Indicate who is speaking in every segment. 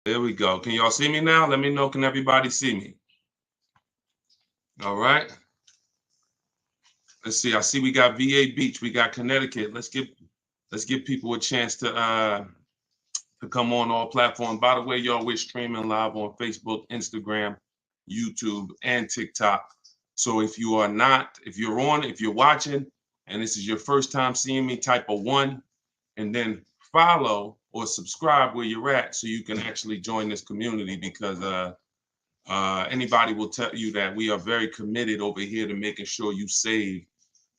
Speaker 1: There we go. Can y'all see me now? Let me know. Can everybody see me? All right. Let's see. I see we got VA Beach. We got Connecticut. Let's give people a chance to come on all platforms. By the way, y'all, we're streaming live on Facebook, Instagram, YouTube, and TikTok. So if you're watching, and this is your first time seeing me, type a one, and then follow or subscribe where you're at, so you can actually join this community because anybody will tell you that we are very committed over here to making sure you save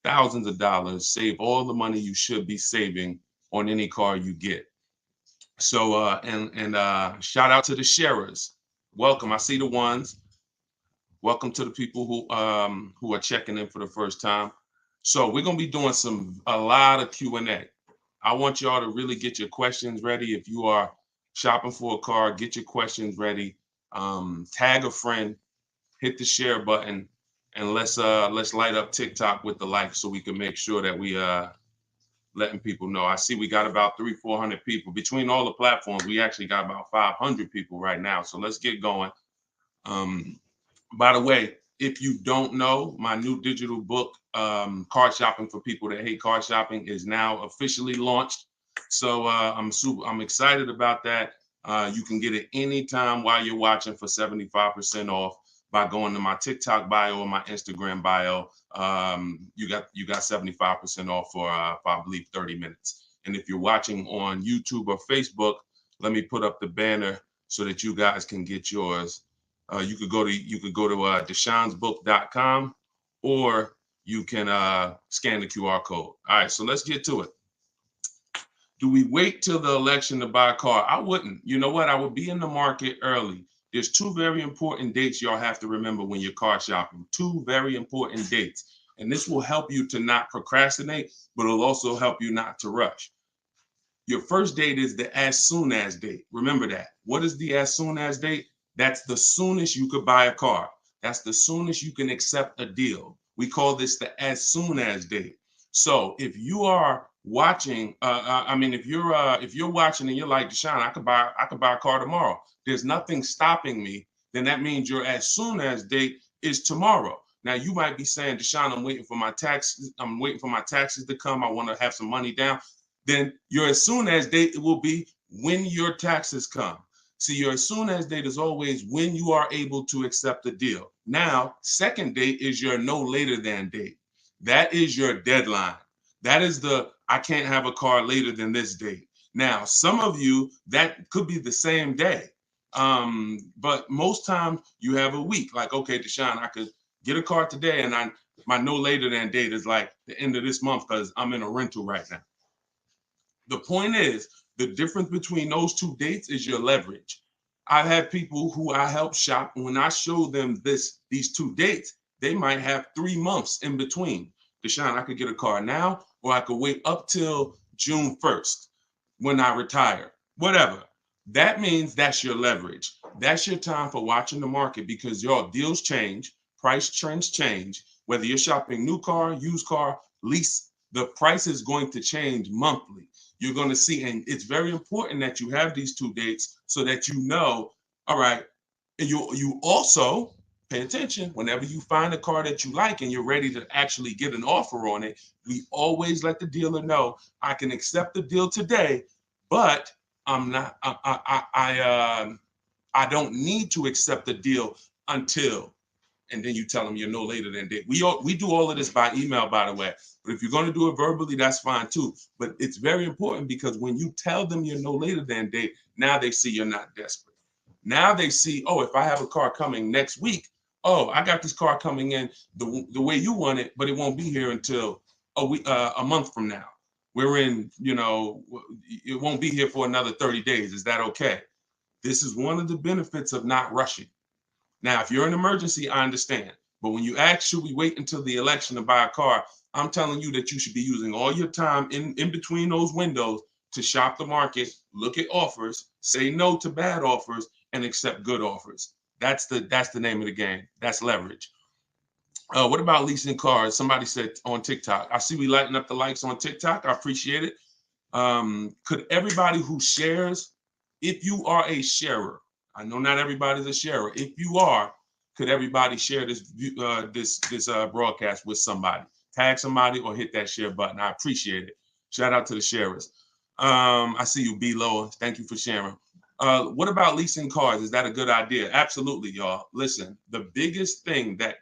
Speaker 1: thousands of dollars, save all the money you should be saving on any car you get. So and shout out to the sharers. Welcome. I see the ones. Welcome to the people who are checking in for the first time. So we're gonna be doing a lot of Q&A. I want y'all to really get your questions ready. If you are shopping for a car, get your questions ready. Tag a friend, hit the share button, and let's light up TikTok with the like so we can make sure that we letting people know. I see we got about 300-400 people between all the platforms. We actually got about 500 people right now. So let's get going. Um, by the way, if you don't know, my new digital book, Car Shopping for People That Hate Car Shopping, is now officially launched. So I'm excited about that. You can get it anytime while you're watching for 75% off by going to my TikTok bio or my Instagram bio. You got 75% off for I believe 30 minutes. And if you're watching on YouTube or Facebook, let me put up the banner so that you guys can get yours. You could go to deshonesbook.com, or you can scan the QR code. All right, so let's get to it. Do we wait till the election to buy a car? I wouldn't. You know what? I would be in the market early. There's two very important dates y'all have to remember when you're car shopping. Two very important dates. And this will help you to not procrastinate, but it'll also help you not to rush. Your first date is the as soon as date. Remember that. What is the as soon as date? That's the soonest you could buy a car. That's the soonest you can accept a deal. We call this the as soon as date. So if you are watching, if you're watching and you're like, Deshone, I could buy a car tomorrow. There's nothing stopping me. Then that means your as soon as date is tomorrow. Now you might be saying, Deshone, I'm waiting for my taxes. I'm waiting for my taxes to come. I want to have some money down. Then your as soon as date will be when your taxes come. See, your as soon as date is always when you are able to accept the deal. Now, second date is your no later than date. That is your deadline. That is I can't have a car later than this date. Now, some of you, that could be the same day. But most times you have a week. Like, okay, Deshone, I could get a car today, and my no later than date is like the end of this month because I'm in a rental right now. The point is, the difference between those two dates is your leverage. I've had people who I help shop, and when I show them these two dates, they might have 3 months in between. Deshone, I could get a car now, or I could wait up till June 1st when I retire. Whatever. That means that's your leverage. That's your time for watching the market because your deals change, price trends change. Whether you're shopping new car, used car, lease, the price is going to change monthly. You're going to see, and it's very important that you have these two dates so that you know, all right, and you also pay attention whenever you find a car that you like and you're ready to actually get an offer on it. We always let the dealer know, I can accept the deal today, but I'm not I don't need to accept the deal until, and then you tell them you're no later than date. We do all of this by email, by the way. But if you're going to do it verbally, that's fine too. But it's very important because when you tell them you're no later than date, now they see you're not desperate. Now they see, oh, if I have a car coming next week, oh, I got this car coming in the way you want it, but it won't be here until a month from now. We're in, it won't be here for another 30 days. Is that okay? This is one of the benefits of not rushing. Now, if you're an emergency, I understand. But when you ask, should we wait until the election to buy a car? I'm telling you that you should be using all your time in between those windows to shop the market, look at offers, say no to bad offers, and accept good offers. That's the name of the game. That's leverage. What about leasing cars? Somebody said on TikTok. I see we lighting up the likes on TikTok. I appreciate it. Could everybody who shares If you are a sharer, I know not everybody's a sharer. If you are, could everybody share this broadcast with somebody? Tag somebody or hit that share button. I appreciate it. Shout out to the sharers. I see you, B. Lower. Thank you for sharing. What about leasing cars? Is that a good idea? Absolutely, y'all. Listen, the biggest thing that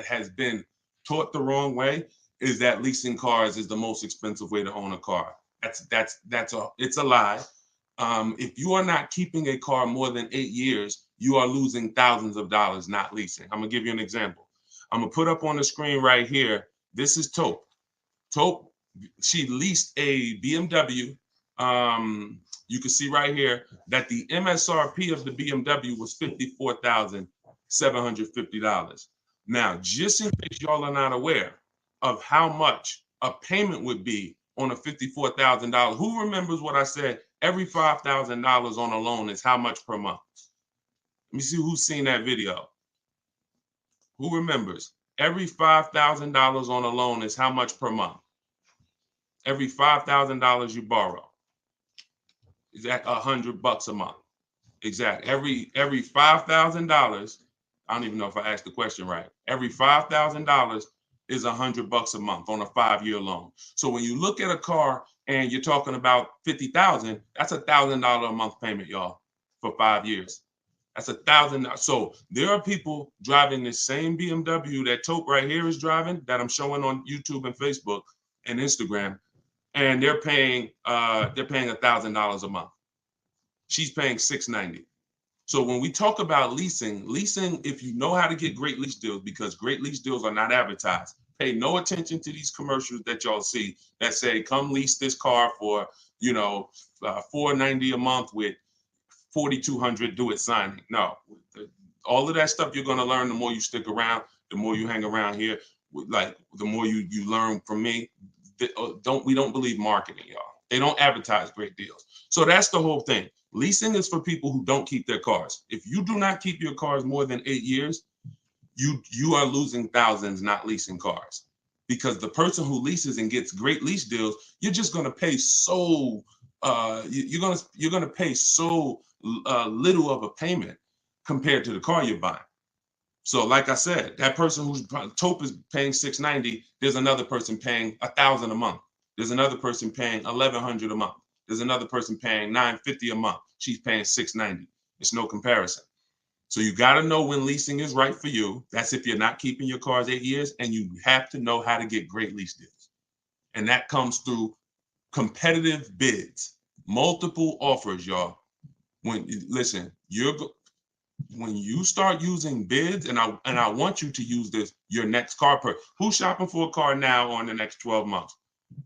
Speaker 1: has been taught the wrong way is that leasing cars is the most expensive way to own a car. It's a lie. If you are not keeping a car more than 8 years, you are losing thousands of dollars not leasing. I'm gonna give you an example. I'm gonna put up on the screen right here. This is Taupe. Taupe, she leased a BMW. You can see right here that the MSRP of the BMW was $54,750. Now, just in case y'all are not aware of how much a payment would be on a $54,000, who remembers what I said? Every $5,000 on a loan is how much per month? Let me see who's seen that video. Who remembers? Every $5,000 on a loan is how much per month? Every $5,000 you borrow is that $100 a month. Exactly. Every $5,000. I don't even know if I asked the question right. Every $5,000 is $100 a month on a 5-year loan. So when you look at a car and you're talking about 50,000, that's $1,000 a month payment, y'all, for 5 years. That's $1,000. So there are people driving the same BMW that Taupe right here is driving, that I'm showing on YouTube and Facebook and Instagram, and they're paying $1,000 a month. She's paying $690. So when we talk about leasing, if you know how to get great lease deals, because great lease deals are not advertised, pay no attention to these commercials that y'all see that say, come lease this car for, $490 a month with $4,200 do it signing. No, all of that stuff you're going to learn the more you stick around, the more you hang around here, like the more you learn from me. We don't believe marketing, y'all. They don't advertise great deals. So that's the whole thing. Leasing is for people who don't keep their cars. If you do not keep your cars more than 8 years, you are losing thousands not leasing cars. Because the person who leases and gets great lease deals, you're just going to pay so you're going to pay so little of a payment compared to the car you're buying. So like I said, that person who's Taupe is paying $690, there's another person paying $1,000 a month. There's another person paying $1,100 a month. There's another person paying $950 a month. She's paying $690. It's no comparison. So you got to know when leasing is right for you. That's if you're not keeping your cars 8 years, and you have to know how to get great lease deals. And that comes through competitive bids, multiple offers, y'all. When you start using bids, and I want you to use this, your next car who's shopping for a car now or in the next 12 months?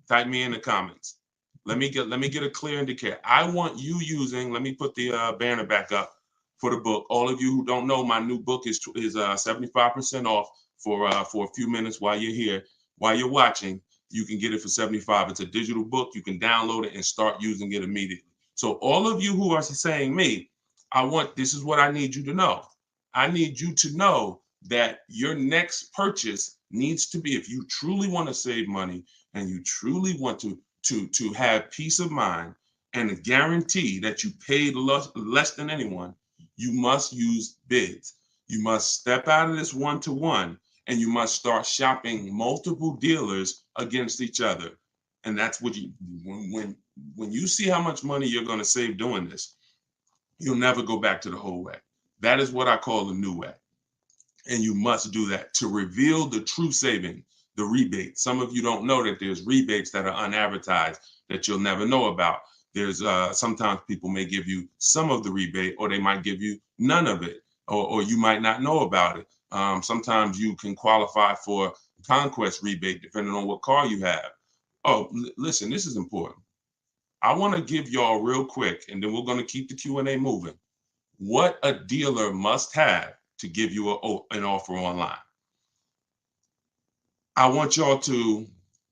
Speaker 1: Type me in the comments. Let me get a clear indicator. I want you using, let me put the banner back up for the book. All of you who don't know, my new book is 75% off for a few minutes while you're here. While you're watching, you can get it for 75. It's a digital book. You can download it and start using it immediately. So all of you who are saying me, this is what I need you to know. I need you to know that your next purchase needs to be, if you truly want to save money and you truly want to have peace of mind and a guarantee that you paid less than anyone, you must use bids. You must step out of this one-to-one, and you must start shopping multiple dealers against each other. And that's what when you see how much money you're going to save doing this, you'll never go back to the whole way. That is what I call the new way. And you must do that to reveal the true saving, the rebate. Some of you don't know that there's rebates that are unadvertised that you'll never know about. There's sometimes people may give you some of the rebate, or they might give you none of it, or you might not know about it. Sometimes you can qualify for conquest rebate depending on what car you have. Oh, listen, this is important. I want to give y'all real quick, and then we're going to keep the Q&A moving, what a dealer must have to give you an offer online. I want y'all to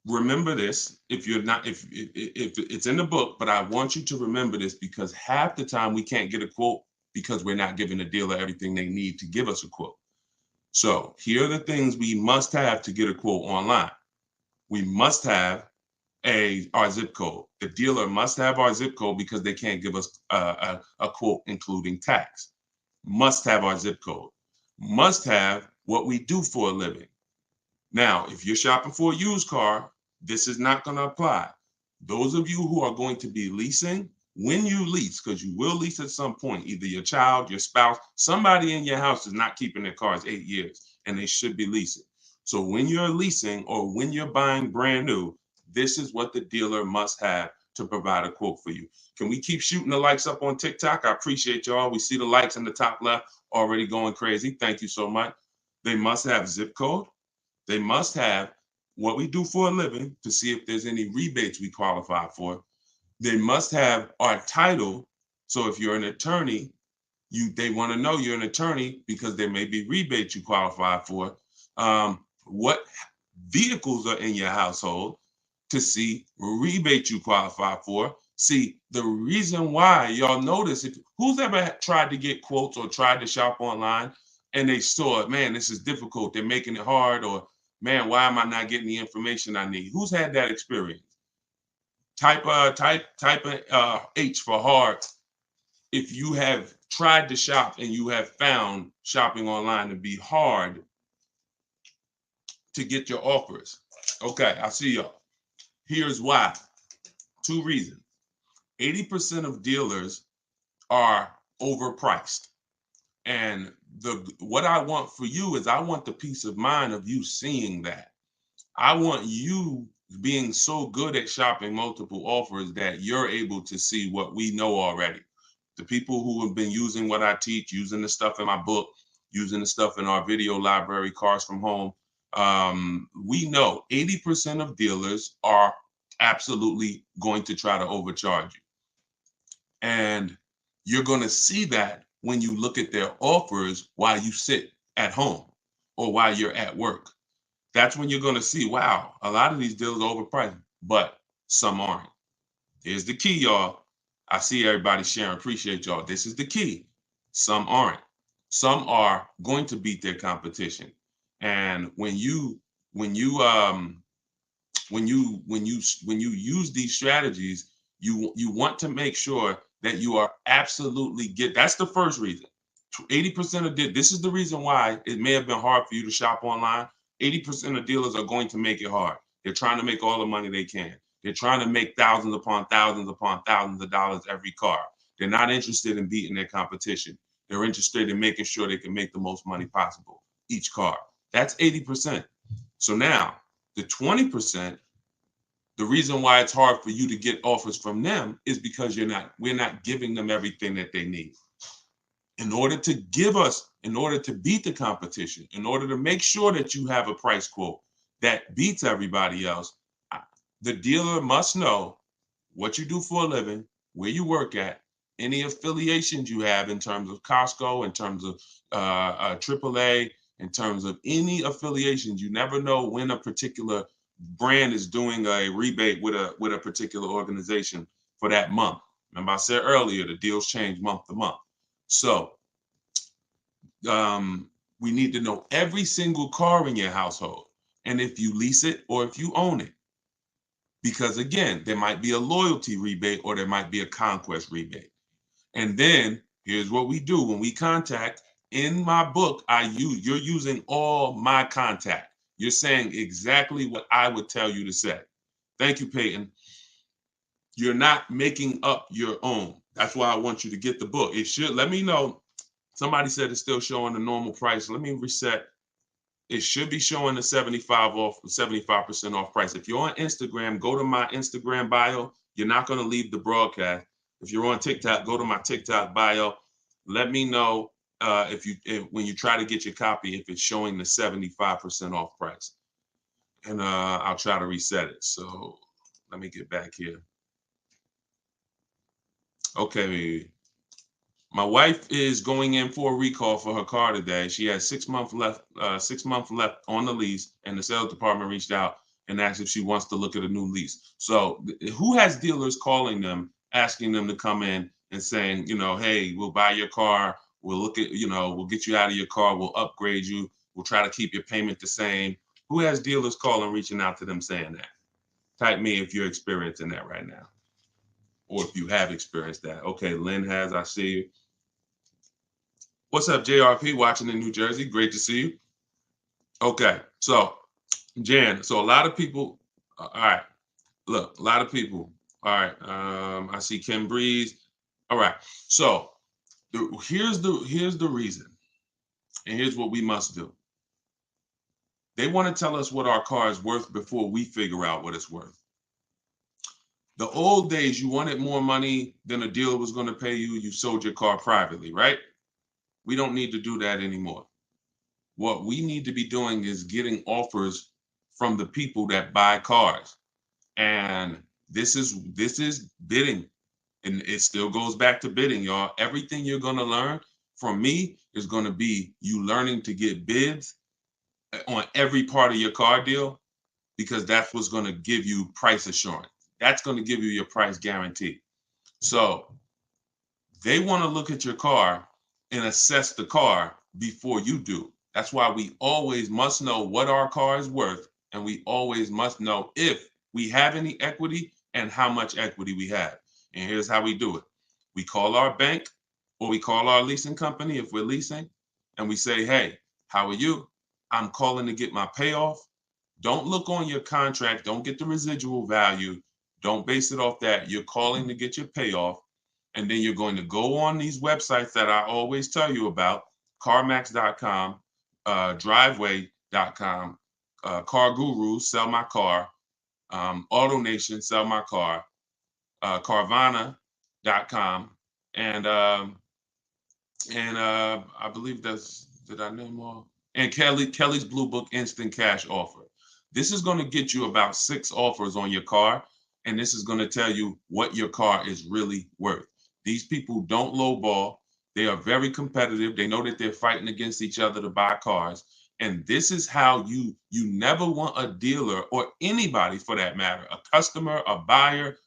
Speaker 1: remember this. If it's in the book, but I want you to remember this, because half the time we can't get a quote because we're not giving the dealer everything they need to give us a quote. So here are the things we must have to get a quote online. We must have our zip code. The dealer must have our zip code because they can't give us a quote including tax. Must have our zip code. Must have what we do for a living. Now, if you're shopping for a used car, this is not going to apply. Those of you who are going to be leasing, when you lease, because you will lease at some point, either your child, your spouse, somebody in your house is not keeping their cars 8 years and they should be leasing. So when you're leasing or when you're buying brand new, this is what the dealer must have to provide a quote for you. Can we keep shooting the likes up on TikTok? I appreciate y'all. We see the likes in the top left already going crazy. Thank you so much. They must have zip code. They must have what we do for a living to see if there's any rebates we qualify for. They must have our title. So if you're an attorney, they want to know you're an attorney because there may be rebates you qualify for. What vehicles are in your household to see rebate you qualify for. See, the reason why y'all notice, who's ever tried to get quotes or tried to shop online and they saw, man, this is difficult, they're making it hard, or man, why am I not getting the information I need? Who's had that experience? Type H for hard if you have tried to shop and you have found shopping online to be hard to get your offers. Okay, I see y'all. Here's why. 2 reasons. 80% of dealers are overpriced. And what I want for you is I want the peace of mind of you seeing that. I want you being so good at shopping multiple offers that you're able to see what we know already. The people who have been using what I teach, using the stuff in my book, using the stuff in our video library, Cars from Home, we know 80% of dealers are absolutely going to try to overcharge you. And you're going to see that when you look at their offers while you sit at home or while you're at work. That's when you're going to see, wow, a lot of these deals are overpriced, but some aren't. Here's the key, y'all. I see everybody sharing. Appreciate y'all. This is the key. Some aren't. Some are going to beat their competition. And when you use these strategies, you want to make sure that you are absolutely that's the first reason. 80% of this is the reason why it may have been hard for you to shop online. 80% of dealers are going to make it hard. They're trying to make all the money they can. They're trying to make thousands upon thousands of dollars every car. They're not interested in beating their competition. They're interested in making sure they can make the most money possible each car. That's 80%. So now the 20%, the reason why it's hard for you to get offers from them is because we're not giving them everything that they need. In order to beat the competition, in order to make sure that you have a price quote that beats everybody else, the dealer must know what you do for a living, where you work at, any affiliations you have in terms of Costco, in terms of AAA, in terms of any affiliations. You never know when a particular brand is doing a rebate with a particular organization for that month. Remember I said earlier, the deals change month to month. So we need to know every single car in your household, and if you lease it or if you own it. Because again, there might be a loyalty rebate or there might be a conquest rebate. And then here's what we do when we contact. In my book, you're using all my contact. You're saying exactly what I would tell you to say. Thank you, Peyton. You're not making up your own. That's why I want you to get the book. It should, let me know. Somebody said it's still showing the normal price. Let me reset. It should be showing the 75% off price. If you're on Instagram, go to my Instagram bio. You're not going to leave the broadcast. If you're on TikTok, go to my TikTok bio. Let me know when you try to get your copy, if it's showing the 75% off price. And I'll try to reset it. So let me get back here. Okay. My wife is going in for a recall for her car today. She has 6 months left, 6 months left on the lease, and the sales department reached out and asked if she wants to look at a new lease. So who has dealers calling them, asking them to come in and saying, hey, we'll buy your car, we'll look at, we'll get you out of your car, we'll upgrade you, we'll try to keep your payment the same. Who has dealers calling, reaching out to them saying that? Type me if you're experiencing that right now, or if you have experienced that. Okay, Lynn has, I see you. What's up, JRP, watching in New Jersey? Great to see you. Okay, so Jan, so a lot of people, all right, look, a lot of people, all right, I see Kim Breeze. All right, so here's the reason, and here's what we must do. They want to tell us what our car is worth before we figure out what it's worth. The old days, you wanted more money than a dealer was going to pay you, you sold your car privately, right? We don't need to do that anymore. What we need to be doing is getting offers from the people that buy cars. And this is bidding. And it still goes back to bidding, y'all. Everything you're going to learn from me is going to be you learning to get bids on every part of your car deal, because that's what's going to give you price assurance. That's going to give you your price guarantee. So they want to look at your car and assess the car before you do. That's why we always must know what our car is worth, and we always must know if we have any equity and how much equity we have. And here's how we do it. We call our bank, or we call our leasing company if we're leasing, and we say, hey, how are you? I'm calling to get my payoff. Don't look on your contract. Don't get the residual value. Don't base it off that. You're calling to get your payoff. And then you're going to go on these websites that I always tell you about, CarMax.com, Driveway.com, Car Guru, Sell My Car, AutoNation, Sell My Car, Carvana.com, and I believe that's, did I name all? And Kelly's Blue Book Instant Cash Offer. This is going to get you about 6 offers on your car, and this is going to tell you what your car is really worth. These people don't lowball. They are very competitive. They know that they're fighting against each other to buy cars. And this is how you never want a dealer, or anybody for that matter, a customer, a buyer,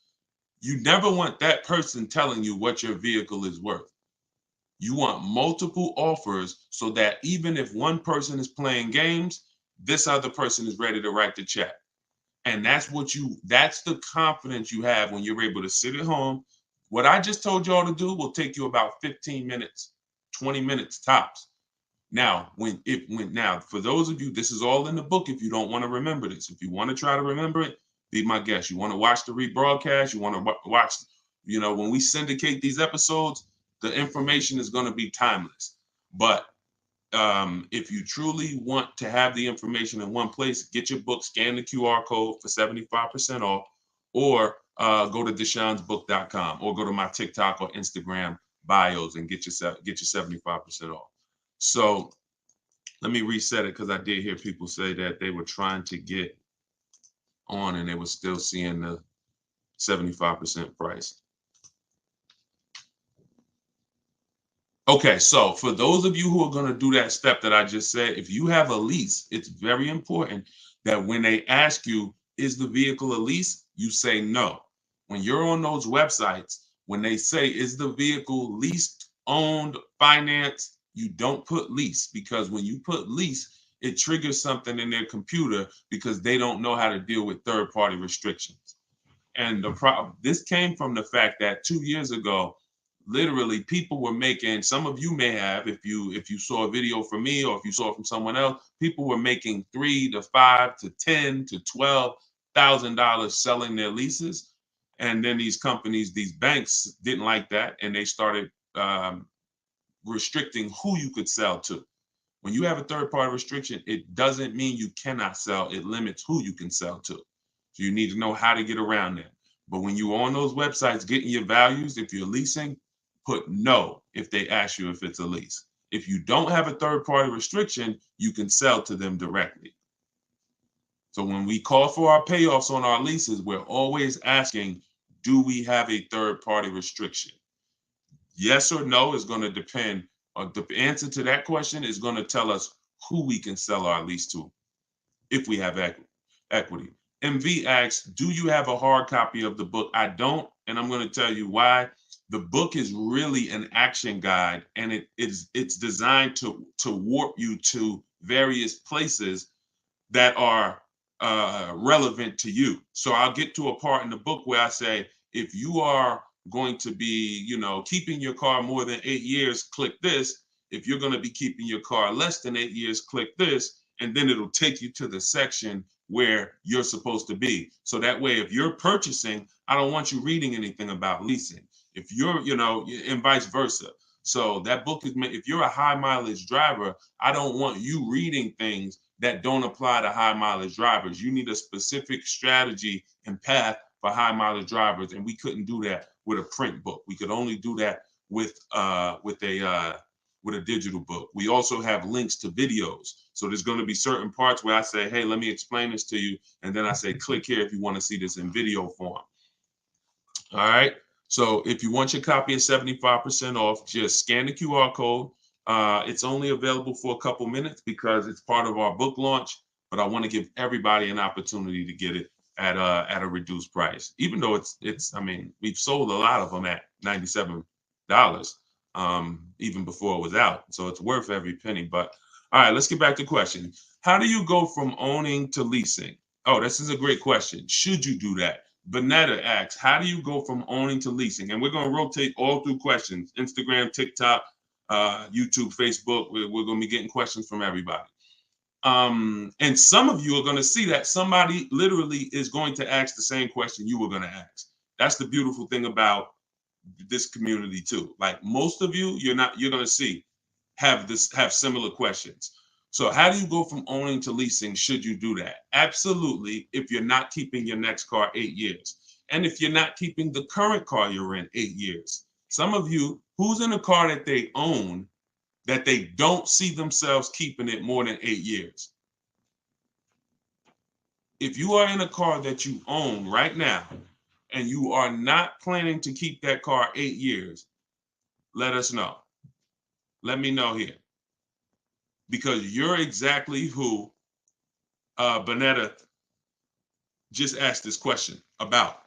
Speaker 1: you never want that person telling you what your vehicle is worth. You want multiple offers so that even if one person is playing games, this other person is ready to write the check. And that's the confidence you have when you're able to sit at home. What I just told y'all to do will take you about 15 minutes, 20 minutes tops. Now, now, for those of you, this is all in the book. If you don't want to remember this, if you want to try to remember it, be my guest. You want to watch the rebroadcast, you want to watch, when we syndicate these episodes, the information is going to be timeless. But if you truly want to have the information in one place, get your book, scan the QR code for 75% off, or go to DeshonesBook.com, or go to my TikTok or Instagram bios and get your 75% off. So let me reset it, because I did hear people say that they were trying to get on and they were still seeing the 75% price. Okay, so for those of you who are going to do that step that I just said, if you have a lease, it's very important that when they ask you, is the vehicle a lease, you say no. When you're on those websites, when they say, is the vehicle leased, owned, financed, you don't put lease, because when you put lease, it triggers something in their computer, because they don't know how to deal with third-party restrictions. And the problem, this came from the fact that 2 years ago, literally people were making, some of you may have, if you saw a video from me, or if you saw it from someone else, people were making $3,000 to $5,000 to $10,000 to $12,000 selling their leases. And then these companies, these banks didn't like that, and they started restricting who you could sell to. When you have a third-party restriction, it doesn't mean you cannot sell. It limits who you can sell to. So you need to know how to get around that. But when you're on those websites getting your values, if you're leasing, put no if they ask you if it's a lease. If you don't have a third-party restriction, you can sell to them directly. So when we call for our payoffs on our leases, we're always asking, do we have a third-party restriction? Yes or no is going to depend. The answer to that question is going to tell us who we can sell our lease to if we have equity. MV asks, do you have a hard copy of the book? I don't, and I'm going to tell you why. The book is really an action guide, and it's designed to warp you to various places that are relevant to you. So I'll get to a part in the book where I say, if you are going to be, keeping your car more than 8 years, click this. If you're going to be keeping your car less than 8 years, click this. And then it'll take you to the section where you're supposed to be. So that way, if you're purchasing, I don't want you reading anything about leasing. If you're, and vice versa. So that book is made, if you're a high mileage driver, I don't want you reading things that don't apply to high mileage drivers. You need a specific strategy and path for high mileage drivers. And we couldn't do that with a print book. We could only do that with a digital book. We also have links to videos. So there's going to be certain parts where I say, hey, let me explain this to you. And then I say, click here if you want to see this in video form. All right. So if you want your copy of 75% off, just scan the QR code. It's only available for a couple minutes because it's part of our book launch, but I want to give everybody an opportunity to get it at a reduced price. Even though we've sold a lot of them at $97, even before it was out. So it's worth every penny. But all right, let's get back to the question. How do you go from owning to leasing? Oh, this is a great question. Should you do that? Bonetta asks, how do you go from owning to leasing? And we're going to rotate all through questions. Instagram, TikTok, YouTube, Facebook. We're going to be getting questions from everybody. And some of you are going to see that somebody literally is going to ask the same question you were going to ask. That's the beautiful thing about this community too. Like most of you, you're going to see have similar questions. So how do you go from owning to leasing? Should you do that? Absolutely. If you're not keeping your next car 8 years, and if you're not keeping the current car you're in 8 years. Some of you, who's in a car that they own, that they don't see themselves keeping it more than 8 years? If you are in a car that you own right now, and you are not planning to keep that car 8 years, let us know. Let me know here. Because you're exactly who Bonetta just asked this question about.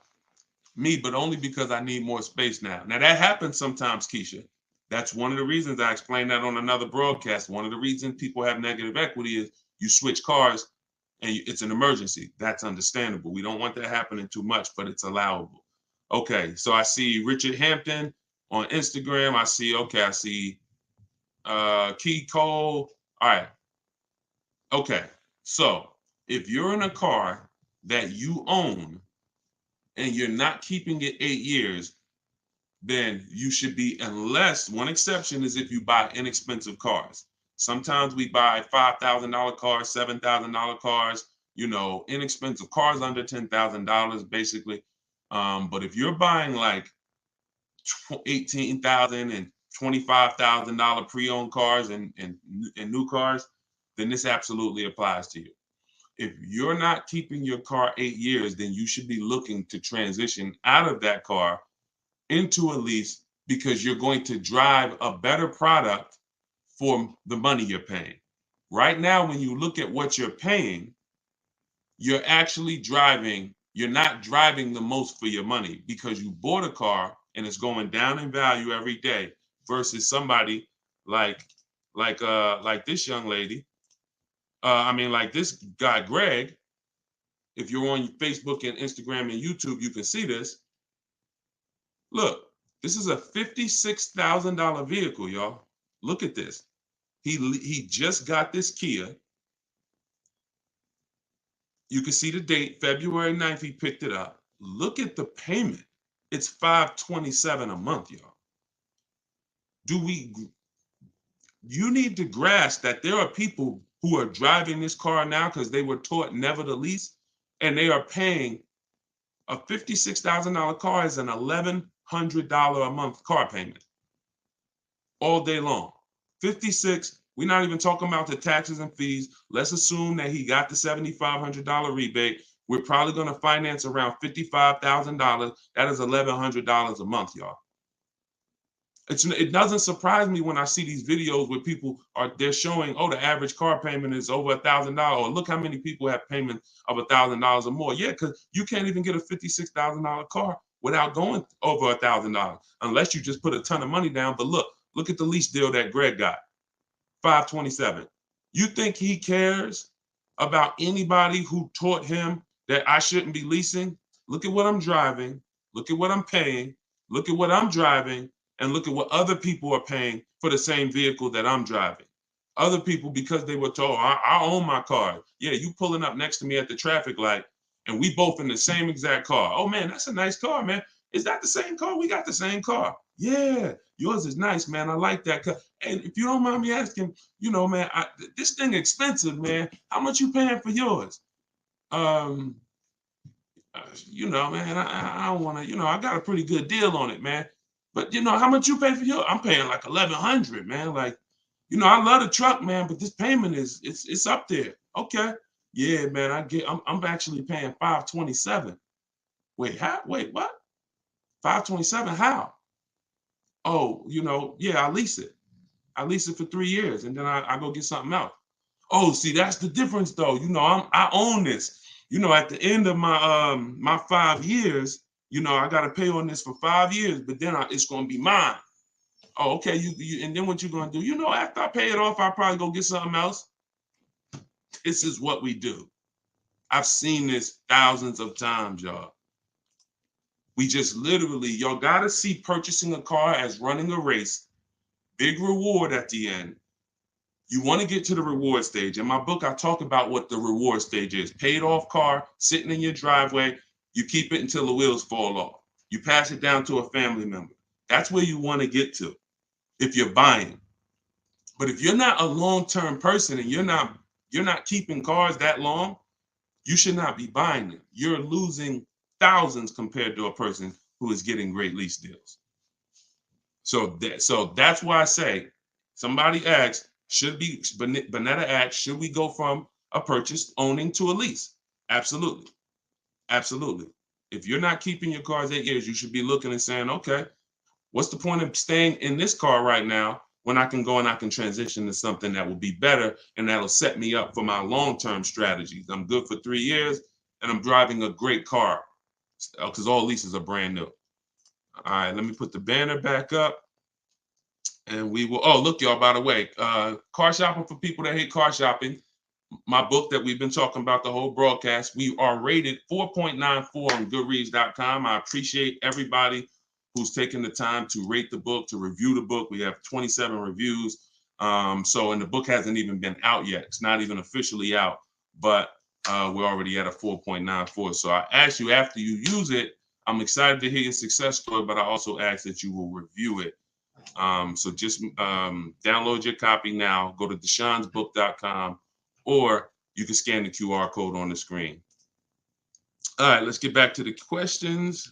Speaker 1: Me, but only because I need more space now. Now that happens sometimes, Keisha. That's one of the reasons I explained that on another broadcast. One of the reasons people have negative equity is you switch cars and it's an emergency. That's understandable. We don't want that happening too much, but it's allowable. Okay, so I see Richard Hampton on Instagram. I see Key Cole. All right. Okay, so if you're in a car that you own and you're not keeping it 8 years, then you should be, unless one exception is if you buy inexpensive cars. Sometimes we buy $5,000 cars, $7,000 cars, inexpensive cars under $10,000 basically. But if you're buying like $18,000 and $25,000 pre-owned cars and new cars, then this absolutely applies to you. If you're not keeping your car 8 years, then you should be looking to transition out of that car into a lease, because you're going to drive a better product for the money you're paying. Right now, when you look at what you're paying, you're not driving the most for your money, because you bought a car and it's going down in value every day, versus somebody like this young lady. Like this guy, Greg. If you're on Facebook and Instagram and YouTube, you can see this. Look, this is a $56,000 vehicle, y'all. Look at this. He just got this Kia. You can see the date, February 9th, he picked it up. Look at the payment. It's $527 a month, y'all. You need to grasp that there are people who are driving this car now because they were taught never to lease, and they are paying a $56,000 car is an $1,100 a month car payment all day long. 56, we're not even talking about the taxes and fees. Let's assume that he got the $7,500 rebate. We're probably going to finance around $55,000. That is $1,100 a month, y'all. It doesn't surprise me when I see these videos where they're showing, the average car payment is over $1,000. Or look how many people have payments of $1,000 or more. Yeah, because you can't even get a $56,000 car without going over $1,000, unless you just put a ton of money down. But look at the lease deal that Greg got, $527. You think he cares about anybody who taught him that I shouldn't be leasing? Look at what I'm driving. Look at what I'm paying. Look at what I'm driving. And look at what other people are paying for the same vehicle that I'm driving. Other people, because they were told, I own my car. Yeah, you pulling up next to me at the traffic light, and we both in the same exact car. Oh, man, that's a nice car, man. Is that the same car? We got the same car. Yeah, yours is nice, man. I like that car. And if you don't mind me asking, man, this thing expensive, man. How much you paying for yours? Man, I don't want to, I got a pretty good deal on it, man. But how much you pay for yours? I'm paying like 1,100, man. Like, I love the truck, man, but this payment it's up there. Okay. Yeah, man, I'm actually paying 527. Wait, how? Wait, what? 527? How? Oh, yeah, I lease it. I lease it for 3 years, and then I go get something else. Oh, see, that's the difference, though. I own this. At the end of my 5 years, I got to pay on this for 5 years, but then it's gonna be mine. Oh, okay. And then what you gonna do? After I pay it off, I'll probably go get something else. This is what we do. I've seen this thousands of times, y'all. We just literally, y'all gotta see purchasing a car as running a race. Big reward at the end. You want to get to the reward stage. In my book, I talk about what the reward stage is. Paid off car, sitting in your driveway. You keep it until the wheels fall off. You pass it down to a family member. That's where you want to get to if you're buying. But if you're not a long-term person and you're not keeping cars that long, you should not be buying them. You're losing thousands compared to a person who is getting great lease deals. So that's why I say, somebody asked, Bonetta asked, should we go from a purchase owning to a lease? Absolutely. Absolutely. If you're not keeping your cars 8 years, you should be looking and saying, okay, what's the point of staying in this car right now when I can go and I can transition to something that will be better and that'll set me up for my long-term strategies? I'm good for 3 years and I'm driving a great car because all leases are brand new. All right, let me put the banner back up. And we will, oh, look, y'all, by the way, car shopping for people that hate car shopping. My book that we've been talking about the whole broadcast, we are rated 4.94 on goodreads.com. I appreciate everybody who's taken the time to rate the book, to review the book. We have 27 reviews. And the book hasn't even been out yet. It's not even officially out, but we're already at a 4.94. So I ask you, after you use it, I'm excited to hear your success story, but I also ask that you will review it. So just download your copy now. Go to deshonsbook.com, or you can scan the QR code on the screen. All right, let's get back to the questions.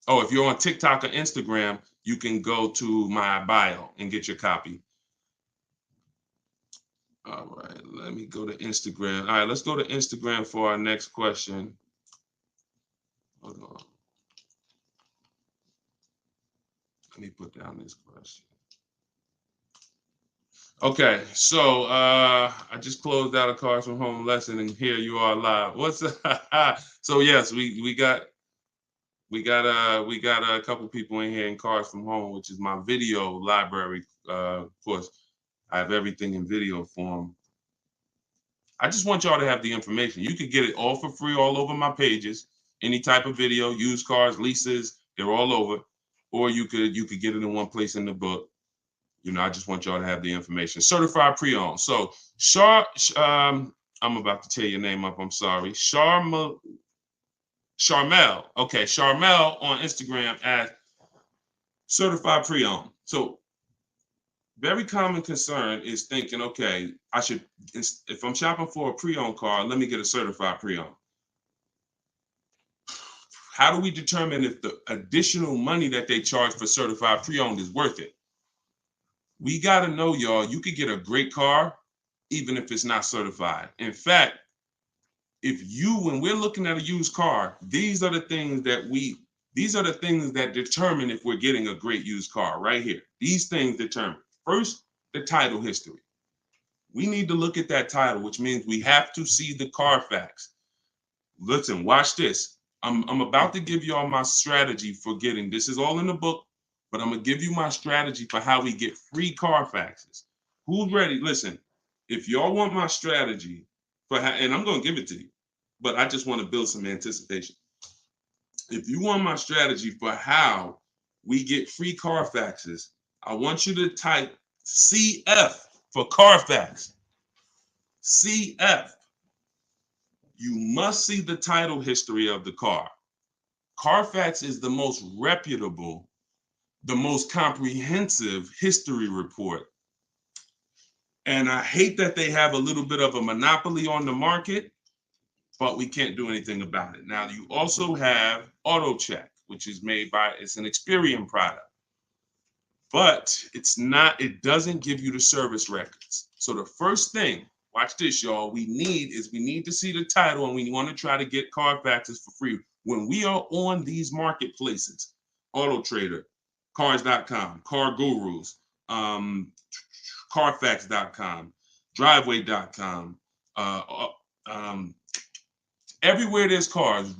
Speaker 1: Oh, if you're on TikTok or Instagram, you can go to my bio and get your copy. All right, let me go to Instagram. All right, let's go to Instagram for our next question. Hold on. Let me put down this question. Okay, so I just closed out a Cars from Home lesson, and here you are live. What's so? Yes, we got a couple people in here in Cars from Home, which is my video library. Of course, I have everything in video form. I just want y'all to have the information. You could get it all for free all over my pages. Any type of video, used cars, leases, they're all over. Or you could get it in one place in the book. I just want y'all to have the information. Certified pre-owned. So I'm about to tear your name up. I'm sorry. Charmel. Okay, Charmel on Instagram at certified pre-owned. So very common concern is thinking, okay, if I'm shopping for a pre-owned car, let me get a certified pre-owned. How do we determine if the additional money that they charge for certified pre-owned is worth it? We got to know, y'all, you could get a great car even if it's not certified. In fact, when we're looking at a used car, these are the things that determine if we're getting a great used car right here. These things determine. First, the title history. We need to look at that title, which means we have to see the Carfax. Listen, watch this. I'm about to give y'all my strategy for getting, this is all in the book, but I'm going to give you my strategy for how we get free Carfaxes. Who's ready? Listen, If y'all want my strategy for how, and I'm going to give it to you, but I just want to build some anticipation. If you want my strategy for how we get free Carfaxes, I want you to type CF for Carfax. CF. You must see the title history of the car. Carfax is the most reputable, the most comprehensive history report. And I hate that they have a little bit of a monopoly on the market, but we can't do anything about it. Now, you also have AutoCheck, which is made by, it's an Experian product, but it doesn't give you the service records. So the first thing, watch this, y'all, we need to see the title, and we want to try to get Carfaxes for free. When we are on these marketplaces, Auto Trader, Cars.com, Car Gurus, Carfax.com, Driveway.com, everywhere there's cars,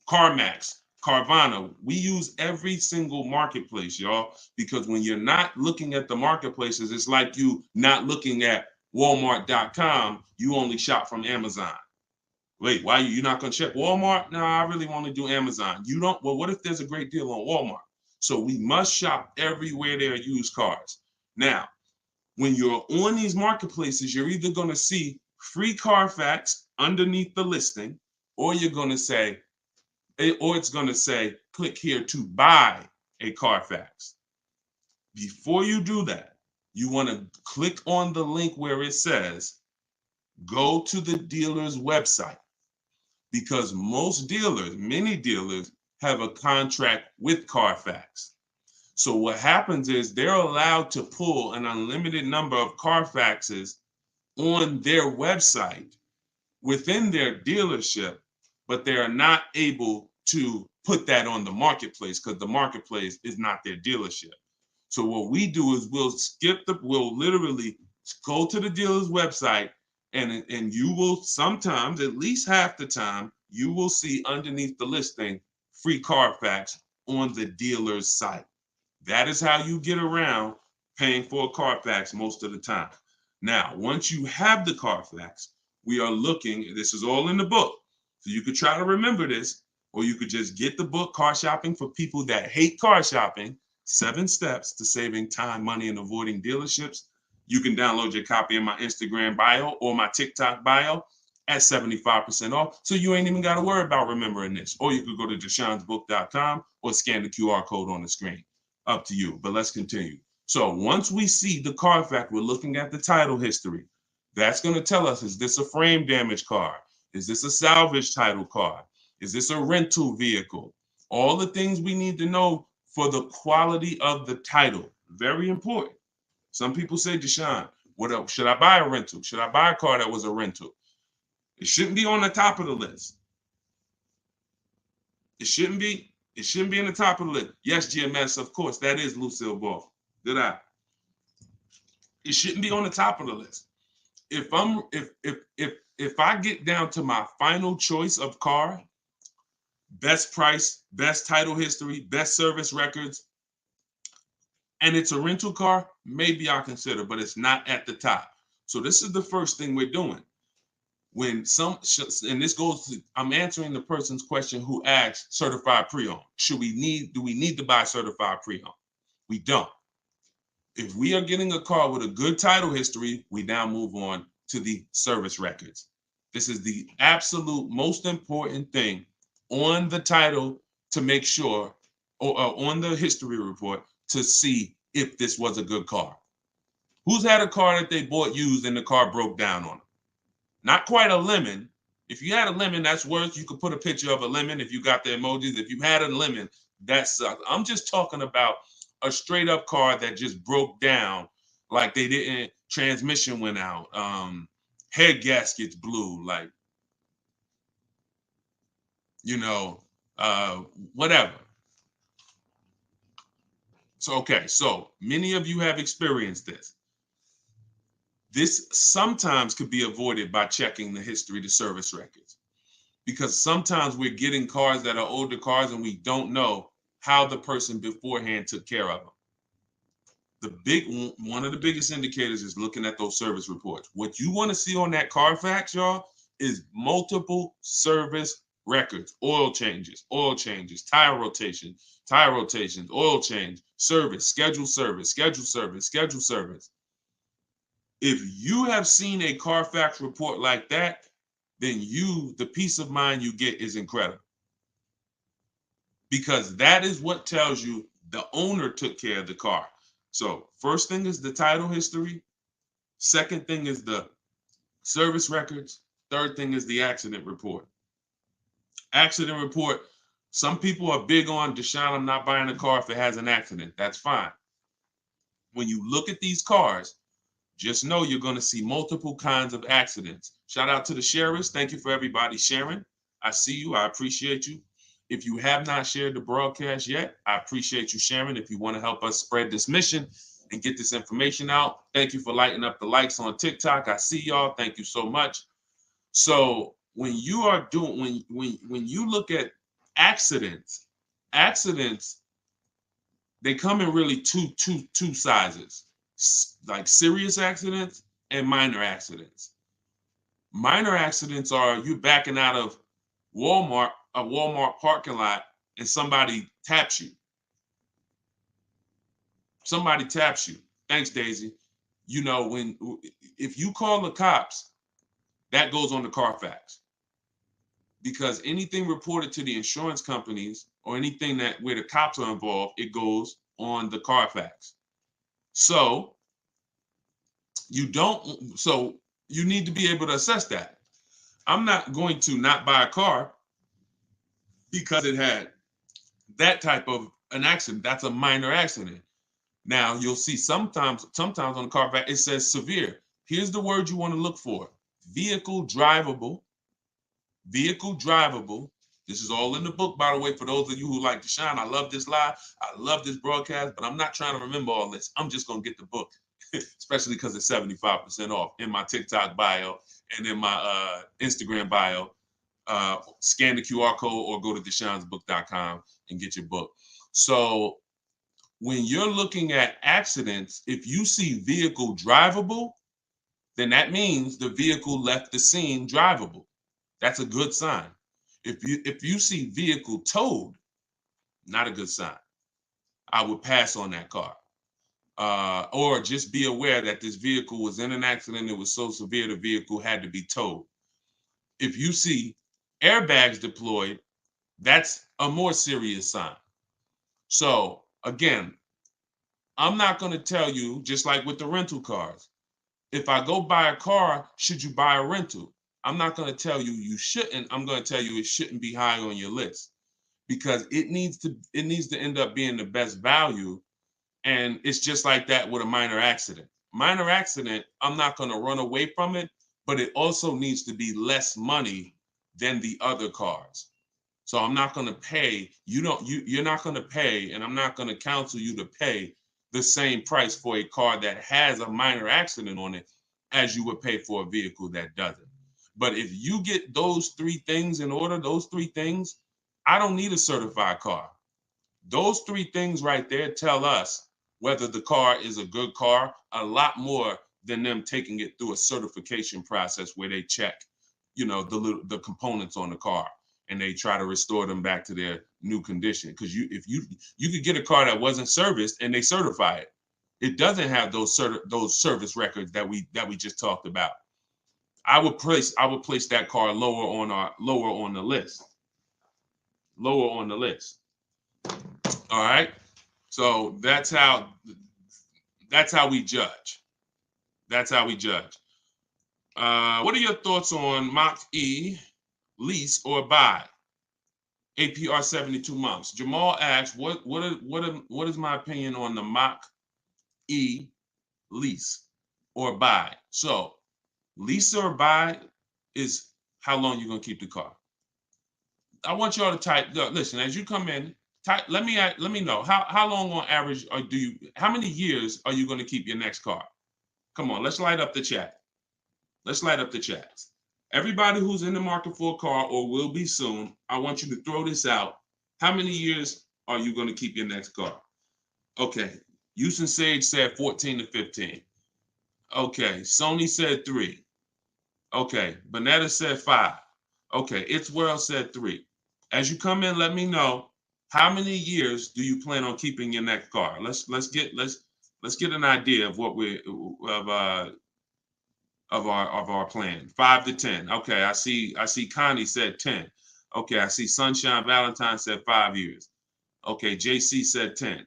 Speaker 1: CarMax, Carvana, we use every single marketplace, y'all, because when you're not looking at the marketplaces, it's like you not looking at Walmart.com, you only shop from Amazon. Wait, why you not gonna check Walmart? No, I really want to do Amazon. You don't, well, what if there's a great deal on Walmart? So we must shop everywhere there are used cars. Now, when you're on these marketplaces, you're either gonna see free Carfax underneath the listing, or you're gonna say, or it's gonna say, click here to buy a Carfax. Before you do that, you wanna click on the link where it says, go to the dealer's website, because many dealers have a contract with Carfax. So what happens is they're allowed to pull an unlimited number of Carfaxes on their website within their dealership, but they are not able to put that on the marketplace because the marketplace is not their dealership. So what we do is we'll literally go to the dealer's website, and you will sometimes, at least half the time, you will see underneath the listing free Carfax on the dealer's site. That is how you get around paying for a Carfax most of the time. Now, once you have the Carfax, we are looking, this is all in the book, so you could try to remember this, or you could just get the book, Car Shopping for People That Hate Car Shopping, 7 Steps to Saving Time, Money, and Avoiding Dealerships. You can download your copy in my Instagram bio or my TikTok bio at 75% off. So you ain't even got to worry about remembering this. Or you could go to deshonsbook.com or scan the QR code on the screen. Up to you, but let's continue. So once we see the Carfax, we're looking at the title history. That's going to tell us, is this a frame damage car? Is this a salvage title car? Is this a rental vehicle? All the things we need to know for the quality of the title. Very important. Some people say, Deshone, what else? Should I buy a rental? Should I buy a car that was a rental? It shouldn't be on the top of the list. It shouldn't be in the top of the list. Yes, GMS, of course, that is Lucille Ball. Good eye. It shouldn't be on the top of the list. If I get down to my final choice of car, best price, best title history, best service records, and it's a rental car, maybe I'll consider, but it's not at the top. So this is the first thing we're doing. And this goes to, I'm answering the person's question who asked certified pre-owned. Do we need to buy certified pre-owned? We don't. If we are getting a car with a good title history, we now move on to the service records. This is the absolute most important thing on the title to make sure, or on the history report to see if this was a good car. Who's had a car that they bought used and the car broke down on them? Not quite a lemon. If you had a lemon, that's worse. You could put a picture of a lemon if you got the emojis. If you had a lemon, that sucks. I'm just talking about a straight up car that just broke down, like they didn't, transmission went out, head gaskets blew, like, whatever. So, okay, so many of you have experienced this. This sometimes could be avoided by checking the history, the service records, because sometimes we're getting cars that are older cars and we don't know how the person beforehand took care of them. one of the biggest indicators is looking at those service reports. What you want to see on that Carfax, y'all, is multiple service records, oil changes, tire rotations, oil change, service, scheduled service, scheduled service, scheduled service. If you have seen a Carfax report like that, then the peace of mind you get is incredible. Because that is what tells you the owner took care of the car. So first thing is the title history. Second thing is the service records. Third thing is the accident report. Accident report. Some people are big on, Deshone, I'm not buying a car if it has an accident. That's fine. When you look at these cars, just know you're going to see multiple kinds of accidents. Shout out to the sharers. Thank you for everybody sharing. I see you. I appreciate you. If you have not shared the broadcast yet, I appreciate you sharing. If you want to help us spread this mission and get this information out, thank you for lighting up the likes on TikTok. I see y'all. Thank you so much. So when you are doing, when you look at accidents, they come in really two sizes, like serious accidents and minor accidents. Minor accidents are you backing out of a Walmart parking lot, and somebody taps you. Somebody taps you. Thanks, Daisy. You know, if you call the cops, that goes on the Carfax. Because anything reported to the insurance companies or anything where the cops are involved, it goes on the Carfax. So you need to be able to assess that. I'm not going to not buy a car because it had that type of an accident. That's a minor accident. Now you'll see sometimes on the Carfax it says severe. Here's the word you want to look for: vehicle drivable. Vehicle drivable. This is all in the book, by the way, for those of you who like Deshone. I love this live. I love this broadcast, but I'm not trying to remember all this. I'm just going to get the book, especially because it's 75% off in my TikTok bio and in my Instagram bio. Scan the QR code or go to deshonesbook.com and get your book. So when you're looking at accidents, if you see vehicle drivable, then that means the vehicle left the scene drivable. That's a good sign. If you see vehicle towed, not a good sign. I would pass on that car. Or just be aware that this vehicle was in an accident. It was so severe the vehicle had to be towed. If you see airbags deployed, that's a more serious sign. So again, I'm not going to tell you, just like with the rental cars, if I go buy a car, should you buy a rental? I'm not going to tell you you shouldn't. I'm going to tell you it shouldn't be high on your list, because it needs to end up being the best value. And it's just like that with a minor accident. Minor accident, I'm not going to run away from it, but it also needs to be less money than the other cars. So I'm not going to pay, you're not going to pay, and I'm not going to counsel you to pay the same price for a car that has a minor accident on it as you would pay for a vehicle that doesn't. But if you get those three things in order, those three things, I don't need a certified car. Those three things right there tell us whether the car is a good car, a lot more than them taking it through a certification process where they check, the components on the car and they try to restore them back to their new condition. Because if you could get a car that wasn't serviced and they certify it, it doesn't have those service records that we just talked about. I would place that car lower on the list. Lower on the list. All right. So that's how we judge. That's how we judge. What are your thoughts on Mach-E, lease or buy? APR 72 months. Jamal asks, what is my opinion on the Mach-E, lease or buy? So lease or buy is how long you're gonna keep the car. I want y'all to type. Listen, as you come in, type. Let me know how long on average how many years are you gonna keep your next car? Come on, let's light up the chat. Let's light up the chats. Everybody who's in the market for a car or will be soon, I want you to throw this out. How many years are you going to keep your next car? Okay, Houston Sage said 14 to 15. Okay, Sony said 3. Okay, Bonetta said 5. Okay, It's World said 3. As you come in, let me know how many years do you plan on keeping your next car. Let's get an idea of what we of our plan. 5 to 10. Okay, I see Connie said 10. Okay, I see Sunshine Valentine said 5 years. Okay, JC said 10.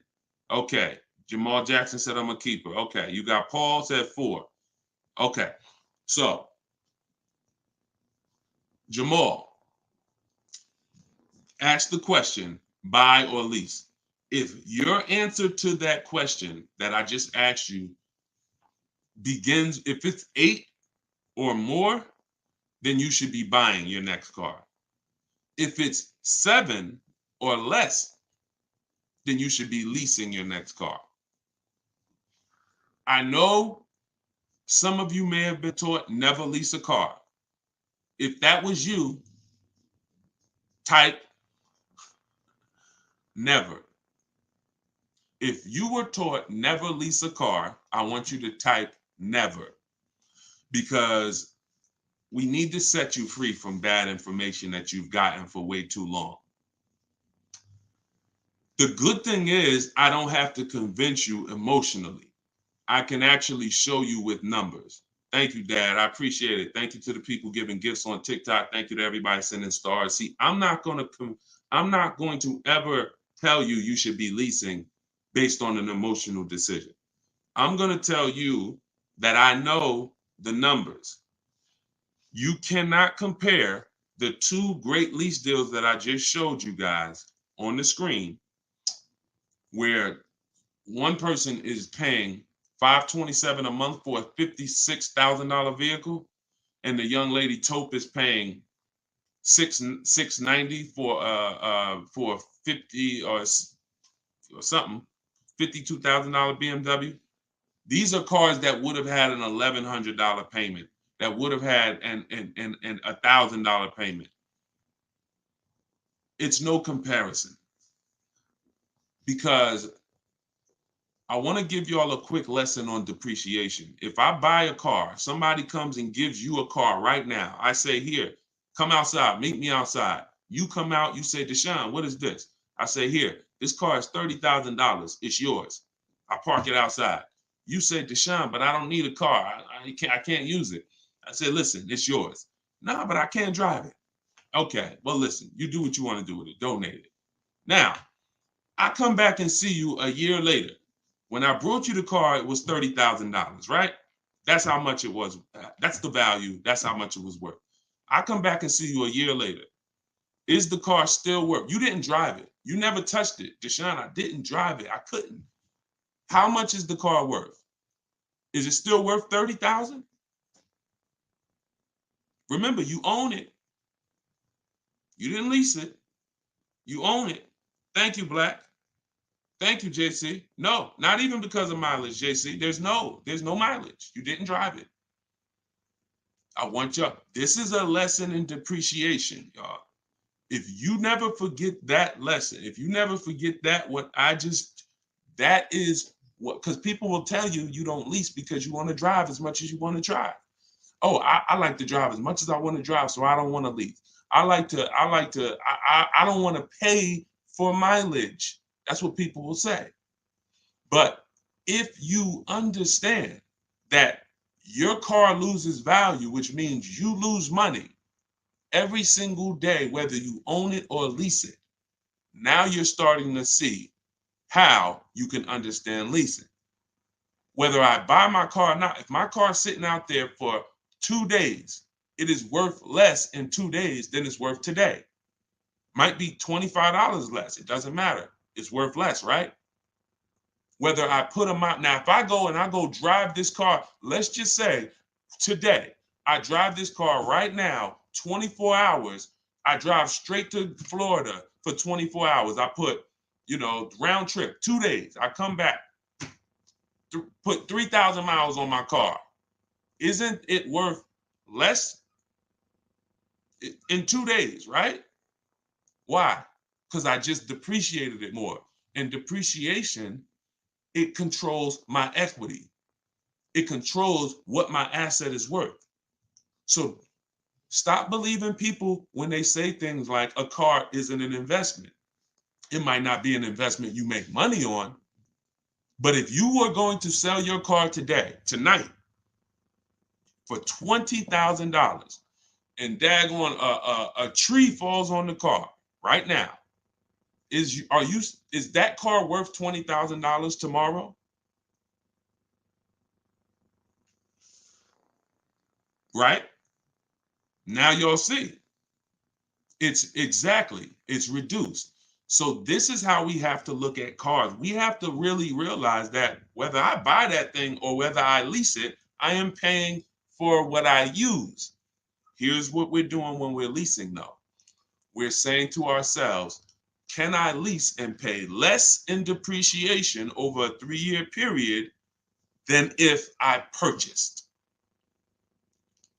Speaker 1: Okay, Jamal Jackson said I'm a keeper. Okay, you got Paul said 4. Okay, so Jamal, ask the question, buy or lease. If your answer to that question that I just asked you begins, if it's 8 or more, then you should be buying your next car. If it's 7 or less, then you should be leasing your next car. I know some of you may have been taught never lease a car. If that was you, type never. If you were taught never lease a car, I want you to type never, because we need to set you free from bad information that you've gotten for way too long. The good thing is I don't have to convince you emotionally. I can actually show you with numbers. Thank you, Dad. I appreciate it. Thank you to the people giving gifts on TikTok. Thank you to everybody sending stars. See, I'm not going to ever tell you you should be leasing based on an emotional decision. I'm going to tell you that I know the numbers. You cannot compare the 2 great lease deals that I just showed you guys on the screen, where one person is paying $527 a month for a $56,000 vehicle, and the young lady Taupe is paying $690 for 50 or something, $52,000 BMW. These are cars that would have had an $1,100 payment, that would have had an $1,000 payment. It's no comparison, because I want to give you all a quick lesson on depreciation. If I buy a car, somebody comes and gives you a car right now. I say, here, come outside, meet me outside. You come out, you say, Deshone, what is this? I say, here, this car is $30,000. It's yours. I park it outside. You say, Deshone, but I don't need a car. I can't use it. I say, listen, it's yours. Nah, but I can't drive it. Okay, well, listen, you do what you want to do with it. Donate it. Now, I come back and see you a year later. When I brought you the car, it was $30,000, right? That's how much it was. That's the value. That's how much it was worth. I come back and see you a year later. Is the car still worth? You didn't drive it. You never touched it. Deshone, I didn't drive it. I couldn't. How much is the car worth? Is it still worth $30,000? Remember, you own it. You didn't lease it. You own it. Thank you, Black. Thank you, JC. No, not even because of mileage, JC. There's no mileage. You didn't drive it. I want y'all. This is a lesson in depreciation, y'all. If you never forget that lesson, if you never forget that, that is what, because people will tell you you don't lease because you want to drive as much as you want to drive. Oh, I like to drive as much as I want to drive, so I don't want to lease. I don't want to pay for mileage. That's what people will say. But if you understand that your car loses value, which means you lose money every single day, whether you own it or lease it, now you're starting to see how you can understand leasing. Whether I buy my car or not, if my car's sitting out there for 2 days, it is worth less in 2 days than it's worth today. Might be $25 less. It doesn't matter. It's worth less, right? Whether I put them out. Now, if I go drive this car, let's just say today, I drive this car right now, 24 hours. I drive straight to Florida for 24 hours. I put, round trip, 2 days. I come back, put 3,000 miles on my car. Isn't it worth less in 2 days, right? Why? Because I just depreciated it more. And depreciation it controls my equity. It controls what my asset is worth. So stop believing people when they say things like a car isn't an investment. It might not be an investment you make money on, but if you were going to sell your car tonight, for $20,000, and daggone a tree falls on the car right now, is that car worth $20,000 tomorrow? Right? Now you'll see. It's reduced. So this is how we have to look at cars. We have to really realize that whether I buy that thing or whether I lease it, I am paying for what I use. Here's what we're doing when we're leasing, though. We're saying to ourselves, can I lease and pay less in depreciation over a 3-year period than if I purchased?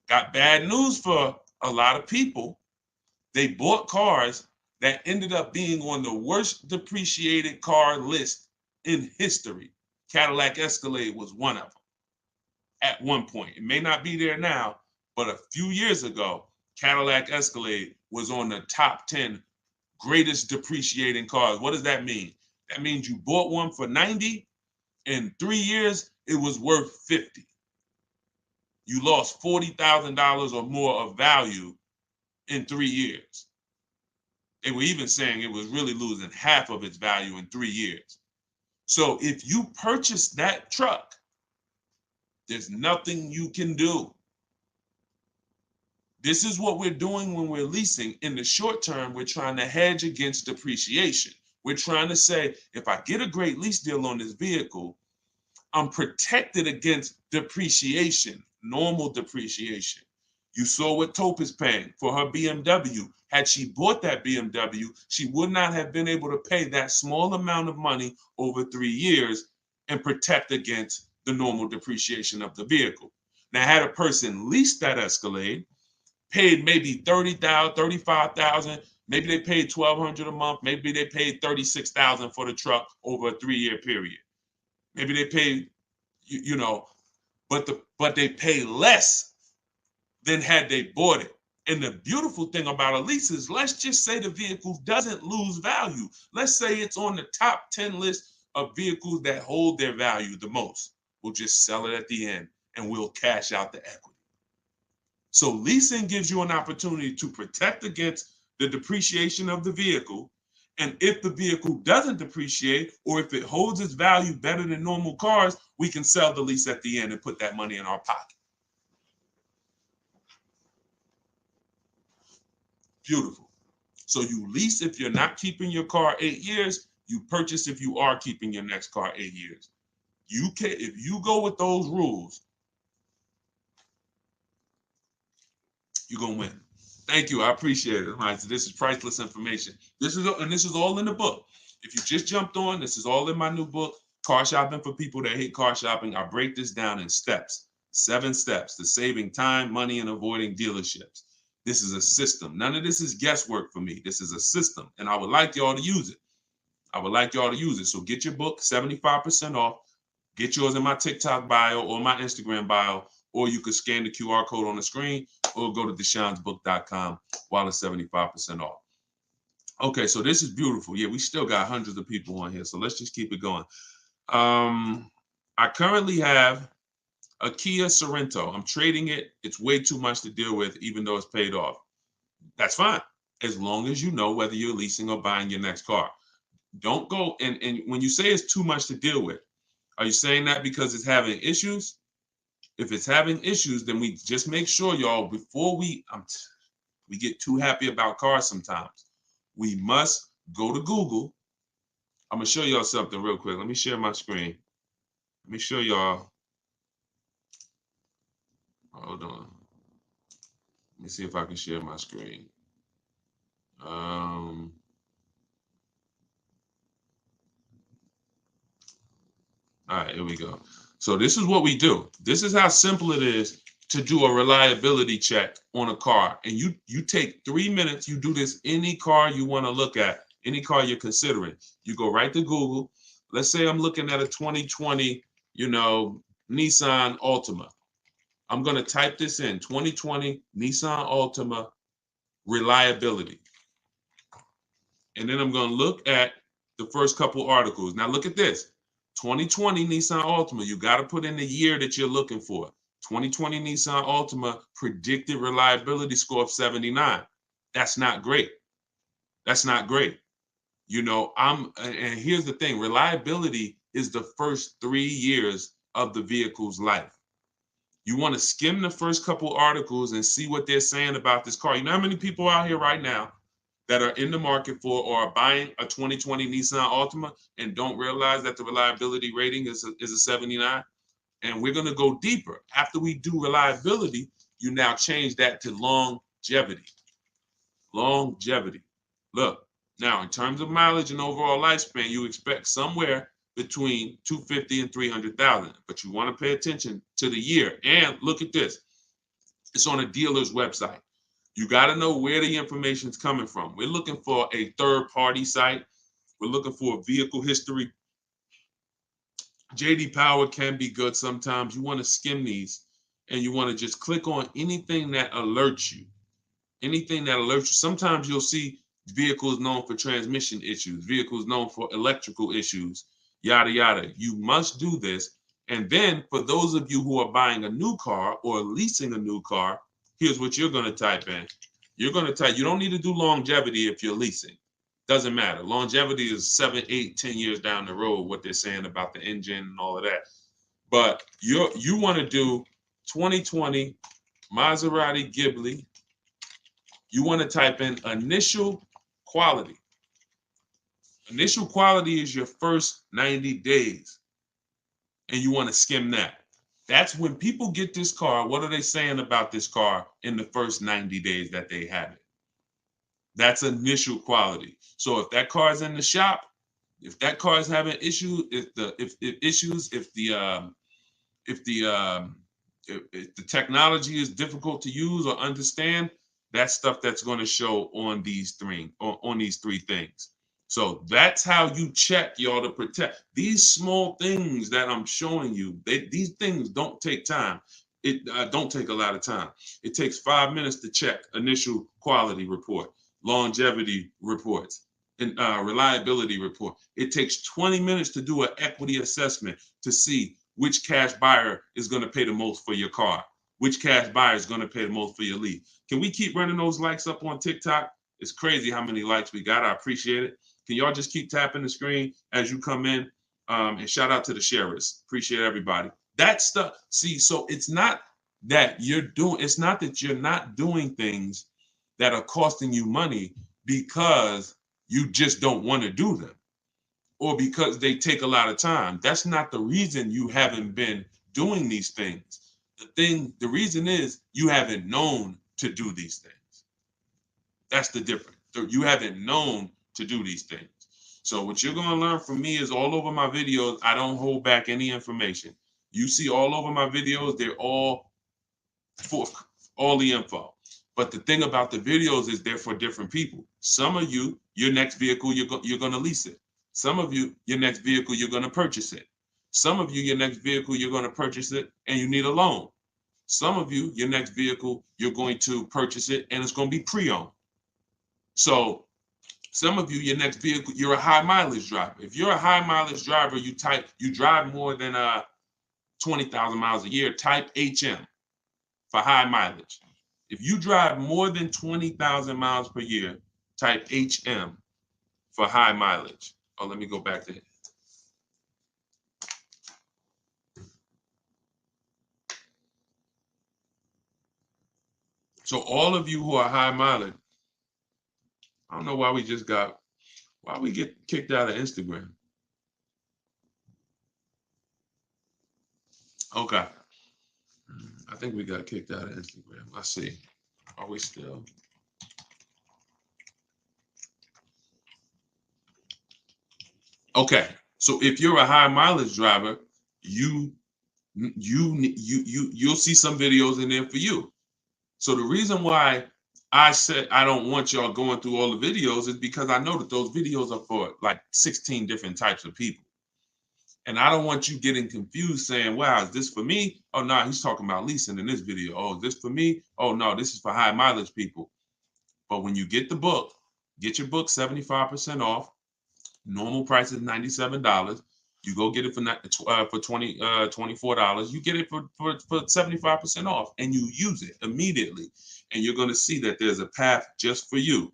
Speaker 1: Got bad news for a lot of people. They bought cars that ended up being on the worst depreciated car list in history. Cadillac Escalade was one of them at one point. It may not be there now, but a few years ago, Cadillac Escalade was on the top 10 greatest depreciating cars. What does that mean? That means you bought one for 90, in 3 years, it was worth 50. You lost $40,000 or more of value in 3 years. They were even saying it was really losing half of its value in 3 years. So if you purchase that truck, there's nothing you can do. This is what we're doing when we're leasing. In the short term, we're trying to hedge against depreciation. We're trying to say, if I get a great lease deal on this vehicle, I'm protected against depreciation, normal depreciation. You saw what Taupe is paying for her BMW. Had she bought that BMW, she would not have been able to pay that small amount of money over 3 years and protect against the normal depreciation of the vehicle. Now, had a person leased that Escalade, paid maybe $30,000, $35,000, maybe they paid $1,200 a month, maybe they paid $36,000 for the truck over a 3-year period. Maybe they paid, but they pay less than had they bought it. And the beautiful thing about a lease is, let's just say the vehicle doesn't lose value. Let's say it's on the top 10 list of vehicles that hold their value the most. We'll just sell it at the end and we'll cash out the equity. So leasing gives you an opportunity to protect against the depreciation of the vehicle. And if the vehicle doesn't depreciate, or if it holds its value better than normal cars, we can sell the lease at the end and put that money in our pocket. Beautiful. So you lease if you're not keeping your car 8 years, you purchase if you are keeping your next car 8 years. If you go with those rules, you're gonna win. Thank you. I appreciate it. All right, so this is priceless information. This is all in the book. If you just jumped on, this is all in my new book, Car Shopping for People That Hate Car Shopping. I break this down in steps, 7 steps to saving time, money, and avoiding dealerships. This is a system. None of this is guesswork for me. This is a system, and I would like y'all to use it. So get your book, 75% off. Get yours in my TikTok bio or my Instagram bio, or you could scan the QR code on the screen or go to deshonsbook.com while it's 75% off. Okay, so this is beautiful. Yeah, we still got hundreds of people on here, so let's just keep it going. I currently have a Kia Sorento. I'm trading it. It's way too much to deal with, even though it's paid off. That's fine, as long as you know whether you're leasing or buying your next car. Don't go, and when you say it's too much to deal with, are you saying that because it's having issues? If it's having issues, then we just make sure, y'all, before we get too happy about cars sometimes. We must go to Google. I'm going to show y'all something real quick. Let me share my screen. Let me show y'all. Hold on. Let me see if I can share my screen. All right, here we go. So this is what we do. This is how simple it is to do a reliability check on a car. And you take 3 minutes. You do this any car you want to look at, any car you're considering. You go right to Google. let's say I'm looking at a 2020, Nissan Altima. I'm going to type this in, 2020 Nissan Altima reliability. And then I'm going to look at the first couple articles. Now look at this, 2020 Nissan Altima. You got to put in the year that you're looking for. 2020 Nissan Altima predicted reliability score of 79. That's not great. That's not great. And here's the thing, reliability is the first 3 years of the vehicle's life. You want to skim the first couple articles and see what they're saying about this car. You know how many people out here right now that are in the market for or are buying a 2020 Nissan Altima and don't realize that the reliability rating is a 79? And we're going to go deeper. After we do reliability, you now change that to longevity. Longevity. Look, now in terms of mileage and overall lifespan, you expect somewhere between 250 and 300,000, but you want to pay attention to the year. And look at this. It's on a dealer's website. You got to know where the information is coming from. We're looking for a third-party site. We're looking for a vehicle history. JD Power can be good sometimes. You want to skim these and you want to just click on anything that alerts you. Anything that alerts you. Sometimes you'll see vehicles known for transmission issues, vehicles known for electrical issues, yada, yada. You must do this. And then for those of you who are buying a new car or leasing a new car, here's what you're going to type in. You're going to type, you don't need to do longevity if you're leasing. Doesn't matter. Longevity is 7, 8, 10 years down the road, what they're saying about the engine and all of that. But you want to do 2020 Maserati Ghibli. You want to type in initial quality. Initial quality is your first 90 days. And you want to skim that. That's when people get this car. What are they saying about this car in the first 90 days that they have it? That's initial quality. So if that car is in the shop, if that car is having issues, if the technology is difficult to use or understand, that's stuff that's going to show on these three things. So that's how you check, y'all, to protect these small things that I'm showing you. These things don't take time. It don't take a lot of time. It takes 5 minutes to check initial quality report, longevity reports, and reliability report. It takes 20 minutes to do an equity assessment to see which cash buyer is going to pay the most for your car, which cash buyer is going to pay the most for your lead. Can we keep running those likes up on TikTok? It's crazy how many likes we got. I appreciate it. Can y'all just keep tapping the screen as you come in? And shout out to the sharers. Appreciate everybody. That stuff. See, so it's not that you're not doing things that are costing you money because you just don't want to do them or because they take a lot of time. That's not the reason you haven't been doing these things. The reason is you haven't known to do these things. That's the difference. You haven't known to do these things. So what you're going to learn from me is all over my videos, I don't hold back any information. You see all over my videos, they're all for all the info. But the thing about the videos is they're for different people. Some of you, your next vehicle, you're going to lease it. Some of you, your next vehicle, you're going to purchase it. Some of you, your next vehicle, you're going to purchase it and you need a loan. Some of you, your next vehicle, you're going to purchase it and it's going to be pre-owned. So some of you, your next vehicle, you're a high mileage driver. If you're a high mileage driver, you drive more than 20,000 miles a year, type HM for high mileage. If you drive more than 20,000 miles per year, type HM for high mileage. Oh, let me go back to it. So all of you who are high mileage, I don't know why we get kicked out of Instagram. Okay. I think we got kicked out of Instagram. Let's see. Are we still? Okay. So if you're a high mileage driver, you'll see some videos in there for you. So the reason why I said I don't want y'all going through all the videos is because I know that those videos are for like 16 different types of people. And I don't want you getting confused saying, wow, is this for me? Oh, no, he's talking about leasing in this video. Oh, is this for me? Oh, no, this is for high mileage people. But when you get the book, get your book 75% off. Normal price is $97. You go get it for $24. You get it for 75% off, and you use it immediately. And you're going to see that there's a path just for you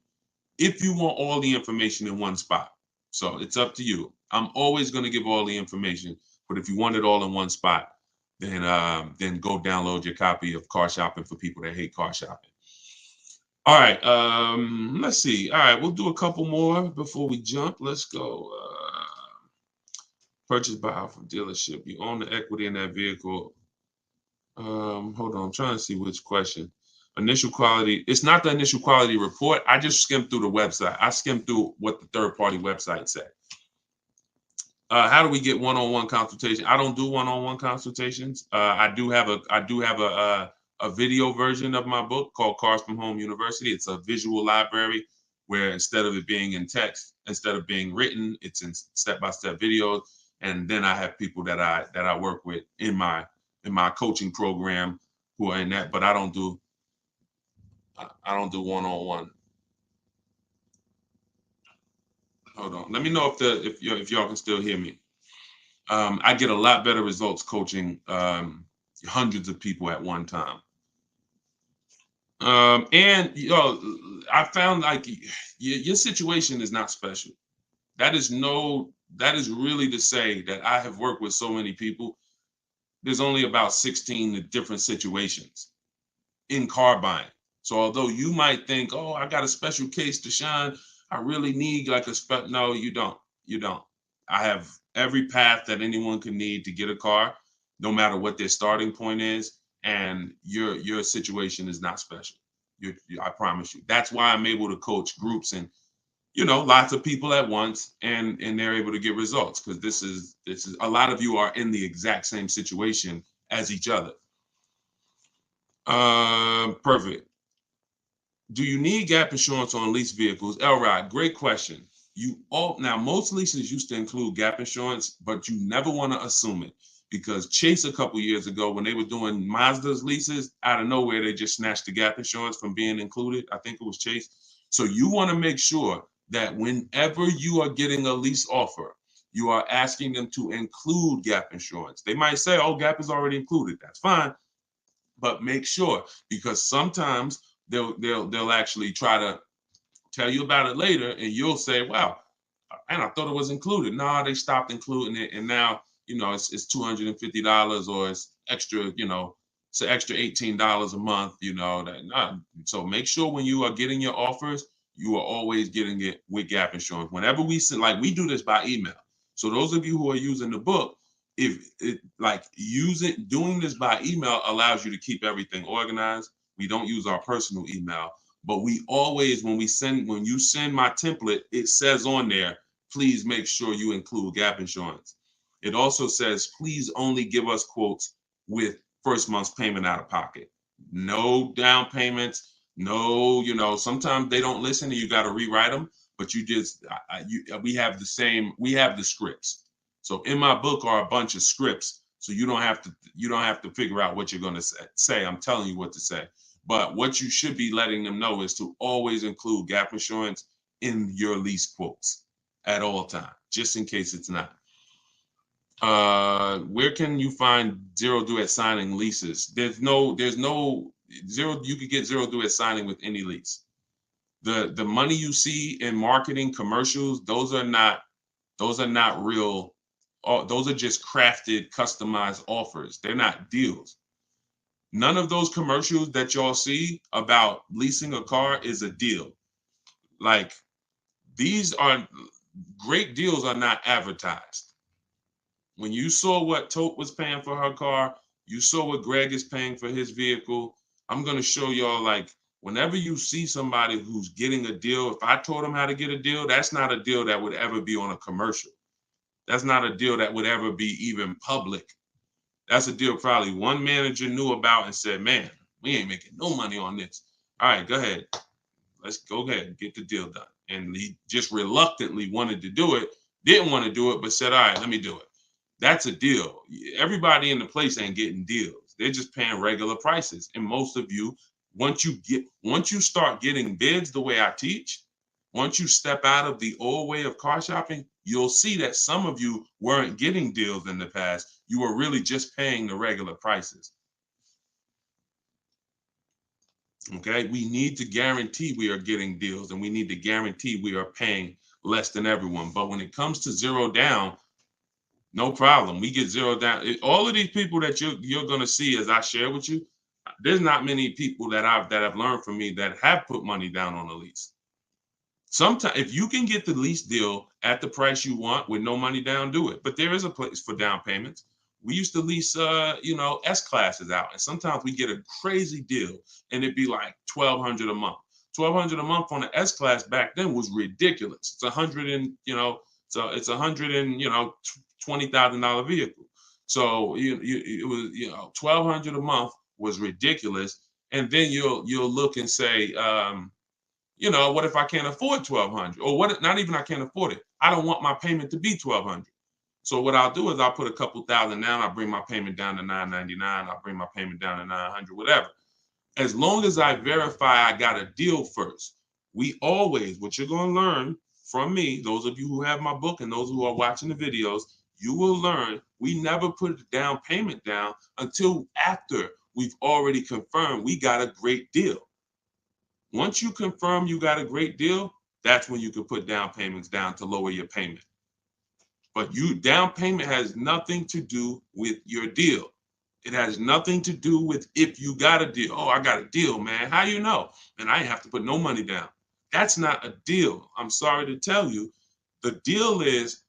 Speaker 1: if you want all the information in one spot. So it's up to you. I'm always going to give all the information, but if you want it all in one spot, then go download your copy of Car Shopping for people that hate car shopping. All right, let's see. All right, we'll do a couple more before we jump. Let's go. Purchase by from dealership. You own the equity in that vehicle. Hold on, I'm trying to see which question. Initial quality. It's not the initial quality report. I just skimmed through the website. I skimmed through what the third-party website said. How do we get one-on-one consultation? I don't do one-on-one consultations. I do have a video version of my book called Cars from Home University. It's a visual library where instead of it being in text, instead of being written, it's in step-by-step videos. And then I have people that I work with in my coaching program who are in that, but I don't do one-on-one. Hold on. Let me know if y'all can still hear me. I get a lot better results coaching hundreds of people at one time. And I found like your situation is not special. That is really to say that I have worked with so many people. There's only about 16 different situations in car buying. So although you might think, oh, I got a special case, Deshone, I really need like a no, you don't. You don't. I have every path that anyone can need to get a car, no matter what their starting point is, and your situation is not special. I promise you. That's why I'm able to coach groups and lots of people at once, and they're able to get results, because this is a lot of you are in the exact same situation as each other. Perfect. Do you need gap insurance on lease vehicles? Elrod, great question. Now most leases used to include gap insurance, but you never want to assume it, because Chase a couple years ago, when they were doing Mazda's leases, out of nowhere they just snatched the gap insurance from being included. I think it was Chase. So you want to make sure that whenever you are getting a lease offer, you are asking them to include gap insurance. They might say, oh, gap is already included. That's fine. But make sure, because sometimes they'll actually try to tell you about it later, and you'll say, wow, and I thought it was included. No, they stopped including it, and now it's $250, or it's extra, it's an extra $18 a month, So make sure when you are getting your offers, you are always getting it with gap insurance. Whenever we send, like, we do this by email. So those of you who are using the book, doing this by email allows you to keep everything organized. We don't use our personal email, but we always, when you send my template, it says on there, please make sure you include gap insurance. It also says, please only give us quotes with first month's payment out of pocket. No down payments. No, sometimes they don't listen and you got to rewrite them, but we have the scripts. So in my book are a bunch of scripts, so you don't have to figure out what you're going to say. I'm telling you what to say. But what you should be letting them know is to always include gap insurance in your lease quotes at all times, just in case it's not. Where can you find zero due at signing leases? There's no zero. You could get zero due at signing with any lease. The money you see in marketing commercials, those are not real. Those are just crafted, customized offers. They're not deals. None of those commercials that y'all see about leasing a car is a deal. Like, these are great deals, are not advertised. When you saw what Tote was paying for her car, you saw what Greg is paying for his vehicle. I'm going to show y'all, like, whenever you see somebody who's getting a deal, if I told them how to get a deal, that's not a deal that would ever be on a commercial. That's not a deal that would ever be even public. That's a deal probably one manager knew about and said, man, we ain't making no money on this. All right, go ahead. Let's go ahead and get the deal done. And he just reluctantly wanted to do it, didn't want to do it, but said, all right, let me do it. That's a deal. Everybody in the place ain't getting deals. They're just paying regular prices. And most of you, once you start getting bids the way I teach, once you step out of the old way of car shopping, you'll see that some of you weren't getting deals in the past. You were really just paying the regular prices. Okay, we need to guarantee we are getting deals, and we need to guarantee we are paying less than everyone. But when it comes to zero down, no problem. We get zero down. All of these people that you're gonna see as I share with you, there's not many people that have learned from me that have put money down on a lease. Sometimes if you can get the lease deal at the price you want with no money down, do it. But there is a place for down payments. We used to lease S classes out, and sometimes we get a crazy deal, and it'd be like $1,200 a month. $1,200 a month on an S class back then was ridiculous. It's it's $120,000 vehicle. So it was $1,200 a month was ridiculous. And then you'll look and say, what if I can't afford $1,200? Or what? Not even I can't afford it. I don't want my payment to be $1,200. So what I'll do is I'll put a couple thousand down. I'll bring my payment down to $999. I'll bring my payment down to $900, whatever. As long as I verify I got a deal first. What you're going to learn from me, those of you who have my book and those who are watching the videos, you will learn we never put a down payment down until after we've already confirmed we got a great deal. Once you confirm you got a great deal, that's when you can put down payments down to lower your payment. But down payment has nothing to do with your deal. It has nothing to do with if you got a deal. Oh, I got a deal, man. How you know? And I ain't have to put no money down. That's not a deal. I'm sorry to tell you. The deal is,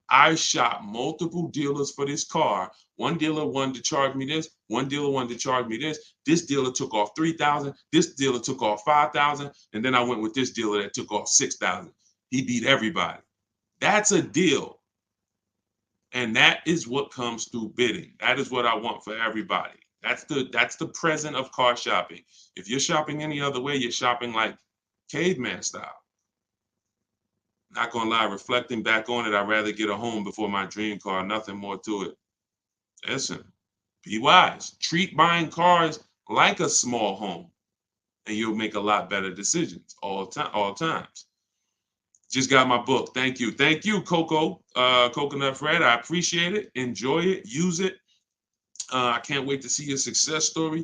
Speaker 1: I shop multiple dealers for this car. One dealer wanted to charge me this. One dealer wanted to charge me this. This dealer took off $3,000. This dealer took off $5,000. And then I went with this dealer that took off $6,000. He beat everybody. That's a deal. And that is what comes through bidding. That is what I want for everybody. That's the present of car shopping. If you're shopping any other way, you're shopping like caveman style. Not gonna lie, reflecting back on it, I'd rather get a home before my dream car. Nothing more to it. Listen, be wise. Treat buying cars like a small home, and you'll make a lot better decisions all times. Just got my book. Thank you, Coco, Coconut Fred. I appreciate it. Enjoy it. Use it. I can't wait to see your success story.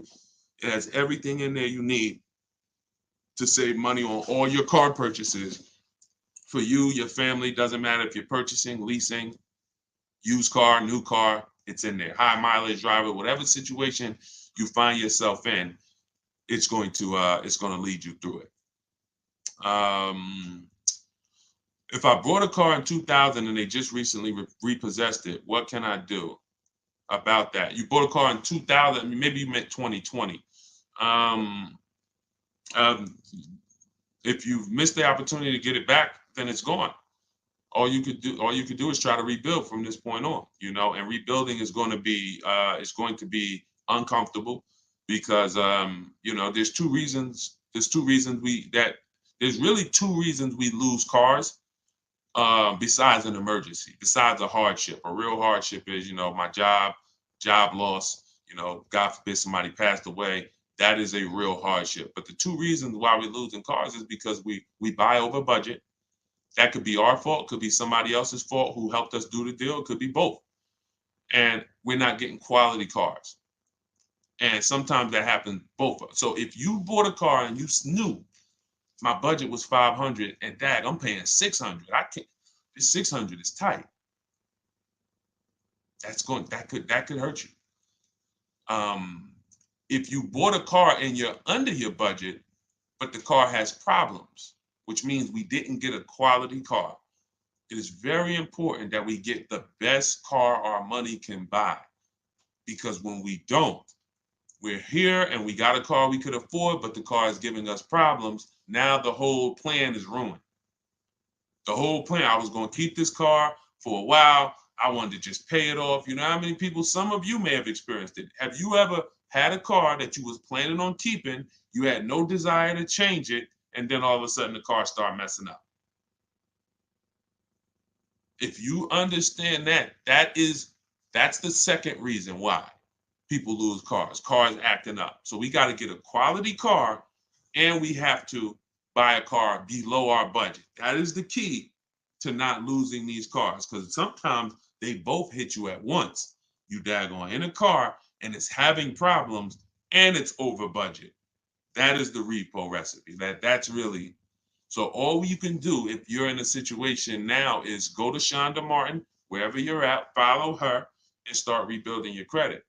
Speaker 1: It has everything in there you need to save money on all your car purchases. For you, your family, doesn't matter if you're purchasing, leasing, used car, new car, it's in there. High mileage driver, whatever situation you find yourself in, it's going to lead you through it. If I bought a car in 2000 and they just recently repossessed it, what can I do about that? You bought a car in 2000, maybe you meant 2020. If you've missed the opportunity to get it back, then it's gone. All you could do is try to rebuild from this point on, and rebuilding is going to be uncomfortable because there's really two reasons we lose cars besides an emergency, besides a hardship. A real hardship is, my job loss, God forbid somebody passed away. That is a real hardship. But the two reasons why we're losing cars is because we buy over budget. That could be our fault, could be somebody else's fault who helped us do the deal, it could be both. And we're not getting quality cars. And sometimes that happens both. So if you bought a car and you knew my budget was 500 and dag, I'm paying 600. I can't, this 600 is tight. That could hurt you. If you bought a car and you're under your budget, but the car has problems, which means we didn't get a quality car. It is very important that we get the best car our money can buy. Because when we don't, we're here and we got a car we could afford, but the car is giving us problems. Now the whole plan is ruined. The whole plan, I was going to keep this car for a while. I wanted to just pay it off. You know how many people, some of you may have experienced it. Have you ever had a car that you was planning on keeping, you had no desire to change it, and then all of a sudden the car started messing up? If you understand that, that's the second reason why people lose cars acting up. So we got to get a quality car, and we have to buy a car below our budget. That is the key to not losing these cars, because sometimes they both hit you at once. You daggone in a car and it's having problems and it's over budget. That is the repo recipe. That's really, so all you can do if you're in a situation now is go to Shonda Martin, wherever you're at, follow her, and start rebuilding your credit.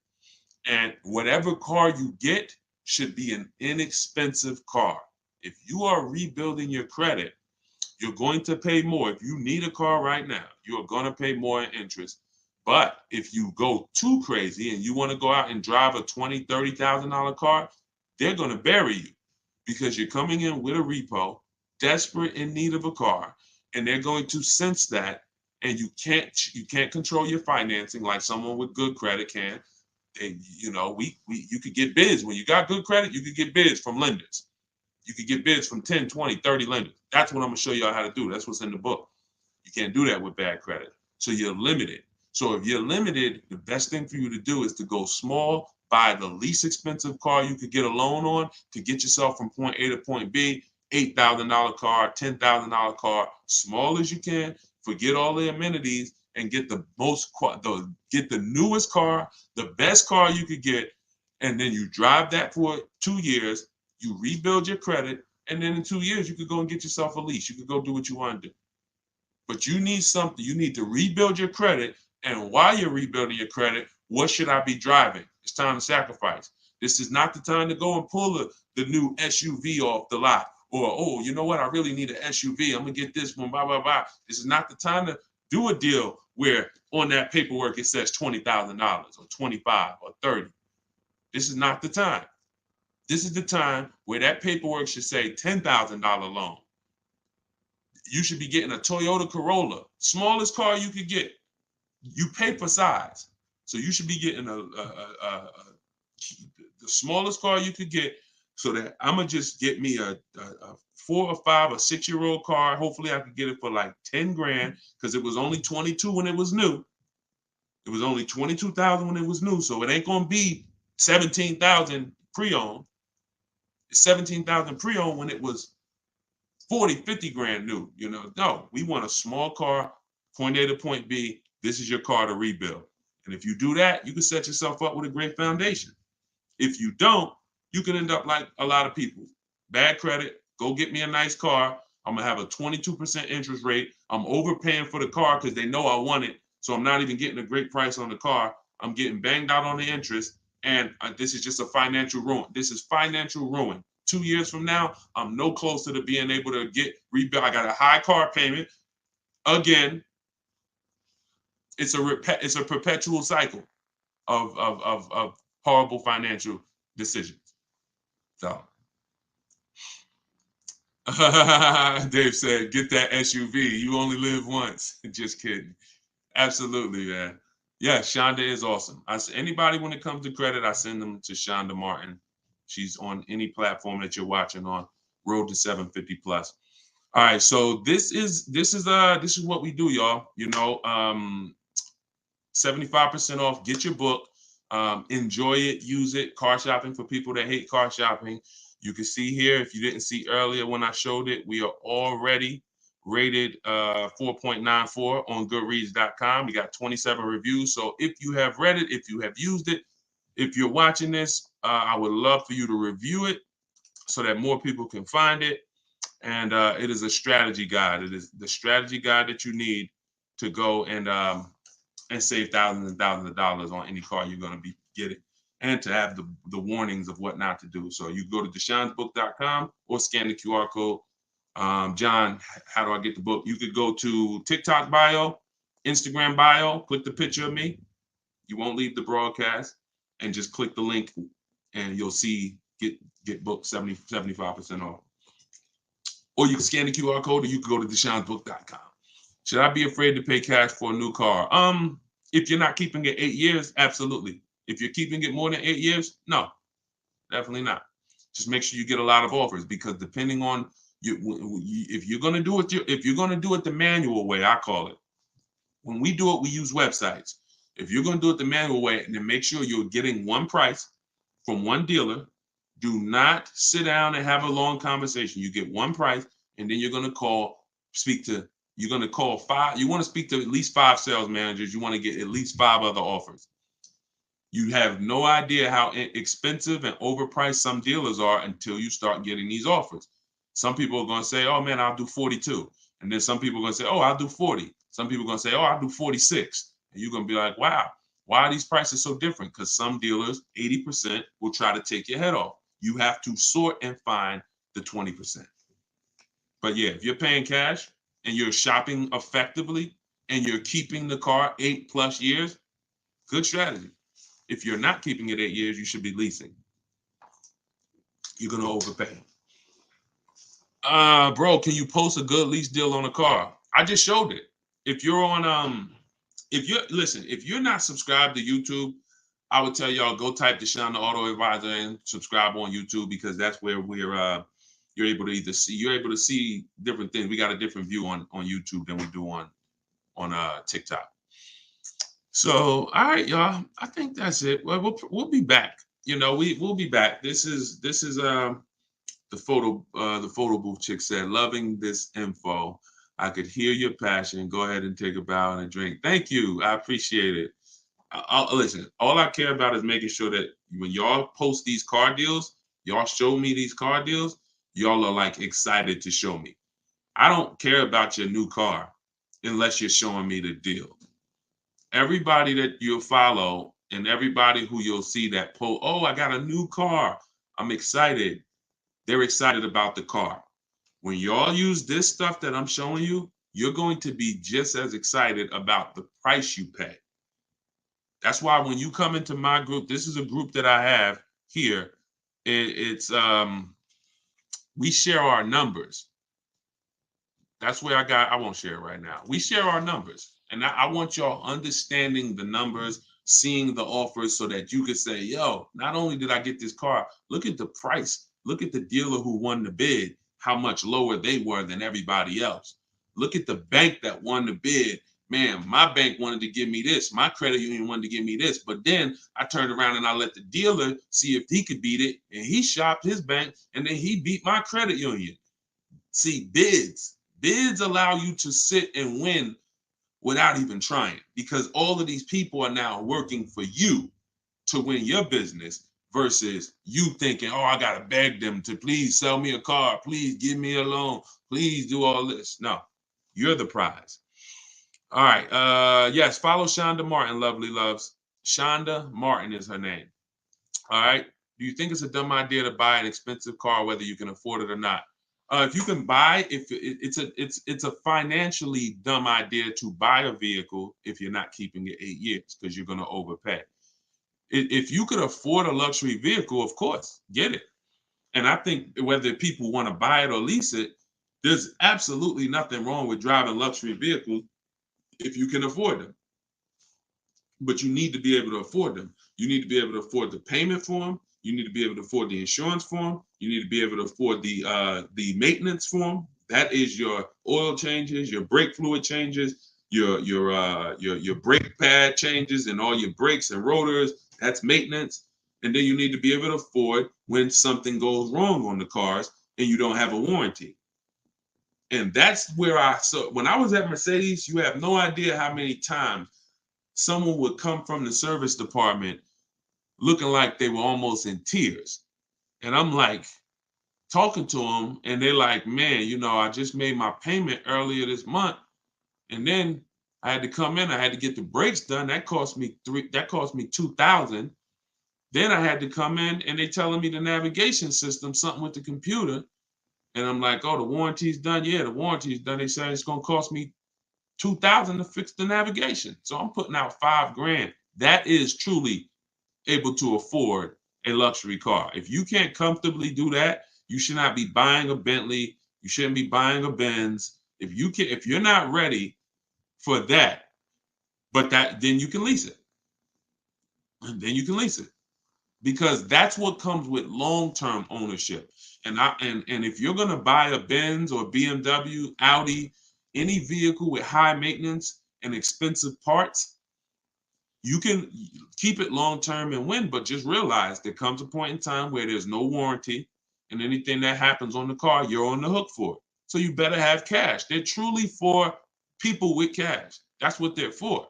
Speaker 1: And whatever car you get should be an inexpensive car. If you are rebuilding your credit, you're going to pay more. If you need a car right now, you're going to pay more in interest. But if you go too crazy and you want to go out and drive a $20,000, $30,000 car, they're going to bury you, because you're coming in with a repo, desperate in need of a car, and they're going to sense that, and you can't control your financing like someone with good credit can. And you could get bids. When you got good credit, you could get bids from lenders. You could get bids from 10, 20, 30 lenders. That's what I'm going to show y'all how to do. That's what's in the book. You can't do that with bad credit. So you're limited. So if you're limited, the best thing for you to do is to go small, buy the least expensive car you could get a loan on to get yourself from point A to point B, $8,000 car, $10,000 car, small as you can, forget all the amenities, and get the newest car, the best car you could get, and then you drive that for 2 years, you rebuild your credit, and then in 2 years you could go and get yourself a lease. You could go do what you want to do. But you need something. You need to rebuild your credit. And while you're rebuilding your credit, what should I be driving? It's time to sacrifice. This is not the time to go and pull the new SUV off the lot. Or, oh, you know what? I really need an SUV. I'm going to get this one, blah, blah, blah. This is not the time to do a deal where on that paperwork it says $20,000 or 25 or 30. This is not the time. This is the time where that paperwork should say $10,000 loan. You should be getting a Toyota Corolla, smallest car you could get. You pay for size, so you should be getting the smallest car you could get. So that I'm gonna just get me a 4 or 5 or 6-year-old car. Hopefully, I could get it for like 10 grand, because it was only 22 when it was new. It was only 22,000 when it was new, so it ain't gonna be 17,000 pre-owned. It's 17,000 pre-owned when it was 40, 50 grand new. No, we want a small car, point A to point B. This is your car to rebuild. And if you do that, you can set yourself up with a great foundation. If you don't, you can end up like a lot of people. Bad credit, go get me a nice car. I'm going to have a 22% interest rate. I'm overpaying for the car because they know I want it. So I'm not even getting a great price on the car. I'm getting banged out on the interest. And this is just a financial ruin. This is financial ruin. 2 years from now, I'm no closer to being able to rebuild. I got a high car payment. Again, it's a perpetual cycle of horrible financial decisions. So Dave said, get that SUV. You only live once. Just kidding. Absolutely, man. Yeah, Shonda is awesome. Anybody when it comes to credit, I send them to Shonda Martin. She's on any platform that you're watching on. Road to 750 plus. All right, so this is what we do, y'all. 75% off. Get your book. Enjoy it. Use it. Car shopping for people that hate car shopping. You can see here, if you didn't see earlier when I showed it, we are already rated 4.94 on Goodreads.com. We got 27 reviews. So if you have read it, if you have used it, if you're watching this, I would love for you to review it so that more people can find it. And it is a strategy guide. It is the strategy guide that you need to go and save thousands and thousands of dollars on any car you're going to be getting, and to have the warnings of what not to do. So you go to deshonsbook.com or scan the QR code. John, how do I get the book? You could go to TikTok bio, Instagram bio, click the picture of me. You won't leave the broadcast, and just click the link and you'll see get book 75% off. Or you can scan the QR code, or you can go to deshonsbook.com. Should I be afraid to pay cash for a new car? If you're not keeping it 8 years, absolutely. If you're keeping it more than 8 years, no, definitely not. Just make sure you get a lot of offers, because depending on if you're going to do it the manual way, I call it, When we do it, we use websites. If you're going to do it the manual way, then make sure you're getting one price from one dealer. Do not sit down and have a long conversation. You get one price, and then you're going to you're going to call five. You want to speak to at least 5 sales managers. You want to get at least 5 other offers. You have no idea how expensive and overpriced some dealers are until you start getting these offers. Some people are going to say, oh man, I'll do 42. And then some people are going to say, oh, I'll do 40. Some people are going to say, oh, I'll do 46. And you're going to be like, wow, why are these prices so different? Because some dealers, 80%, will try to take your head off. You have to sort and find the 20%. But yeah, if you're paying cash and you're shopping effectively and you're keeping the car 8+ years, good strategy. If you're not keeping it 8 years, you should be leasing. You're going to overpay. Bro, can you post a good lease deal on a car? I just showed it. If you're on, if you're not subscribed to YouTube, I would tell y'all go type Deshone the Auto Advisor and subscribe on YouTube, because that's where you're able to see different things. We got a different view on YouTube than we do on TikTok. So, all right, y'all. I think that's it. Well, we'll be back. We'll be back. This is the photo booth chick said, loving this info. I could hear your passion. Go ahead and take a bow and a drink. Thank you. I appreciate it. Listen, all I care about is making sure that when y'all post these car deals, y'all show me these car deals, y'all are like excited to show me. I don't care about your new car unless you're showing me the deal. Everybody that you'll follow and everybody who you'll see that post, oh, I got a new car, I'm excited. They're excited about the car. When y'all use this stuff that I'm showing you, you're going to be just as excited about the price you pay. That's why when you come into my group, this is a group that I have here. We share our numbers. That's where I won't share it right now. We share our numbers. And I want y'all understanding the numbers, seeing the offers, so that you can say, yo, not only did I get this car, look at the price. Look at the dealer who won the bid, how much lower they were than everybody else. Look at the bank that won the bid. Man, my bank wanted to give me this. My credit union wanted to give me this. But then I turned around and I let the dealer see if he could beat it. And he shopped his bank, and then he beat my credit union. See, bids allow you to sit and win without even trying, because all of these people are now working for you to win your business, versus you thinking, oh, I got to beg them to please sell me a car. Please give me a loan. Please do all this. No, you're the prize. All right. Yes, follow Shonda Martin, lovely loves. Shonda Martin is her name. All right. Do you think it's a dumb idea to buy an expensive car, whether you can afford it or not? If you can buy, it's a financially dumb idea to buy a vehicle if you're not keeping it 8 years, because you're going to overpay. If you could afford a luxury vehicle, of course, get it. And I think whether people want to buy it or lease it, there's absolutely nothing wrong with driving luxury vehicles if you can afford them. But you need to be able to afford them. You need to be able to afford the payment for them. You need to be able to afford the insurance for them. You need to be able to afford the maintenance for them. That is your oil changes, your brake fluid changes, your brake pad changes, and all your brakes and rotors. That's maintenance. And then you need to be able to afford when something goes wrong on the cars and you don't have a warranty. And that's where when I was at Mercedes, you have no idea how many times someone would come from the service department looking like they were almost in tears. And I'm like talking to them, and they're like, man, I just made my payment earlier this month. And then I had to come in, I had to get the brakes done. That cost me $2,000. Then I had to come in, and they telling me the navigation system, something with the computer. And I'm like, oh, the warranty's done? Yeah, the warranty's done. They said it's going to cost me $2,000 to fix the navigation. So I'm putting out $5,000. That is truly able to afford a luxury car. If you can't comfortably do that, you should not be buying a Bentley. You shouldn't be buying a Benz. If you're not ready for that, then you can lease it. And then you can lease it. Because that's what comes with long-term ownership. And if you're going to buy a Benz or BMW, Audi, any vehicle with high maintenance, and expensive parts, you can keep it long-term and win, but just realize there comes a point in time where there's no warranty, and anything that happens on the car, you're on the hook for it. So you better have cash. They're truly for people with cash. That's what they're for.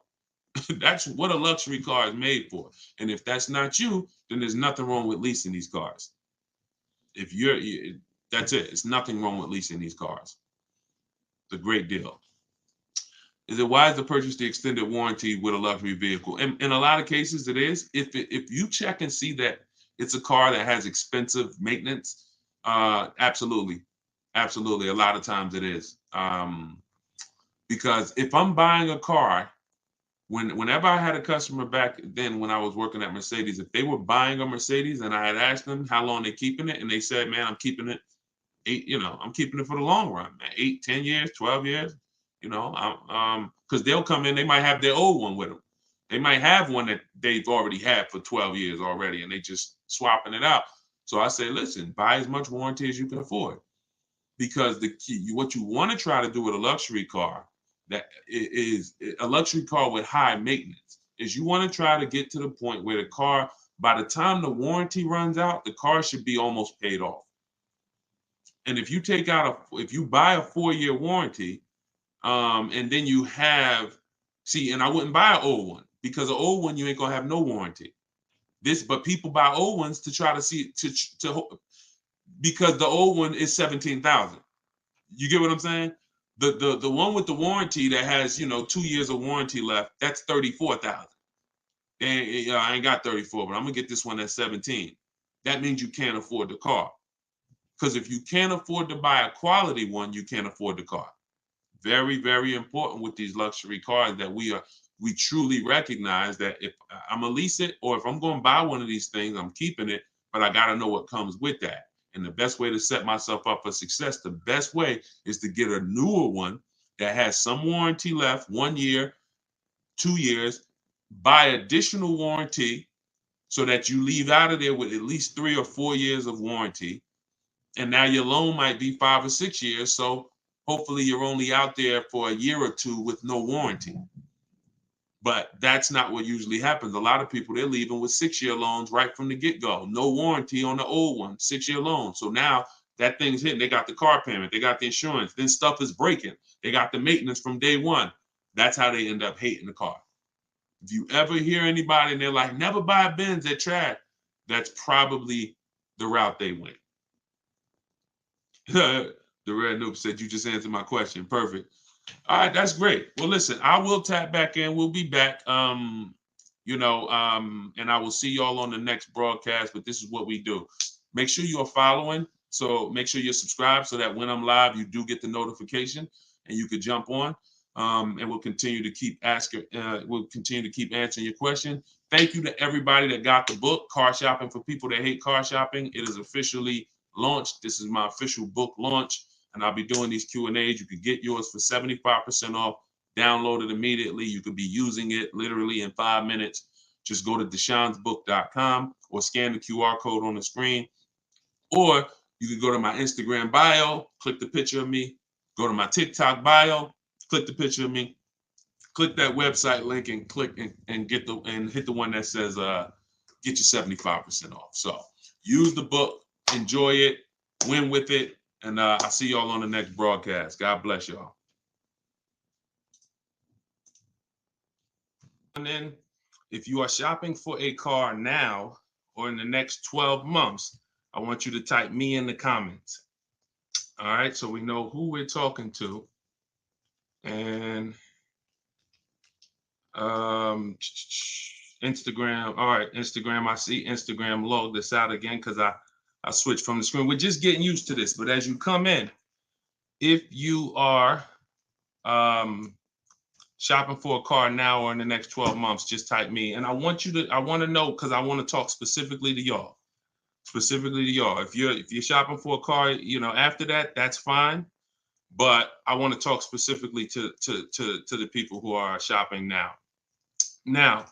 Speaker 1: That's what a luxury car is made for. And if that's not you, then there's nothing wrong with leasing these cars. If that's it. It's nothing wrong with leasing these cars. It's a great deal. Is it wise to purchase the extended warranty with a luxury vehicle? And in a lot of cases, it is. If you check and see that it's a car that has expensive maintenance, absolutely. Absolutely. A lot of times it is. Because if I'm buying a car, whenever I had a customer back then when I was working at Mercedes, if they were buying a Mercedes and I had asked them how long they're keeping it, and they said, man, I'm keeping it I'm keeping it for the long run, man, 8, 10 years, 12 years, because they'll come in, they might have their old one with them. They might have one that they've already had for 12 years already, and they just swapping it out. So I say, listen, buy as much warranty as you can afford, because the key, what you want to try to do with a luxury car that is a luxury car with high maintenance is you want to try to get to the point where the car, by the time the warranty runs out, the car should be almost paid off. And if you if you buy a 4-year warranty, and then you have, and I wouldn't buy an old one, because an old one, you ain't gonna have no warranty. But people buy old ones to try to see, because the old one is 17,000. You get what I'm saying? The one with the warranty that has, 2 years of warranty left, that's 34,000. And I ain't got 34, but I'm gonna get this one at 17. That means you can't afford the car. Because if you can't afford to buy a quality one, you can't afford the car. Very, very important with these luxury cars that we truly recognize that if I'm gonna lease it, or if I'm going to buy one of these things, I'm keeping it, but I got to know what comes with that. And the best way to set myself up for success, the best way is to get a newer one that has some warranty left, 1 year, 2 years, buy additional warranty so that you leave out of there with at least 3 or 4 years of warranty. And now your loan might be 5 or 6 years. So hopefully you're only out there for a year or two with no warranty. But that's not what usually happens. A lot of people, they're leaving with 6-year loans right from the get-go. No warranty on the old one, 6-year loan. So now that thing's hitting. They got the car payment. They got the insurance. Then stuff is breaking. They got the maintenance from day one. That's how they end up hating the car. If you ever hear anybody and they're like, never buy a Benz, they're trash, that's probably the route they went. The Red Noob said, you just answered my question. Perfect. All right, that's great. Well, listen, I will tap back in. We'll be back. And I will see y'all on the next broadcast. But this is what we do. Make sure you are following. So make sure you're subscribed so that when I'm live, you do get the notification and you could jump on. And we'll continue to keep answering your question. Thank you to everybody that got the book, Car Shopping for People That Hate Car Shopping. It is officially launched. This is my official book launch, and I'll be doing these Q&As. You can get yours for 75% off. Download it immediately. You could be using it literally in 5 minutes. Just go to deshonesbook.com or scan the QR code on the screen. Or you can go to my Instagram bio, click the picture of me, go to my TikTok bio, click the picture of me, click that website link and click and hit the one that says get you 75% off. So use the book, enjoy it, win with it, and I'll see y'all on the next broadcast. God bless y'all. And then if you are shopping for a car now or in the next 12 months, I want you to type me in the comments. All right, so we know who we're talking to. And Instagram. All right, Instagram. I see Instagram log this out again because I switched from the screen. We're just getting used to this. But as you come in, if you are shopping for a car now or in the next 12 months, just type me. And I want to know, because I want to talk specifically to y'all. If you're shopping for a car, after that, that's fine. But I want to talk specifically to the people who are shopping now. Now,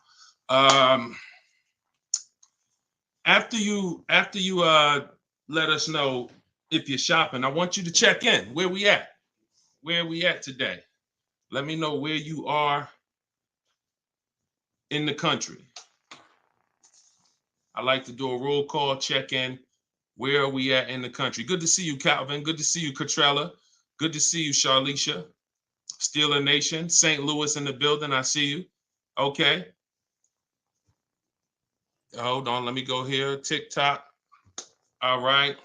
Speaker 1: after you let us know if you're shopping, I want you to check in. Where we at? Where are we at today? Let me know where you are in the country. I like to do a roll call, check in. Where are we at in the country? Good to see you, Calvin. Good to see you, Catrella. Good to see you, Charlicia. Steeler Nation, St. Louis in the building. I see you. Okay. Hold on. Let me go here. TikTok. All right.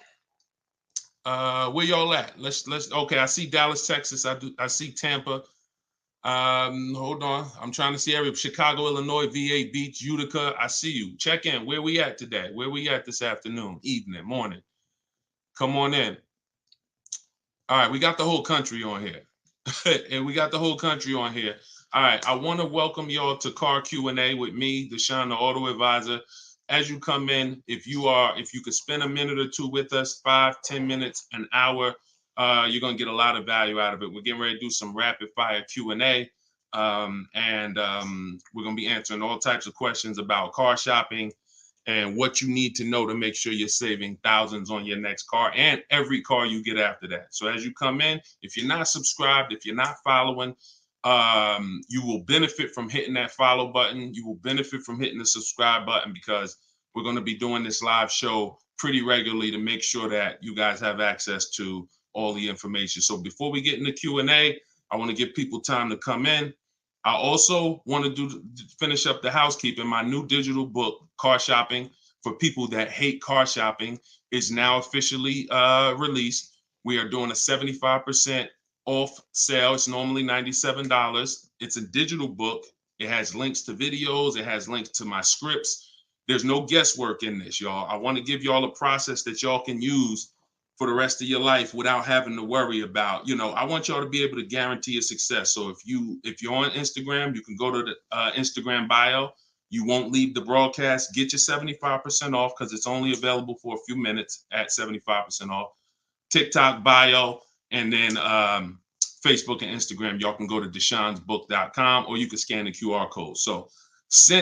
Speaker 1: Where y'all at? Let's. Okay. I see Dallas, Texas. I see Tampa. Hold on. I'm trying to see every Chicago, Illinois, VA Beach, Utica. I see you. Check in. Where we at today? Where we at this afternoon, evening, morning? Come on in. All right, we got the whole country on here. And we got the whole country on here. All right, I want to welcome y'all to Car Q&A with me, Deshone the Auto Advisor. As you come in, if you could spend a minute or two with us, 5, 10 minutes, an hour, you're gonna get a lot of value out of it. We're getting ready to do some rapid fire Q&A, and we're gonna be answering all types of questions about car shopping and what you need to know to make sure you're saving thousands on your next car and every car you get after that. So as you come in, if you're not subscribed, if you're not following, you will benefit from hitting that follow button. You will benefit from hitting the subscribe button, because we're going to be doing this live show pretty regularly to make sure that you guys have access to all the information. So before we get into Q&A, I want to give people time to come in. I also want to finish up the housekeeping. My new digital book, Car Shopping for People That Hate Car Shopping, is now officially released. We are doing a 75% off sale. It's normally $97. It's a digital book. It has links to videos. It has links to my scripts. There's no guesswork in this, y'all. I want to give y'all a process that y'all can use for the rest of your life without having to worry about, I want y'all to be able to guarantee a success. So if you're on Instagram, you can go to the Instagram bio. You won't leave the broadcast. Get your 75% off, because it's only available for a few minutes at 75% off. TikTok bio, and then Facebook and Instagram. Y'all can go to deshonesbook.com, or you can scan the QR code. So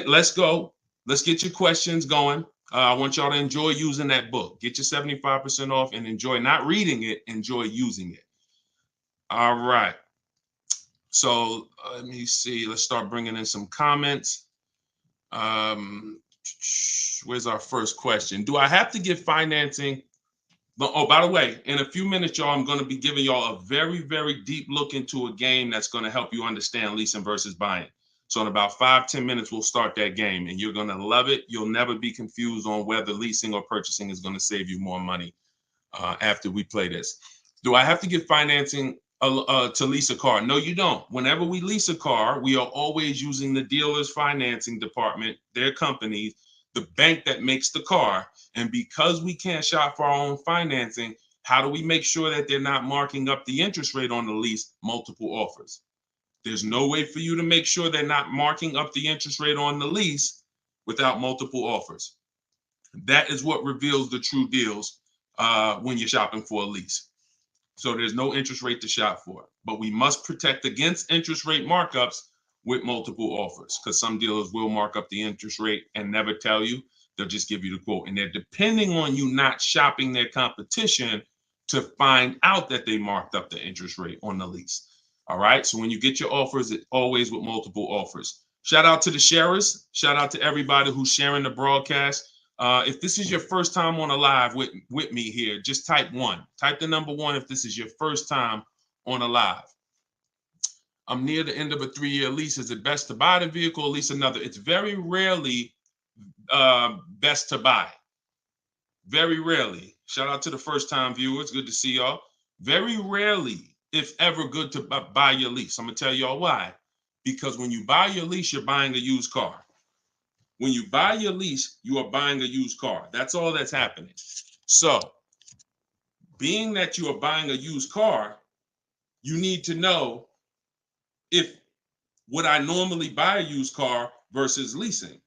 Speaker 1: let's go. Let's get your questions going. I want y'all to enjoy using that book. Get your 75% off and enjoy not reading it, enjoy using it. All right. So let me see. Let's start bringing in some comments. Where's our first question? Do I have to get financing? Oh, by the way, in a few minutes, y'all, I'm going to be giving y'all a very, very deep look into a game that's going to help you understand leasing versus buying. So in about 5-10 minutes, we'll start that game, and you're going to love it. You'll never be confused on whether leasing or purchasing is going to save you more money after we play this. Do I have to get financing to lease a car? No, you don't. Whenever we lease a car, we are always using the dealer's financing department, their companies, the bank that makes the car. And because we can't shop for our own financing, how do we make sure that they're not marking up the interest rate on the lease? Multiple offers. There's no way for you to make sure they're not marking up the interest rate on the lease without multiple offers. That is what reveals the true deals when you're shopping for a lease. So there's no interest rate to shop for, but we must protect against interest rate markups with multiple offers, because some dealers will mark up the interest rate and never tell you. They'll just give you the quote, and they're depending on you not shopping their competition to find out that they marked up the interest rate on the lease. All right. So when you get your offers, it's always with multiple offers. Shout out to the sharers. Shout out to everybody who's sharing the broadcast. If this is your first time on a live with me here, just type 1. Type the number 1 if this is your first time on a live. I'm near the end of a 3-year lease. Is it best to buy the vehicle or lease another? It's very rarely best to buy. Very rarely. Shout out to the first time viewers. Good to see y'all. Very rarely, if ever, good to buy your lease. I'm gonna tell y'all why. Because when you buy your lease, you're buying a used car. When you buy your lease, you are buying a used car. That's all that's happening. So, being that you are buying a used car, you need to know if would I normally buy a used car versus leasing.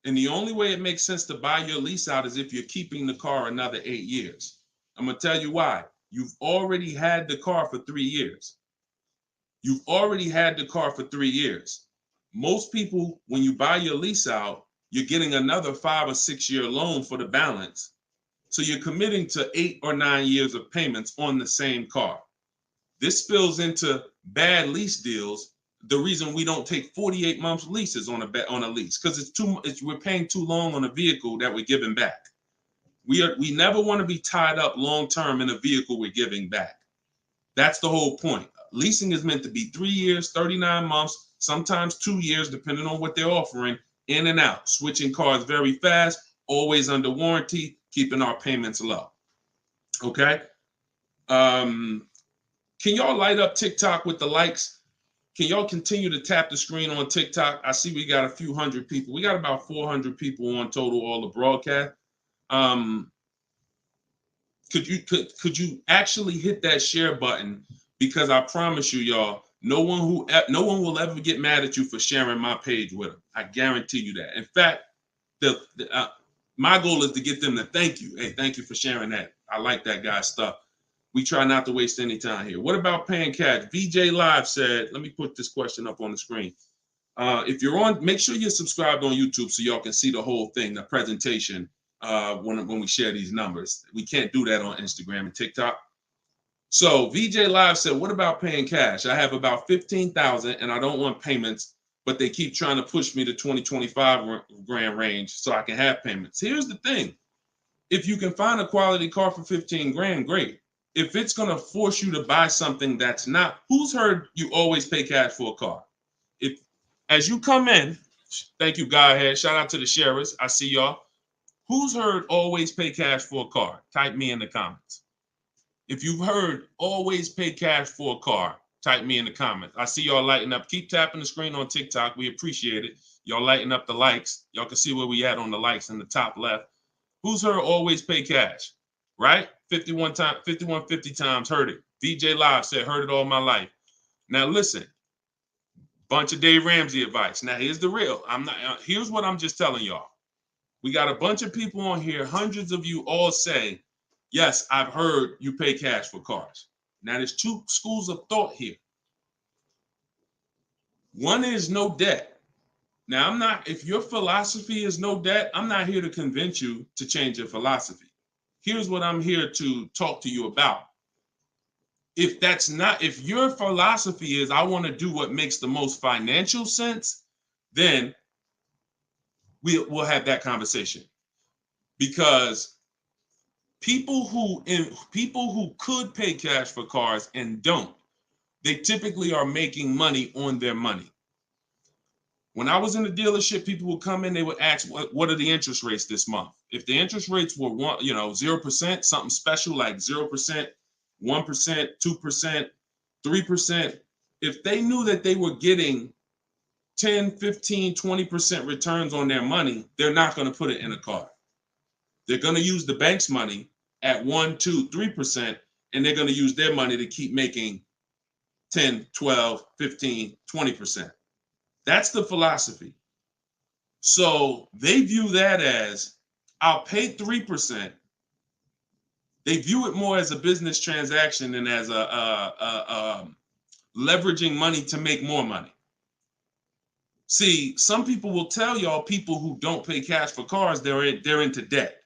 Speaker 1: And the only way it makes sense to buy your lease out is if you're keeping the car another 8 years. I'm gonna tell you why. You've already had the car for 3 years. You've already had the car for 3 years. Most people, when you buy your lease out, you're getting another 5 or 6 year loan for the balance. So you're committing to 8 or 9 years of payments on the same car. This spills into bad lease deals the reason we don't take 48 months leases on a lease, because we're paying too long on a vehicle that we're giving back. We never want to be tied up long term in a vehicle we're giving back. That's the whole point. Leasing is meant to be 3 years, 39 months, sometimes 2 years, depending on what they're offering, in and out, switching cars very fast, always under warranty, keeping our payments low. Okay. Can y'all light up TikTok with the likes? Can y'all continue to tap the screen on TikTok? I see we got a few hundred people. We got about 400 people on total, all the broadcast. Could you actually hit that share button? Because I promise you, y'all, no one will ever get mad at you for sharing my page with them. I guarantee you that. In fact, my goal is to get them to thank you. Hey, thank you for sharing that. I like that guy's stuff. We try not to waste any time here. What about paying cash? VJ Live said, let me put this question up on the screen. If you're on, make sure you're subscribed on YouTube so y'all can see the whole thing, the presentation, when we share these numbers. We can't do that on Instagram and TikTok. So VJ Live said, what about paying cash? I have about 15,000 and I don't want payments, but they keep trying to push me to 20-25 grand range so I can have payments. Here's the thing. If you can find a quality car for 15 grand, great. If it's going to force you to buy something that's not, who's heard you always pay cash for a car? If, as you come in, thank you, Godhead. Shout out to the sharers. I see y'all. Who's heard always pay cash for a car? Type me in the comments. If you've heard always pay cash for a car, type me in the comments. I see y'all lighting up. Keep tapping the screen on TikTok. We appreciate it. Y'all lighting up the likes. Y'all can see where we at on the likes in the top left. Who's heard always pay cash? Right? 5150 times heard it. VJ Live said, heard it all my life. Now listen, bunch of Dave Ramsey advice. Now here's the real. Here's what I'm just telling y'all. We got a bunch of people on here, hundreds of you all say, yes, I've heard you pay cash for cars. Now there's two schools of thought here. One is no debt. Now if your philosophy is no debt, I'm not here to convince you to change your philosophy. Here's what I'm here to talk to you about. If your philosophy is I want to do what makes the most financial sense, then we'll have that conversation. Because people who could pay cash for cars and don't, they typically are making money on their money. When I was in the dealership, people would come in, they would ask, what are the interest rates this month? If the interest rates were 0%, something special like 0%, 1%, 2%, 3%, if they knew that they were getting 10, 15, 20% returns on their money, they're not going to put it in a car. They're going to use the bank's money at 1, 2, 3%, and they're going to use their money to keep making 10, 12, 15, 20%. That's the philosophy. So they view that as, I'll pay 3%. They view it more as a business transaction than as a leveraging money to make more money. See, some people will tell y'all people who don't pay cash for cars, they're into debt.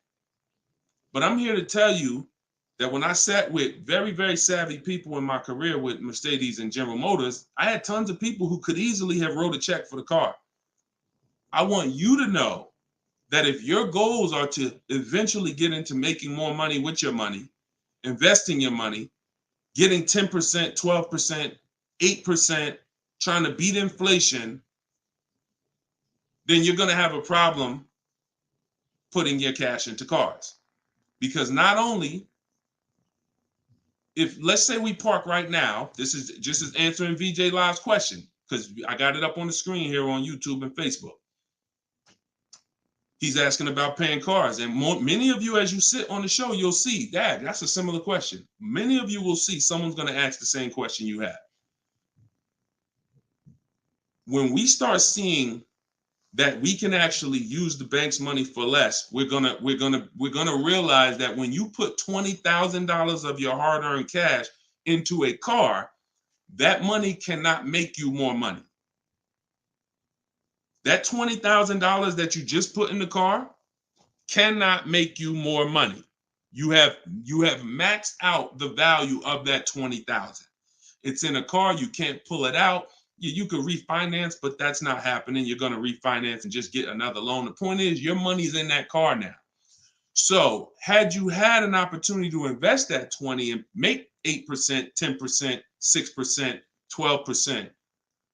Speaker 1: But I'm here to tell you that when I sat with very, very savvy people in my career with Mercedes and General Motors, I had tons of people who could easily have wrote a check for the car. I want you to know that if your goals are to eventually get into making more money with your money, investing your money, getting 10%, 12%, 8%, trying to beat inflation, then you're going to have a problem putting your cash into cars. Because not only, if let's say we park right now, this is just as answering VJ Live's question, because I got it up on the screen here on YouTube and Facebook. He's asking about paying cars. And many of you, as you sit on the show, you'll see, Dad, that's a similar question. Many of you will see someone's going to ask the same question you have. When we start seeing that we can actually use the bank's money for less, we're gonna realize that when you put $20,000 of your hard-earned cash into a car, that money cannot make you more money. That $20,000 that you just put in the car cannot make you more money. You have maxed out the value of that $20,000. It's in a car, you can't pull it out. You could refinance, but that's not happening. You're going to refinance and just get another loan. The point is your money's in that car now. So had you had an opportunity to invest that 20 and make 8%, 10%, 6%, 12%,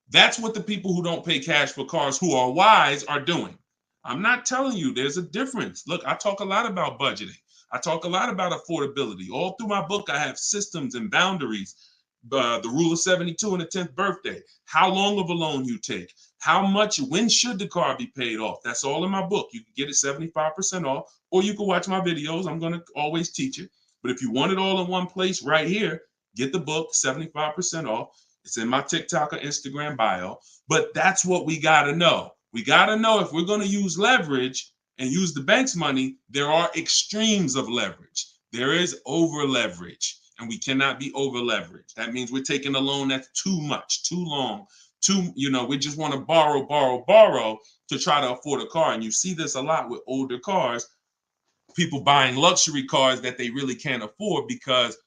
Speaker 1: that's what the people who don't pay cash for cars who are wise are doing. I'm not telling you there's a difference. Look, I talk a lot about budgeting. I talk a lot about affordability. All through my book, I have systems and boundaries. The rule of 72 and the 10th birthday, how long of a loan you take, how much, when should the car be paid off? That's all in my book. You can get it 75% off, or you can watch my videos. I'm going to always teach it. But if you want it all in one place right here, get the book, 75% off. It's in my TikTok or Instagram bio. But that's what we got to know. We got to know if we're going to use leverage and use the bank's money, there are extremes of leverage. There is over leverage. And we cannot be over leveraged. That means we're taking a loan that's too much, too long, we just want to borrow to try to afford a car. And you see this a lot with older cars, people buying luxury cars that they really can't afford because,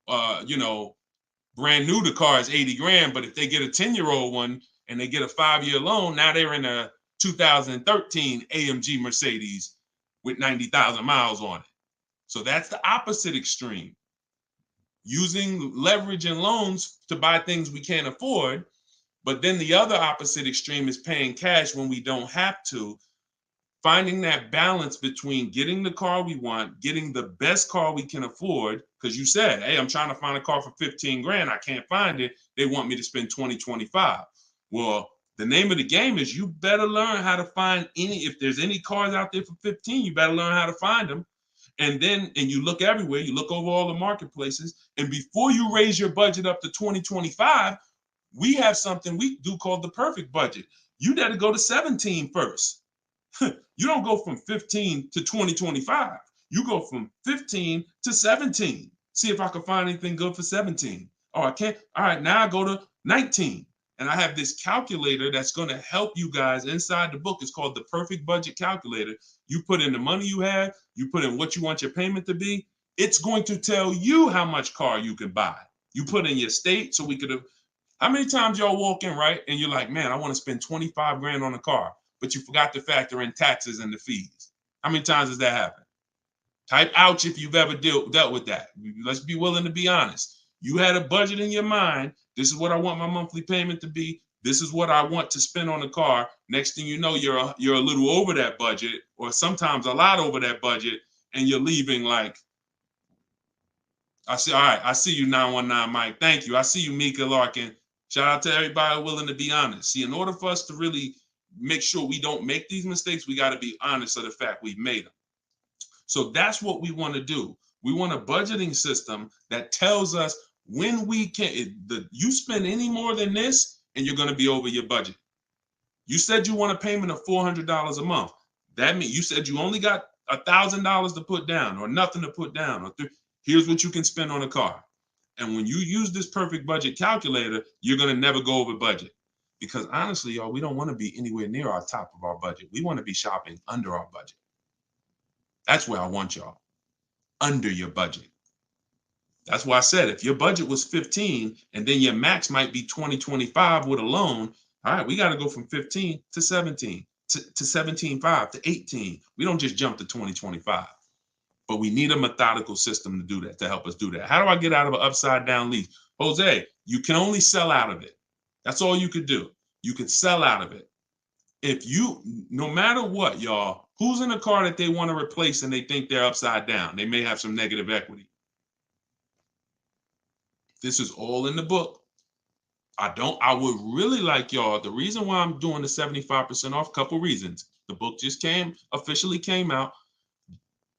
Speaker 1: brand new, the car is 80 grand. But if they get a 10-year-old one and they get a 5-year loan, now they're in a 2013 AMG Mercedes with 90,000 miles on it. So that's the opposite extreme. Using leverage and loans to buy things we can't afford. But then the other opposite extreme is paying cash when we don't have to. Finding that balance between getting the car we want, getting the best car we can afford. Because you said, hey, I'm trying to find a car for 15 grand. I can't find it. They want me to spend 20, 25. Well, the name of the game is you better learn how to find if there's any cars out there for 15, you better learn how to find them. And you look everywhere, you look over all the marketplaces, and before you raise your budget up to 2025, we have something we do called the perfect budget. You got to go to 17 first. You don't go from 15 to 2025. You go from 15 to 17. See if I can find anything good for 17. Oh, I can't. All right, now I go to 19. And I have this calculator that's going to help you guys inside the book. It's called the Perfect Budget Calculator. You put in the money you have, you put in what you want your payment to be. It's going to tell you how much car you can buy. You put in your state, so we could have. How many times y'all walk in, right? And you're like, man, I want to spend 25 grand on a car, but you forgot to factor in taxes and the fees. How many times does that happen? Type ouch if you've ever dealt with that. Let's be willing to be honest. You had a budget in your mind. This is what I want my monthly payment to be. This is what I want to spend on the car. Next thing you know, you're a little over that budget, or sometimes a lot over that budget, and you're leaving like, I see, all right, I see you, 919 Mike. Thank you. I see you, Mika Larkin. Shout out to everybody willing to be honest. See, in order for us to really make sure we don't make these mistakes, we got to be honest of the fact we've made them. So that's what we want to do. We want a budgeting system that tells us when we can. You spend any more than this, and you're going to be over your budget. You said you want a payment of $400 a month. That means you said you only got $1,000 to put down, or nothing to put down. Or here's what you can spend on a car. And when you use this perfect budget calculator, you're going to never go over budget. Because honestly, y'all, we don't want to be anywhere near our top of our budget. We want to be shopping under our budget. That's where I want y'all. Under your budget. That's why I said if your budget was 15 and then your max might be 20, 25 with a loan, all right, we got to go from 15 to 17, to 17.5 to 18. We don't just jump to 20, 25. But we need a methodical system to do that, to help us do that. How do I get out of an upside down lease? Jose, you can only sell out of it. That's all you could do. You can sell out of it. If you, no matter what, y'all, who's in a car that they want to replace and they think they're upside down? They may have some negative equity. This is all in the book. I would really like y'all, the reason why I'm doing the 75% off, couple reasons. The book just officially came out.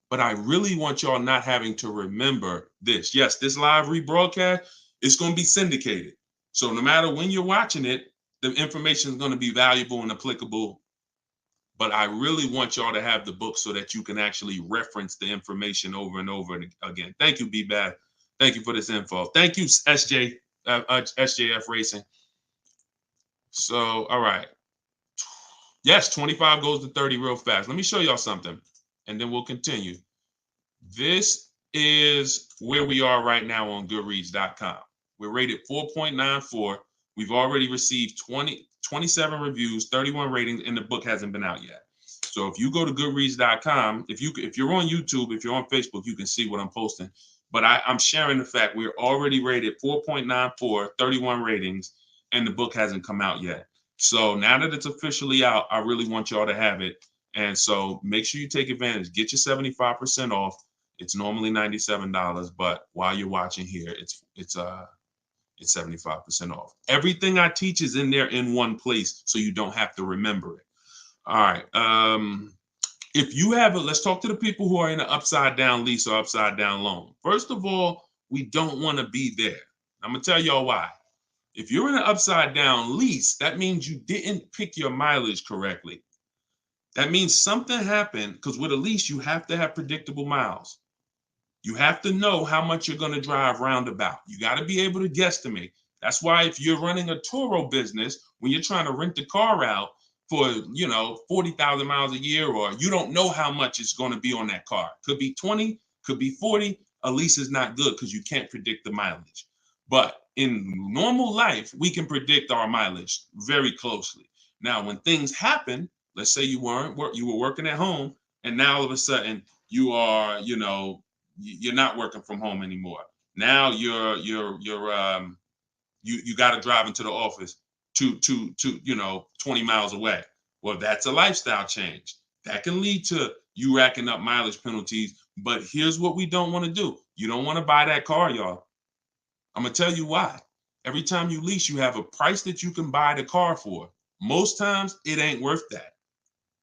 Speaker 1: But I really want y'all not having to remember this. Yes, this live rebroadcast is going to be syndicated. So no matter when you're watching it, the information is going to be valuable and applicable. But I really want y'all to have the book so that you can actually reference the information over and over again. Thank you, B-Bad. Thank you for this info. Thank you, SJF Racing. So, all right. Yes, 25 goes to 30 real fast. Let me show y'all something, and then we'll continue. This is where we are right now on Goodreads.com. We're rated 4.94. We've already received 27 reviews, 31 ratings, and the book hasn't been out yet. So if you go to goodreads.com, if you're on YouTube, if you're on Facebook, you can see what I'm posting. But I'm sharing the fact we're already rated 4.94, 31 ratings, and the book hasn't come out yet. So now that it's officially out, I really want y'all to have it. And so make sure you take advantage. Get your 75% off. It's normally $97, but while you're watching here, it's 75% off. Everything I teach is in there in one place, so you don't have to remember it. All right. If you have let's talk to the people who are in an upside down lease or upside down loan. First of all, we don't want to be there. I'm gonna tell y'all why. If you're in an upside down lease, that means you didn't pick your mileage correctly. That means something happened, because with a lease, you have to have predictable miles. You have to know how much you're going to drive roundabout. You got to be able to guesstimate. That's why if you're running a Turo business, when you're trying to rent the car out for, 40,000 miles a year, or you don't know how much it's going to be on that car. Could be 20, could be 40. A lease is not good because you can't predict the mileage. But in normal life, we can predict our mileage very closely. Now, when things happen, let's say you were working at home, and now all of a sudden you are, you're not working from home anymore. Now you got to drive into the office to 20 miles away. Well, that's a lifestyle change. That can lead to you racking up mileage penalties. But here's what we don't want to do. You don't want to buy that car, y'all. I'm going to tell you why. Every time you lease, you have a price that you can buy the car for. Most times it ain't worth that.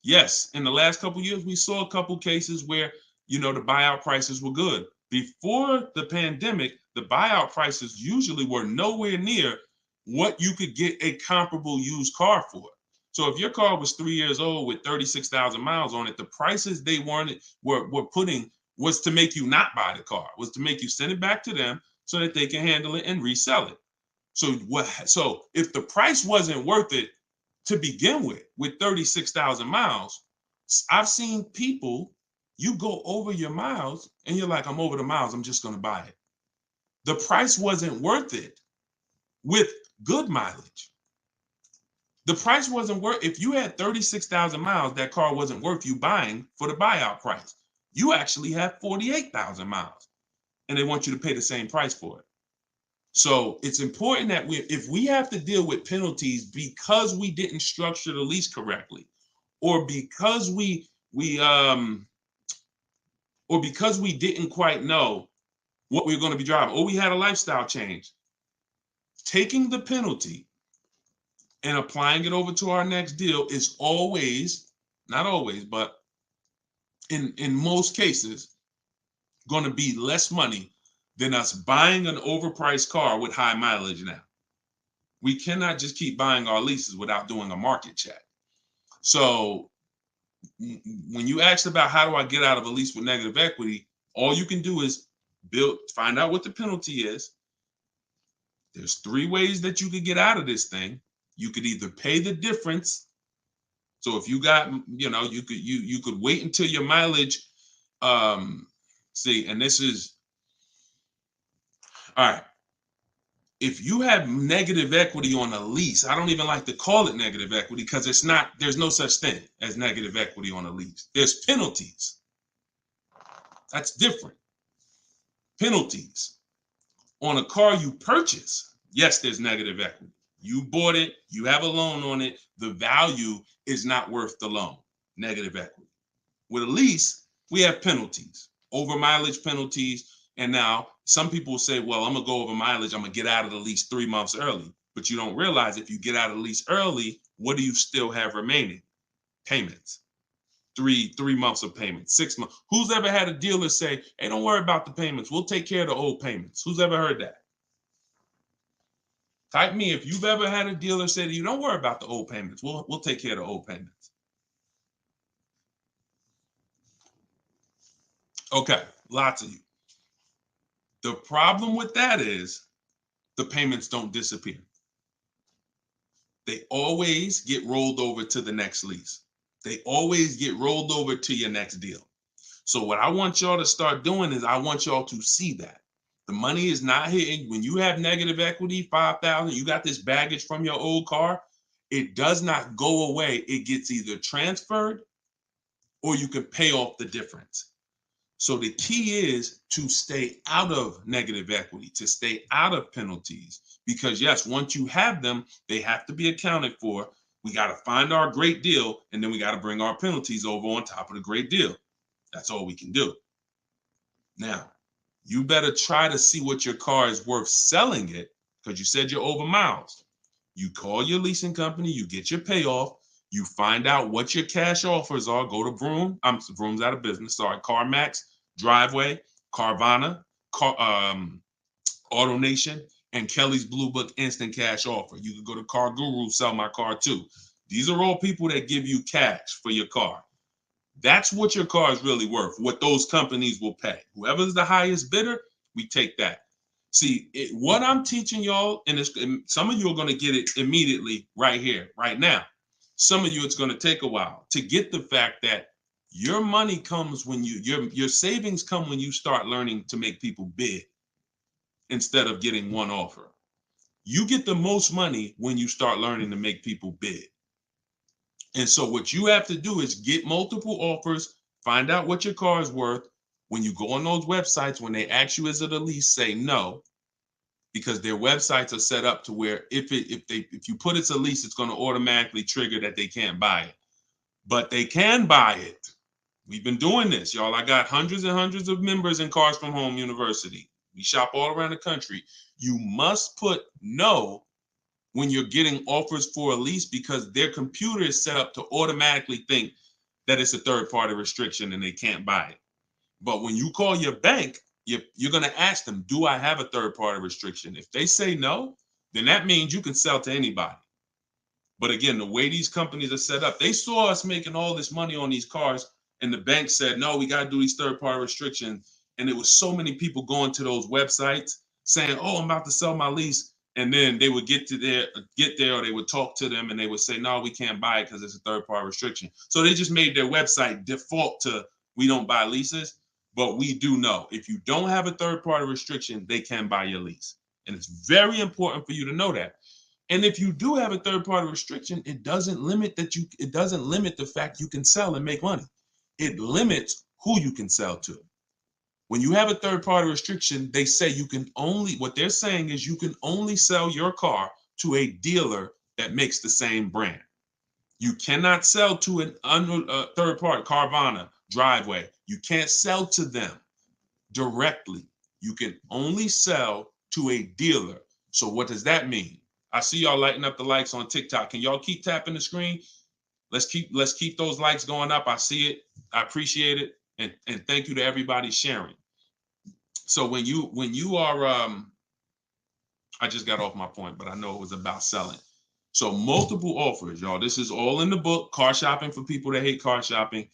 Speaker 1: Yes, in the last couple of years, we saw a couple cases where, the buyout prices were good. Before the pandemic, the buyout prices usually were nowhere near what you could get a comparable used car for. So if your car was 3 years old with 36,000 miles on it, the prices they were putting was to make you not buy the car, was to make you send it back to them so that they can handle it and resell it. So if the price wasn't worth it to begin with 36,000 miles, I've seen people, you go over your miles and you're like, I'm over the miles, I'm just going to buy it. The price wasn't worth it with good mileage. The price wasn't worth, if you had 36,000 miles, that car wasn't worth you buying for the buyout price. You actually have 48,000 miles and they want you to pay the same price for it. So it's important that if we have to deal with penalties because we didn't structure the lease correctly, or because we didn't quite know what we were going to be driving, or we had a lifestyle change, taking the penalty and applying it over to our next deal is always, not always, but in most cases, going to be less money than us buying an overpriced car with high mileage now. We cannot just keep buying our leases without doing a market check. So when you asked about how do I get out of a lease with negative equity, all you can do is find out what the penalty is. There's 3 ways that you could get out of this thing. You could either pay the difference. So if you got, you could wait until your mileage, and this is, all right. If you have negative equity on a lease, I don't even like to call it negative equity because there's no such thing as negative equity on a lease. There's penalties. That's different. Penalties on a car you purchase. Yes, there's negative equity. You bought it, you have a loan on it. The value is not worth the loan. Negative equity. With a lease, we have penalties, over mileage penalties. And now some people will say, well, I'm going to go over mileage. I'm going to get out of the lease 3 months early. But you don't realize if you get out of the lease early, what do you still have remaining? Payments. Three months of payments, 6 months. Who's ever had a dealer say, hey, don't worry about the payments. We'll take care of the old payments. Who's ever heard that? Type me if you've ever had a dealer say to you, don't worry about the old payments. We'll take care of the old payments. Okay, lots of you. The problem with that is the payments don't disappear. They always get rolled over to the next lease. They always get rolled over to your next deal. So what I want y'all to start doing is I want y'all to see that. The money is not hitting. When you have negative equity, 5,000, you got this baggage from your old car, it does not go away. It gets either transferred or you can pay off the difference. So the key is to stay out of negative equity, to stay out of penalties, because yes, once you have them, they have to be accounted for. We got to find our great deal, and then we got to bring our penalties over on top of the great deal. That's all we can do. Now, you better try to see what your car is worth selling it, because you said you're over miles. You call your leasing company, you get your payoff, you find out what your cash offers are. Go to Vroom. Vroom's out of business. Sorry, CarMax, Driveway, Carvana, AutoNation, and Kelly's Blue Book Instant Cash Offer. You can go to Car Guru, Sell My Car Too. These are all people that give you cash for your car. That's what your car is really worth, what those companies will pay. Whoever's the highest bidder, we take that. See, what I'm teaching y'all, and some of you are going to get it immediately right here, right now. Some of you, it's going to take a while to get the fact that your money comes when your savings come when you start learning to make people bid instead of getting one offer. You get the most money when you start learning to make people bid. And so what you have to do is get multiple offers, find out what your car is worth. When you go on those websites, when they ask you, is it a lease, say no, because their websites are set up to where if you put it's a lease, it's going to automatically trigger that they can't buy it. But they can buy it. We've been doing this, y'all. I got hundreds and hundreds of members in Cars from Home University. We shop all around the country. You must put no when you're getting offers for a lease, because their computer is set up to automatically think that it's a third-party restriction and they can't buy it. But when you call your bank, you're going to ask them, do I have a third-party restriction? If they say no, then that means you can sell to anybody. But again, the way these companies are set up, they saw us making all this money on these cars, and the bank said, no, we got to do these third-party restrictions. And it was so many people going to those websites saying, oh, I'm about to sell my lease. And then they would get there, or they would talk to them and they would say, no, we can't buy it because it's a third-party restriction. So they just made their website default to, we don't buy leases, but we do know if you don't have a third-party restriction, they can buy your lease. And it's very important for you to know that. And if you do have a third-party restriction, it doesn't limit the fact you can sell and make money. It limits who you can sell to. When you have a third-party restriction, they say what they're saying is you can only sell your car to a dealer that makes the same brand. You cannot sell to a third-party, Carvana, Driveway. You can't sell to them directly. You can only sell to a dealer. So what does that mean? I see y'all lighting up the likes on TikTok. Can y'all keep tapping the screen? Let's keep those likes going up. I see it. I appreciate it. And thank you to everybody sharing. So when you are, I just got off my point, but I know it was about selling. So multiple offers, y'all. This is all in the book, Car Shopping for People That Hate Car Shopping.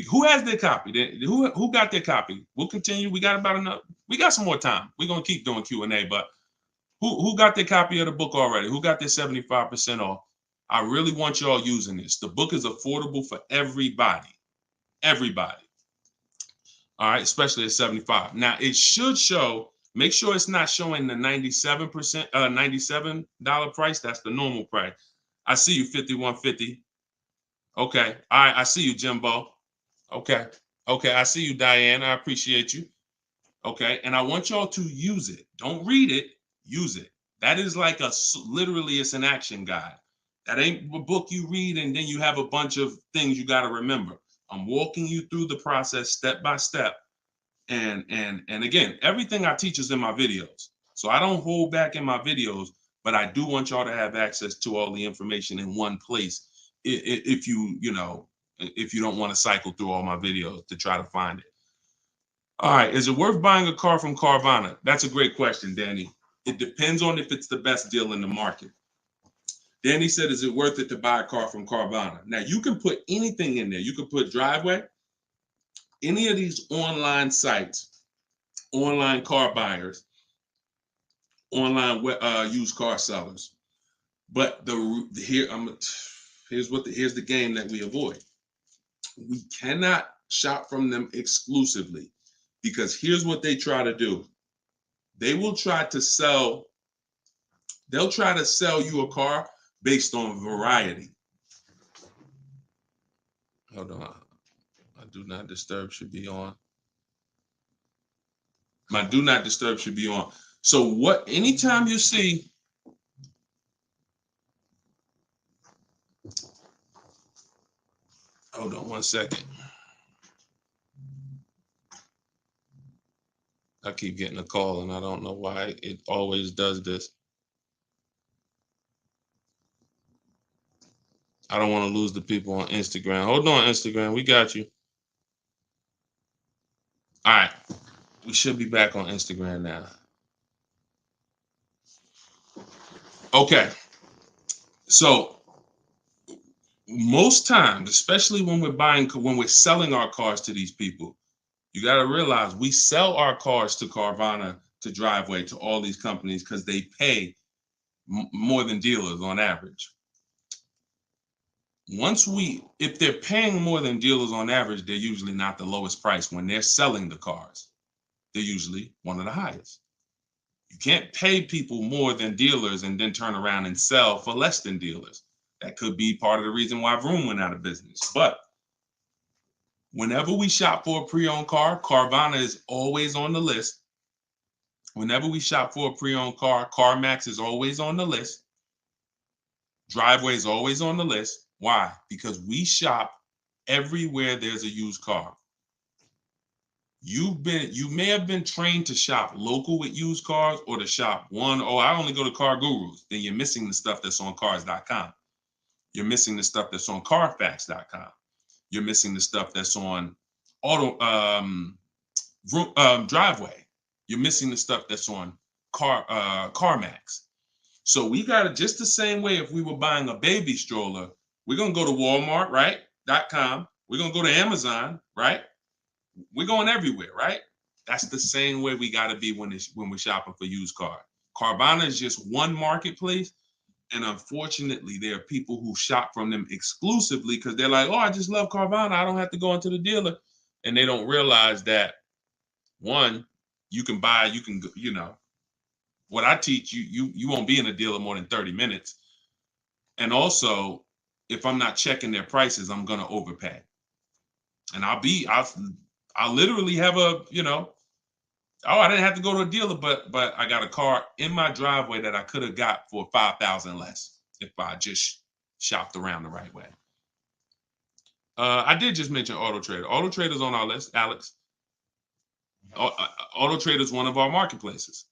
Speaker 1: Who has their copy? Who got their copy? We'll continue. We got about enough. We got some more time. We're going to keep doing Q&A, but who got their copy of the book already? Who got their 75% off? I really want y'all using this. The book is affordable for everybody. Everybody. All right, especially at 75. Now it should show, make sure it's not showing the $97 price. That's the normal price. I see you, 5150. Okay. All right, I see you, Jimbo. Okay. Okay, I see you, Diane. I appreciate you. Okay, and I want y'all to use it. Don't read it, use it. That is like literally it's an action guide. That ain't a book you read and then you have a bunch of things you got to remember. I'm walking you through the process step by step. And again, everything I teach is in my videos. So I don't hold back in my videos, but I do want y'all to have access to all the information in one place. If you don't want to cycle through all my videos to try to find it. All right, is it worth buying a car from Carvana? That's a great question, Danny. It depends on if it's the best deal in the market. Danny said, is it worth it to buy a car from Carvana? Now, you can put anything in there. You can put Driveway, any of these online sites, online car buyers, online used car sellers. But here's the game that we avoid. We cannot shop from them exclusively, because here's what they try to do. they will try to sell, they'll try to sell you a car based on variety. Hold on. My do not disturb should be on. My do not disturb should be on. So what, anytime you see, hold on one second. I keep getting a call and I don't know why it always does this. I don't want to lose the people on Instagram. Hold on, Instagram. We got you. All right. We should be back on Instagram now. Okay. So most times, especially when we're selling our cars to these people, you got to realize we sell our cars to Carvana, to Driveway, to all these companies because they pay more than dealers on average. If they're paying more than dealers on average, they're usually not the lowest price. When they're selling the cars, they're usually one of the highest. You can't pay people more than dealers and then turn around and sell for less than dealers. That could be part of the reason why Vroom went out of business. But whenever we shop for a pre-owned car, Carvana is always on the list. Whenever we shop for a pre-owned car, CarMax is always on the list. Driveway is always on the list. Why? Because we shop everywhere there's a used car. You may have been trained to shop local with used cars or to shop I only go to Car Gurus. Then you're missing the stuff that's on cars.com. You're missing the stuff that's on carfax.com. You're missing the stuff that's on Driveway. You're missing the stuff that's on CarMax. So we got it just the same way. If we were buying a baby stroller, we're going to go to Walmart, right? .com. We're going to go to Amazon, right? We're going everywhere, right? That's the same way we got to be when we're shopping for used car. Carvana is just one marketplace. And unfortunately, there are people who shop from them exclusively because they're like, oh, I just love Carvana. I don't have to go into the dealer. And they don't realize that, one, what I teach you won't be in a dealer more than 30 minutes. And also, if I'm not checking their prices, I'm going to overpay. And I'll literally have I didn't have to go to a dealer, but I got a car in my driveway that I could have got for $5,000 less if I just shopped around the right way. I did just mention Auto Trader. Auto Trader's on our list, Alex. Auto Trader is one of our marketplaces.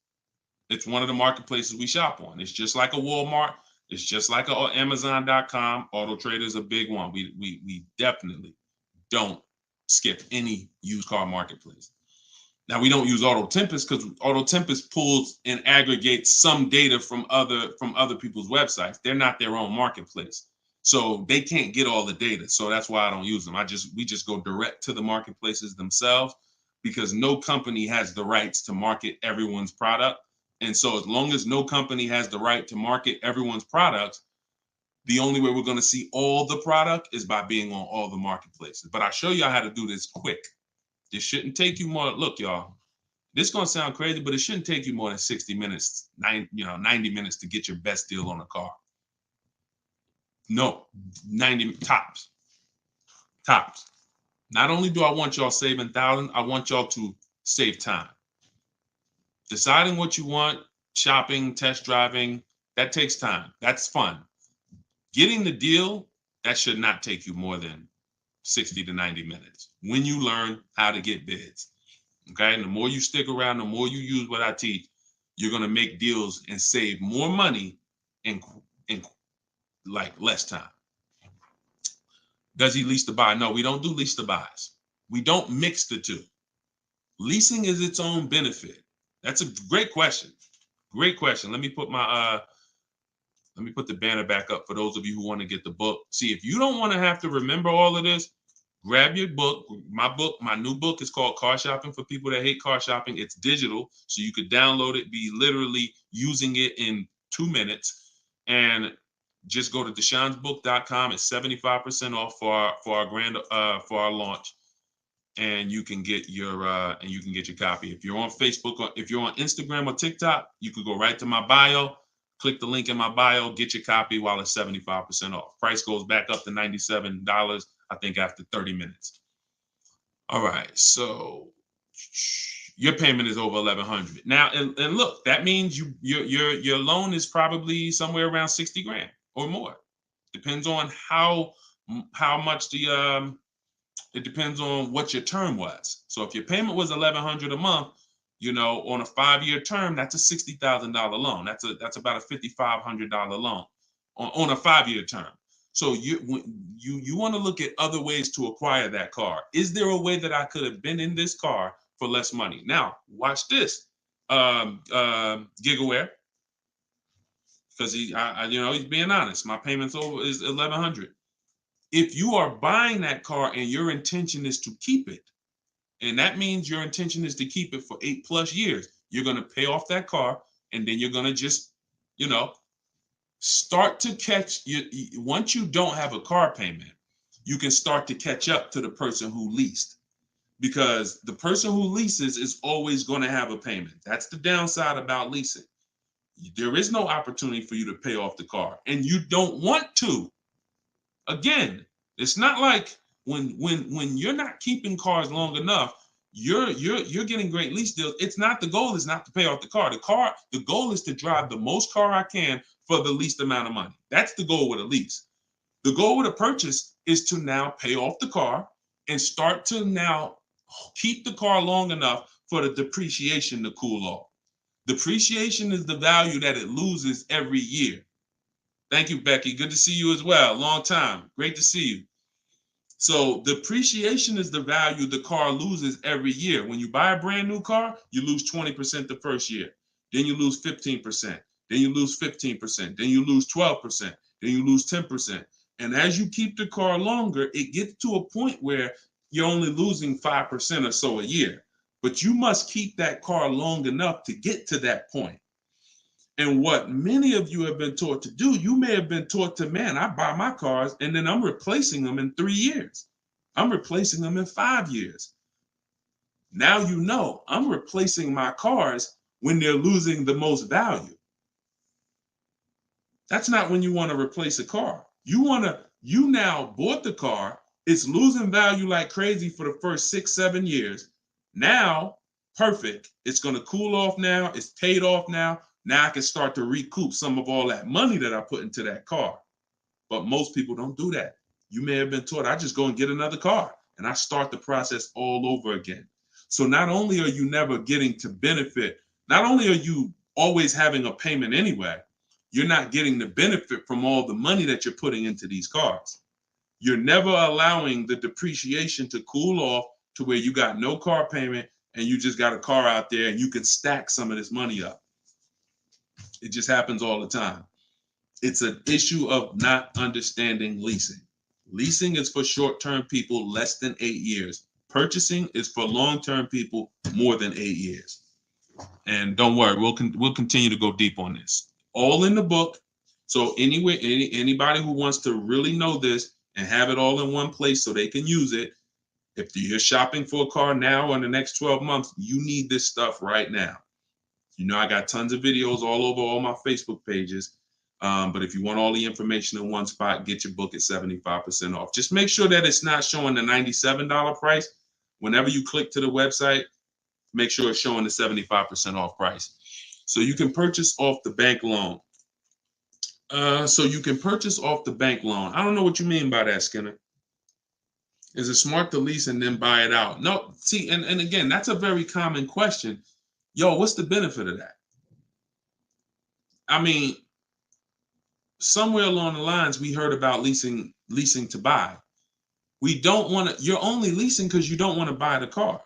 Speaker 1: It's one of the marketplaces we shop on. It's just like a Walmart. It's just like a Amazon.com. Auto Trader is a big one. We definitely don't skip any used car marketplace. Now, we don't use Auto Tempest because Auto Tempest pulls and aggregates some data from other people's websites. They're not their own marketplace, so they can't get all the data. So that's why I don't use them. We just go direct to the marketplaces themselves because no company has the rights to market everyone's product. And so as long as no company has the right to market everyone's products, the only way we're going to see all the product is by being on all the marketplaces. But I'll show you how to do this quick. This shouldn't take you more. Look, y'all, this is going to sound crazy, but it shouldn't take you more than 60 minutes, 90 minutes to get your best deal on a car. No, 90 tops. Tops. Not only do I want y'all saving thousands, I want y'all to save time. Deciding what you want, shopping, test driving, that takes time. That's fun. Getting the deal, that should not take you more than 60 to 90 minutes when you learn how to get bids. Okay. And the more you stick around, the more you use what I teach, you're going to make deals and save more money in like less time. Does he lease to buy? No, we don't do lease to buys. We don't mix the two. Leasing is its own benefit. That's a great question. Great question. Let me put the banner back up for those of you who want to get the book. See, if you don't want to have to remember all of this, grab your book. My new book is called Car Shopping for People That Hate Car Shopping. It's digital, so you could download it, be literally using it in 2 minutes. And just go to deshonsbook.com. It's 75% off for our launch. and you can get your copy. If you're on Facebook or if you're on Instagram or TikTok, you could go right to my bio, click the link in my bio, get your copy while it's 75% off. Price goes back up to $97, I think, after 30 minutes. All right, so your payment is over $1,100 now, and look, that means your loan is probably somewhere around 60 grand or more. Depends on how much it depends on what your term was. So if your payment was $1,100 a month, on a 5-year term, that's a $60,000 loan. That's about a $5,500 loan on a 5-year term. So you want to look at other ways to acquire that car. Is there a way that I could have been in this car for less money? Now, watch this, Gigaware, because he's being honest. My payment's over is $1,100. If you are buying that car and your intention is to keep it, and that means your intention is to keep it for 8+ years, you're going to pay off that car, and then you're going to just, start to catch once you don't have a car payment, you can start to catch up to the person who leased, because the person who leases is always going to have a payment. That's the downside about leasing. There is no opportunity for you to pay off the car, and you don't want to. Again, it's not like when you're not keeping cars long enough, you're getting great lease deals. It's not, the goal is not to pay off the car. The goal is to drive the most car I can for the least amount of money. That's the goal with a lease. The goal with a purchase is to now pay off the car and start to now keep the car long enough for the depreciation to cool off. Depreciation is the value that it loses every year. Thank you, Becky. Good to see you as well. Long time. Great to see you. So depreciation is the value the car loses every year. When you buy a brand new car, you lose 20% the first year. Then you lose 15%. Then you lose 15%. Then you lose 12%. Then you lose 10%. And as you keep the car longer, it gets to a point where you're only losing 5% or so a year. But you must keep that car long enough to get to that point. And what many of you have been taught to do, you may have been taught to, man, I buy my cars and then I'm replacing them in 3 years. I'm replacing them in 5 years. Now you know I'm replacing my cars when they're losing the most value. That's not when you want to replace a car. You now bought the car, it's losing value like crazy for the first 6-7 years. Now, perfect. It's going to cool off now. It's paid off now. Now I can start to recoup some of all that money that I put into that car. But most people don't do that. You may have been taught, I just go and get another car and I start the process all over again. So not only are you never getting to benefit, not only are you always having a payment anyway, you're not getting the benefit from all the money that you're putting into these cars. You're never allowing the depreciation to cool off to where you got no car payment and you just got a car out there and you can stack some of this money up. It just happens all the time. It's an issue of not understanding leasing. Leasing is for short-term people less than 8 years. Purchasing is for long-term people more than 8 years. And don't worry, we'll continue to go deep on this. All in the book. So anyway, anybody who wants to really know this and have it all in one place so they can use it, if you're shopping for a car now or in the next 12 months, you need this stuff right now. I got tons of videos all over all my Facebook pages. But if you want all the information in one spot, get your book at 75% off. Just make sure that it's not showing the $97 price. Whenever you click to the website, make sure it's showing the 75% off price. So you can purchase off the bank loan. I don't know what you mean by that, Skinner. Is it smart to lease and then buy it out? No, see, and again, that's a very common question. Yo, what's the benefit of that? I mean, somewhere along the lines, we heard about leasing to buy. We don't want to, you're only leasing because you don't want to buy the car.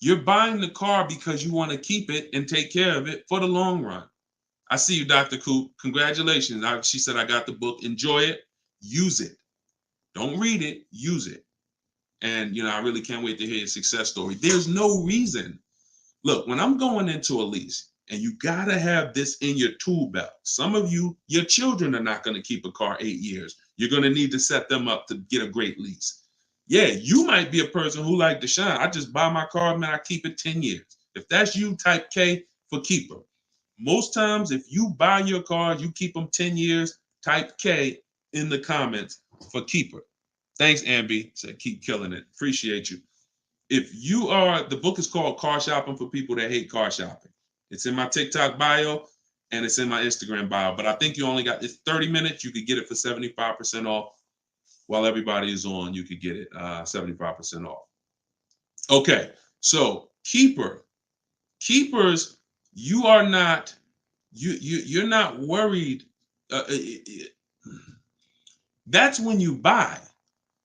Speaker 1: You're buying the car because you want to keep it and take care of it for the long run. I see you, Dr. Coop. Congratulations. She said, I got the book. Enjoy it. Use it. Don't read it. Use it. And, I really can't wait to hear your success story. There's no reason. Look, when I'm going into a lease, and you got to have this in your tool belt. Some of you, your children are not going to keep a car 8 years. You're going to need to set them up to get a great lease. Yeah, you might be a person who like Deshone. I just buy my car, man, I keep it 10 years. If that's you, type K for keeper. Most times, if you buy your car, you keep them 10 years, type K in the comments for keeper. Thanks, Ambi. Said keep killing it. Appreciate you. If you are, the book is called Car Shopping for People That Hate Car Shopping. It's in my TikTok bio and it's in my Instagram bio. But I think you only got, it's 30 minutes. You could get it for 75% off. While everybody is on, you could get it 75% off. Okay, so keepers, you are not, you're not worried. That's when you buy.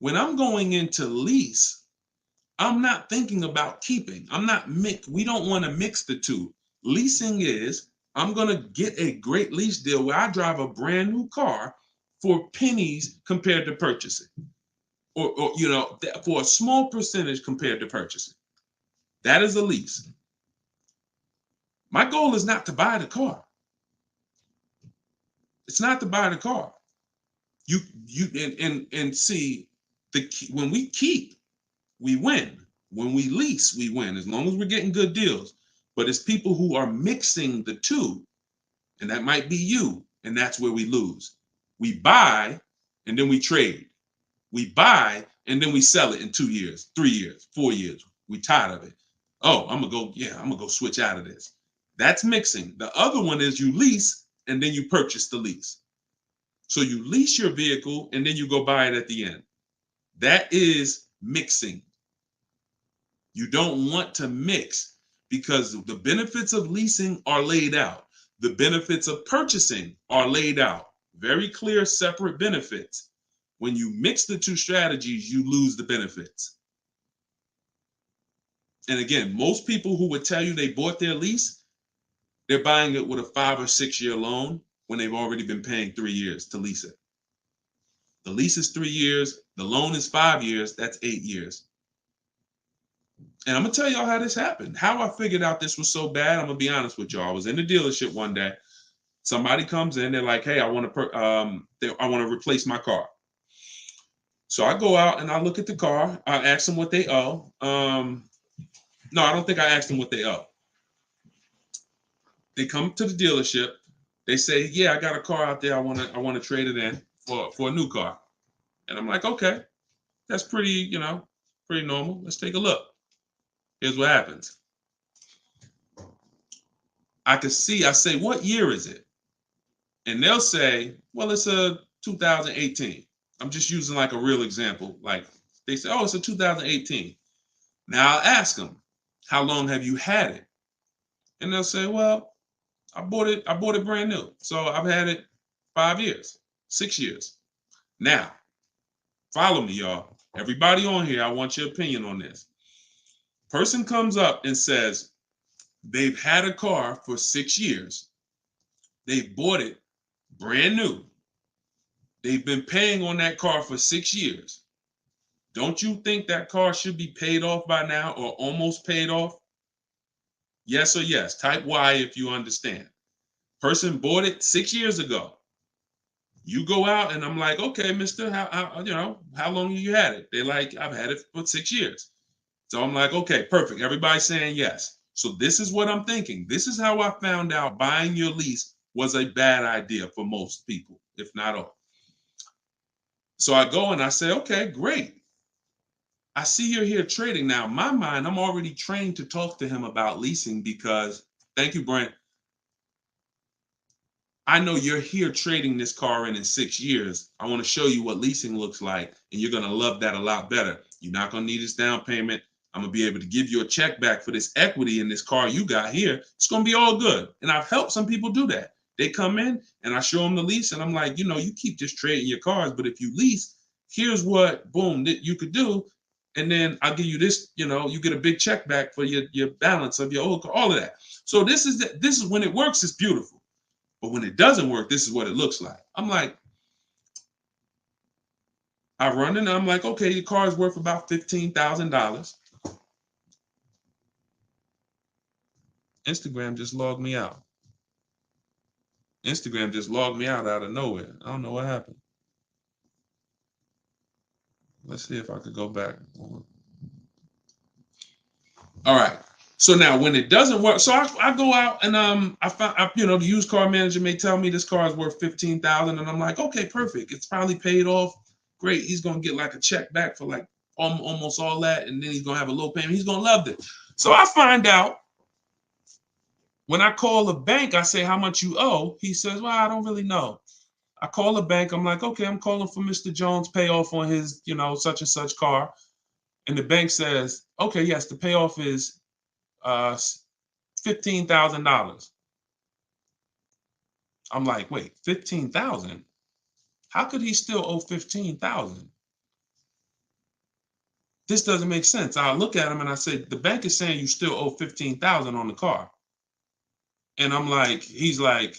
Speaker 1: When I'm going into lease, I'm not thinking about keeping. I'm not mix. We don't want to mix the two. Leasing is, I'm going to get a great lease deal where I drive a brand new car for pennies compared to purchasing. Or for a small percentage compared to purchasing. That is a lease. My goal is not to buy the car. It's not to buy the car. You and see when we keep, we win. When we lease, we win as long as we're getting good deals. But it's people who are mixing the two, and that might be you, and that's where we lose. We buy and then we trade. We buy and then we sell it in 2 years, 3 years, 4 years. We tired of it. Oh, I'm gonna go switch out of this. That's mixing. The other one is you lease and then you purchase the lease. So you lease your vehicle and then you go buy it at the end. That is mixing. You don't want to mix because the benefits of leasing are laid out. The benefits of purchasing are laid out. Very clear, separate benefits. When you mix the two strategies, you lose the benefits. And again, most people who would tell you they bought their lease, they're buying it with a 5 or 6 year loan when they've already been paying 3 years to lease it. The lease is 3 years, the loan is 5 years, that's 8 years. And I'm gonna tell y'all how this happened. How I figured out this was so bad, I'm gonna be honest with y'all. I was in the dealership one day. Somebody comes in, they're like, "Hey, I want to replace my car." So I go out and I look at the car. I ask them what they owe. No, I don't think I asked them what they owe. They come to the dealership. They say, "Yeah, I got a car out there. I want to trade it in for a new car." And I'm like, "Okay, that's pretty normal. Let's take a look." Here's what happens. I say, "What year is it?" And they'll say, "Well, it's a 2018." I'm just using like a real example. Like they say, "Oh, it's a 2018." Now I'll ask them, "How long have you had it?" And they'll say, "Well, I bought it brand new. So I've had it 5 years, 6 years." Now, follow me, y'all. Everybody on here, I want your opinion on this. Person comes up and says they've had a car for 6 years. They bought it brand new. They've been paying on that car for 6 years. Don't you think that car should be paid off by now or almost paid off? Yes or yes. Type Y if you understand. Person bought it 6 years ago. You go out and I'm like, "Okay, mister, how long have you had it?" They're like, "I've had it for 6 years." So I'm like, "Okay, perfect." Everybody's saying yes. So this is what I'm thinking. This is how I found out buying your lease was a bad idea for most people, if not all. So I go and I say, "Okay, great. I see you're here trading." Now, in my mind, I'm already trained to talk to him about leasing because, thank you, Brent. I know you're here trading this car in 6 years. I want to show you what leasing looks like, and you're going to love that a lot better. You're not going to need this down payment. I'm going to be able to give you a check back for this equity in this car you got here. It's going to be all good. And I've helped some people do that. They come in and I show them the lease, and I'm like, you keep just trading your cars, but if you lease, here's what, boom, that you could do. And then I'll give you this, you get a big check back for your balance of your old car, all of that. So this is when it works, it's beautiful. But when it doesn't work, this is what it looks like. I'm like, I run and I'm like, "Okay, your car is worth about $15,000. Instagram just logged me out. Instagram just logged me out of nowhere. I don't know what happened. Let's see if I could go back. All right. So now when it doesn't work, so I go out and I found the used car manager may tell me this car is worth 15,000, and I'm like, okay, perfect. It's probably paid off. Great. He's gonna get like a check back for like almost all that, and then he's gonna have a low payment. He's gonna love it. So I find out when I call the bank, I say how much you owe. He says, well, I don't really know. I call the bank. I'm like, okay, I'm calling for Mr. Jones' payoff on his, such and such car. And the bank says, okay, yes, the payoff is $15,000. I'm like, wait, 15,000? How could he still owe 15,000? This doesn't make sense. I look at him and I said, the bank is saying you still owe 15,000 on the car. And I'm like, he's like,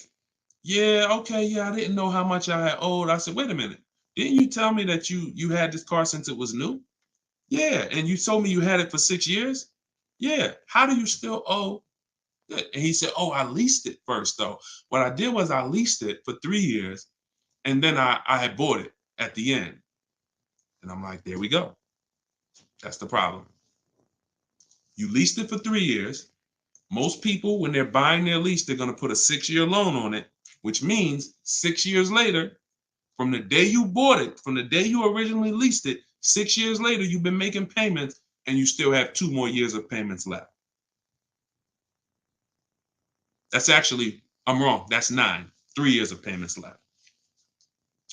Speaker 1: yeah, okay, yeah, I didn't know how much I had owed. I said, wait a minute. Didn't you tell me that you had this car since it was new? Yeah, and you told me you had it for 6 years? Yeah. How do you still owe? And he said, oh, I leased it first, though. What I did was I leased it for 3 years, and then I had bought it at the end. And I'm like, there we go. That's the problem. You leased it for 3 years. Most people, when they're buying their lease, they're going to put a 6-year loan on it, which means 6 years later, from the day you bought it, from the day you originally leased it, 6 years later, you've been making payments and you still have 2 more years of payments left. That's actually, I'm wrong. That's 9, 3 years of payments left.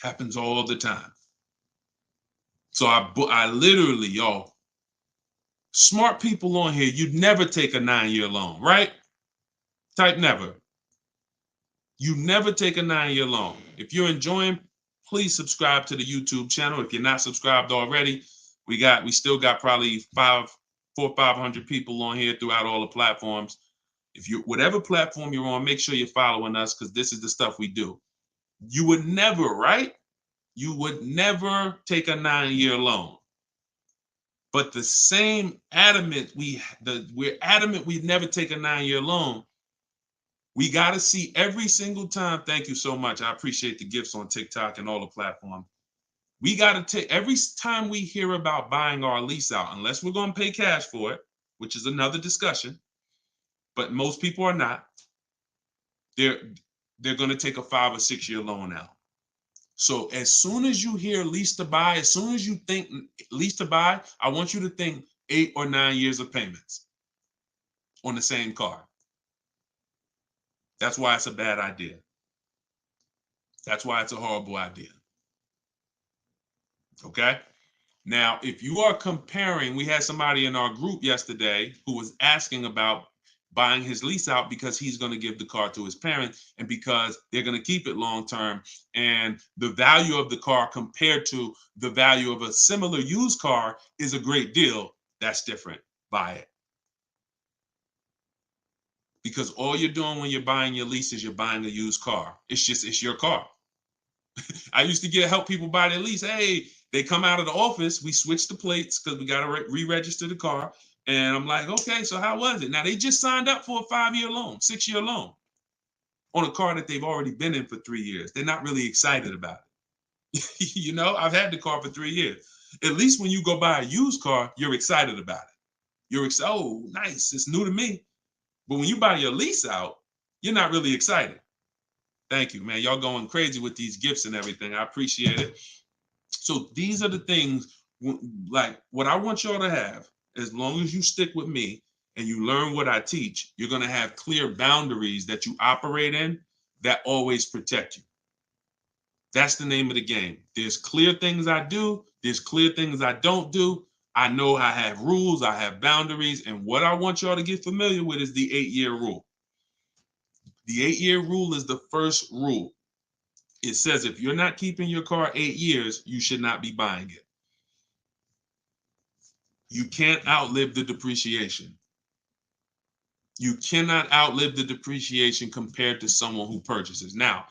Speaker 1: Happens all the time. So I literally, y'all, smart people on here, you'd never take a 9-year loan, right? Type never. You never take a 9-year loan. If you're enjoying, please subscribe to the YouTube channel. If you're not subscribed already, we still got probably 400 or 500 people on here throughout all the platforms. If you, whatever platform you're on, make sure you're following us, because this is the stuff we do. You would never, right? You would never take a 9-year loan. But the same adamant, we're adamant we'd never take a 9-year loan. We got to see every single time. Thank you so much. I appreciate the gifts on TikTok and all the platforms. We got to take every time we hear about buying our lease out, unless we're going to pay cash for it, which is another discussion. But most people are not. They're going to take a 5 or 6 year loan out. So as soon as you hear lease to buy, as soon as you think lease to buy, I want you to think 8 or 9 years of payments on the same car. That's why it's a bad idea. That's why it's a horrible idea. Okay? Now, if you are comparing, we had somebody in our group yesterday who was asking about buying his lease out because he's going to give the car to his parents and because they're going to keep it long term, and the value of the car compared to the value of a similar used car is a great deal. That's different. Buy it. Because all you're doing when you're buying your lease is you're buying a used car. It's your car. I used to help people buy their lease. Hey, they come out of the office, we switch the plates because we got to re-register the car. And I'm like, okay, so how was it? Now they just signed up for a 5-year loan, 6-year loan on a car that they've already been in for 3 years. They're not really excited about it. I've had the car for 3 years. At least when you go buy a used car, you're excited about it. You're excited. Oh, nice. It's new to me. But when you buy your lease out, you're not really excited. Thank you, man. Y'all going crazy with these gifts and everything. I appreciate it. So these are the things, like what I want y'all to have. As long as you stick with me and you learn what I teach, you're going to have clear boundaries that you operate in that always protect you. That's the name of the game. There's clear things I do. There's clear things I don't do. I know I have rules. I have boundaries. And what I want y'all to get familiar with is the 8-year rule. The 8-year rule is the first rule. It says if you're not keeping your car 8 years, you should not be buying it. You can't outlive the depreciation. You cannot outlive the depreciation compared to someone who purchases. Now,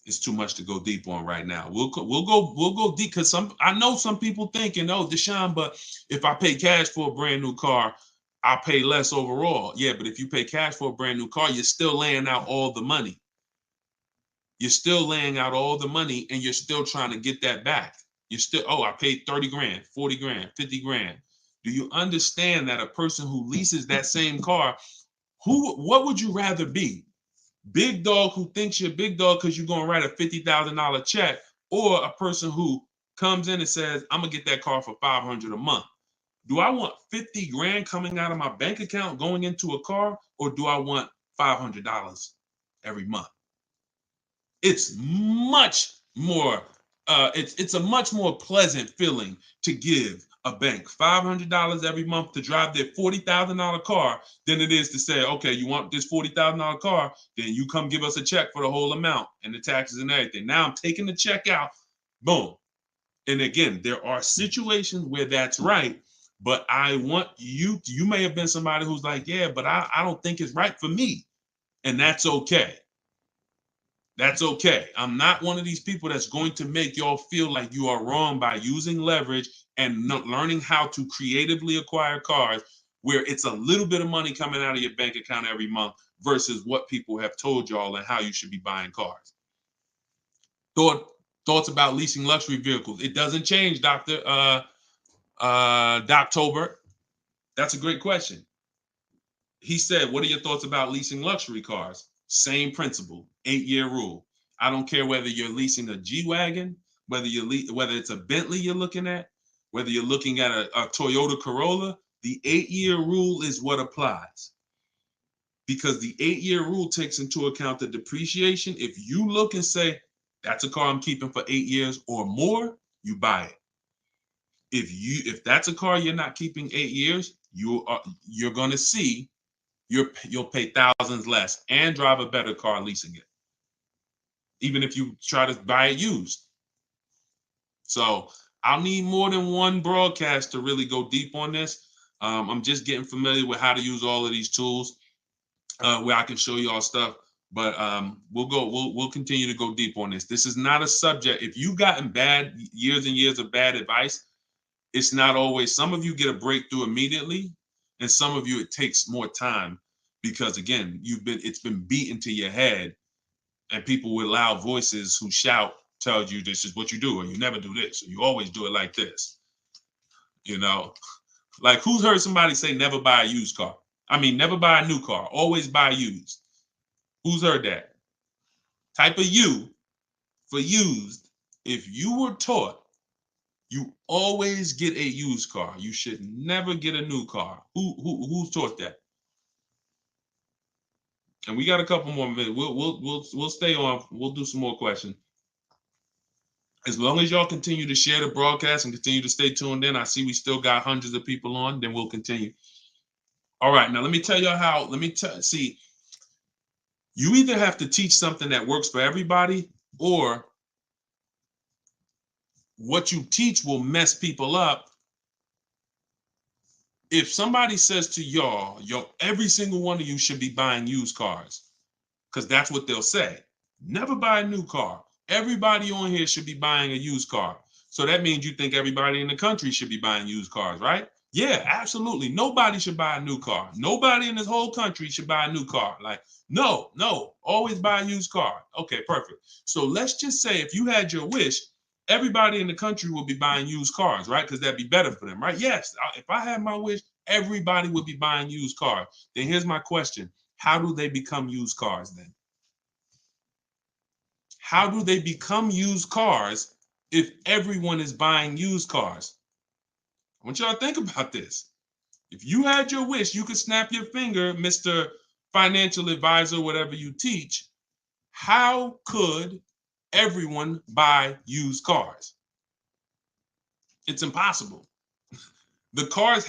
Speaker 1: it's too much to go deep on right now. We'll go deep because I know some people thinking, oh, Deshone, but if I pay cash for a brand new car, I'll pay less overall. Yeah, but if you pay cash for a brand new car, you're still laying out all the money. You're still laying out all the money and you're still trying to get that back. You're still, oh, I paid 30 grand, 40 grand, 50 grand. Do you understand that a person who leases that same car, what would you rather be? Big dog who thinks you're big dog because you're going to write a $50,000 check, or a person who comes in and says, I'm going to get that car for $500 a month. Do I want 50 grand coming out of my bank account going into a car, or do I want $500 every month? It's much more, it's a much more pleasant feeling to give a bank $500 every month to drive their $40,000 car than it is to say, okay, you want this $40,000 car, then you come give us a check for the whole amount and the taxes and everything. Now I'm taking the check out, boom. And again, there are situations where that's right, but I want you may have been somebody who's like, yeah, but I don't think it's right for me. And that's okay. That's okay. I'm not one of these people that's going to make y'all feel like you are wrong by using leverage and learning how to creatively acquire cars where it's a little bit of money coming out of your bank account every month versus what people have told y'all and how you should be buying cars. Thoughts about leasing luxury vehicles. It doesn't change, Dr. Doctober. That's a great question. He said, what are your thoughts about leasing luxury cars? Same principle, 8-year rule. I don't care whether you're leasing a G-Wagon, whether it's a Bentley you're looking at, whether you're looking at a Toyota Corolla, the 8-year rule is what applies. Because the 8-year rule takes into account the depreciation. If you look and say, that's a car I'm keeping for 8 years or more, you buy it. If that's a car you're not keeping 8 years, you're going to see you'll pay thousands less and drive a better car leasing it, even if you try to buy it used. So I'll need more than one broadcast to really go deep on this. I'm just getting familiar with how to use all of these tools where I can show you all stuff. But we'll continue to go deep on this. This is not a subject. If you've gotten bad years and years of bad advice, it's not always. Some of you get a breakthrough immediately, and some of you it takes more time because again, it's been beaten to your head, and people with loud voices who shout tell you this is what you do, or you never do this, or you always do it like this. You know, like who's heard somebody say never buy a used car? I mean, never buy a new car, always buy used. Who's heard that? Type of U for used. If you were taught you always get a used car, you should never get a new car. Who's taught that? And we got a couple more minutes. We'll stay on. We'll do some more questions. As long as y'all continue to share the broadcast and continue to stay tuned in, I see we still got hundreds of people on. Then we'll continue. All right, now let me tell y'all how. See. You either have to teach something that works for everybody, or what you teach will mess people up. If somebody says to y'all, every single one of you should be buying used cars, because that's what they'll say. Never buy a new car. Everybody on here should be buying a used car. So that means you think everybody in the country should be buying used cars, right? Yeah, absolutely. Nobody should buy a new car. Nobody in this whole country should buy a new car. Like, no, always buy a used car. Okay, perfect. So let's just say if you had your wish, everybody in the country would be buying used cars, right? Because that'd be better for them, right? Yes, if I had my wish, everybody would be buying used cars. Then here's my question. How do they become used cars then? How do they become used cars if everyone is buying used cars? I want y'all to think about this. If you had your wish, you could snap your finger, Mr. Financial Advisor, whatever you teach. How could everyone buy used cars? It's impossible. The cars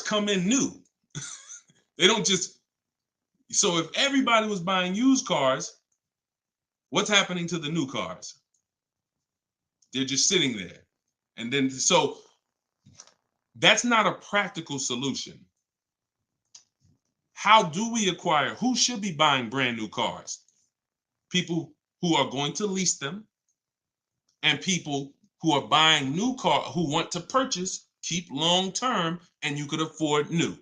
Speaker 1: come in new. They don't just, so if everybody was buying used cars, what's happening to the new cars? They're just sitting there. And then, so that's not a practical solution. How do we acquire? Who should be buying brand new cars? People who are going to lease them, and people who are buying new cars, who want to purchase, keep long term, and you could afford new.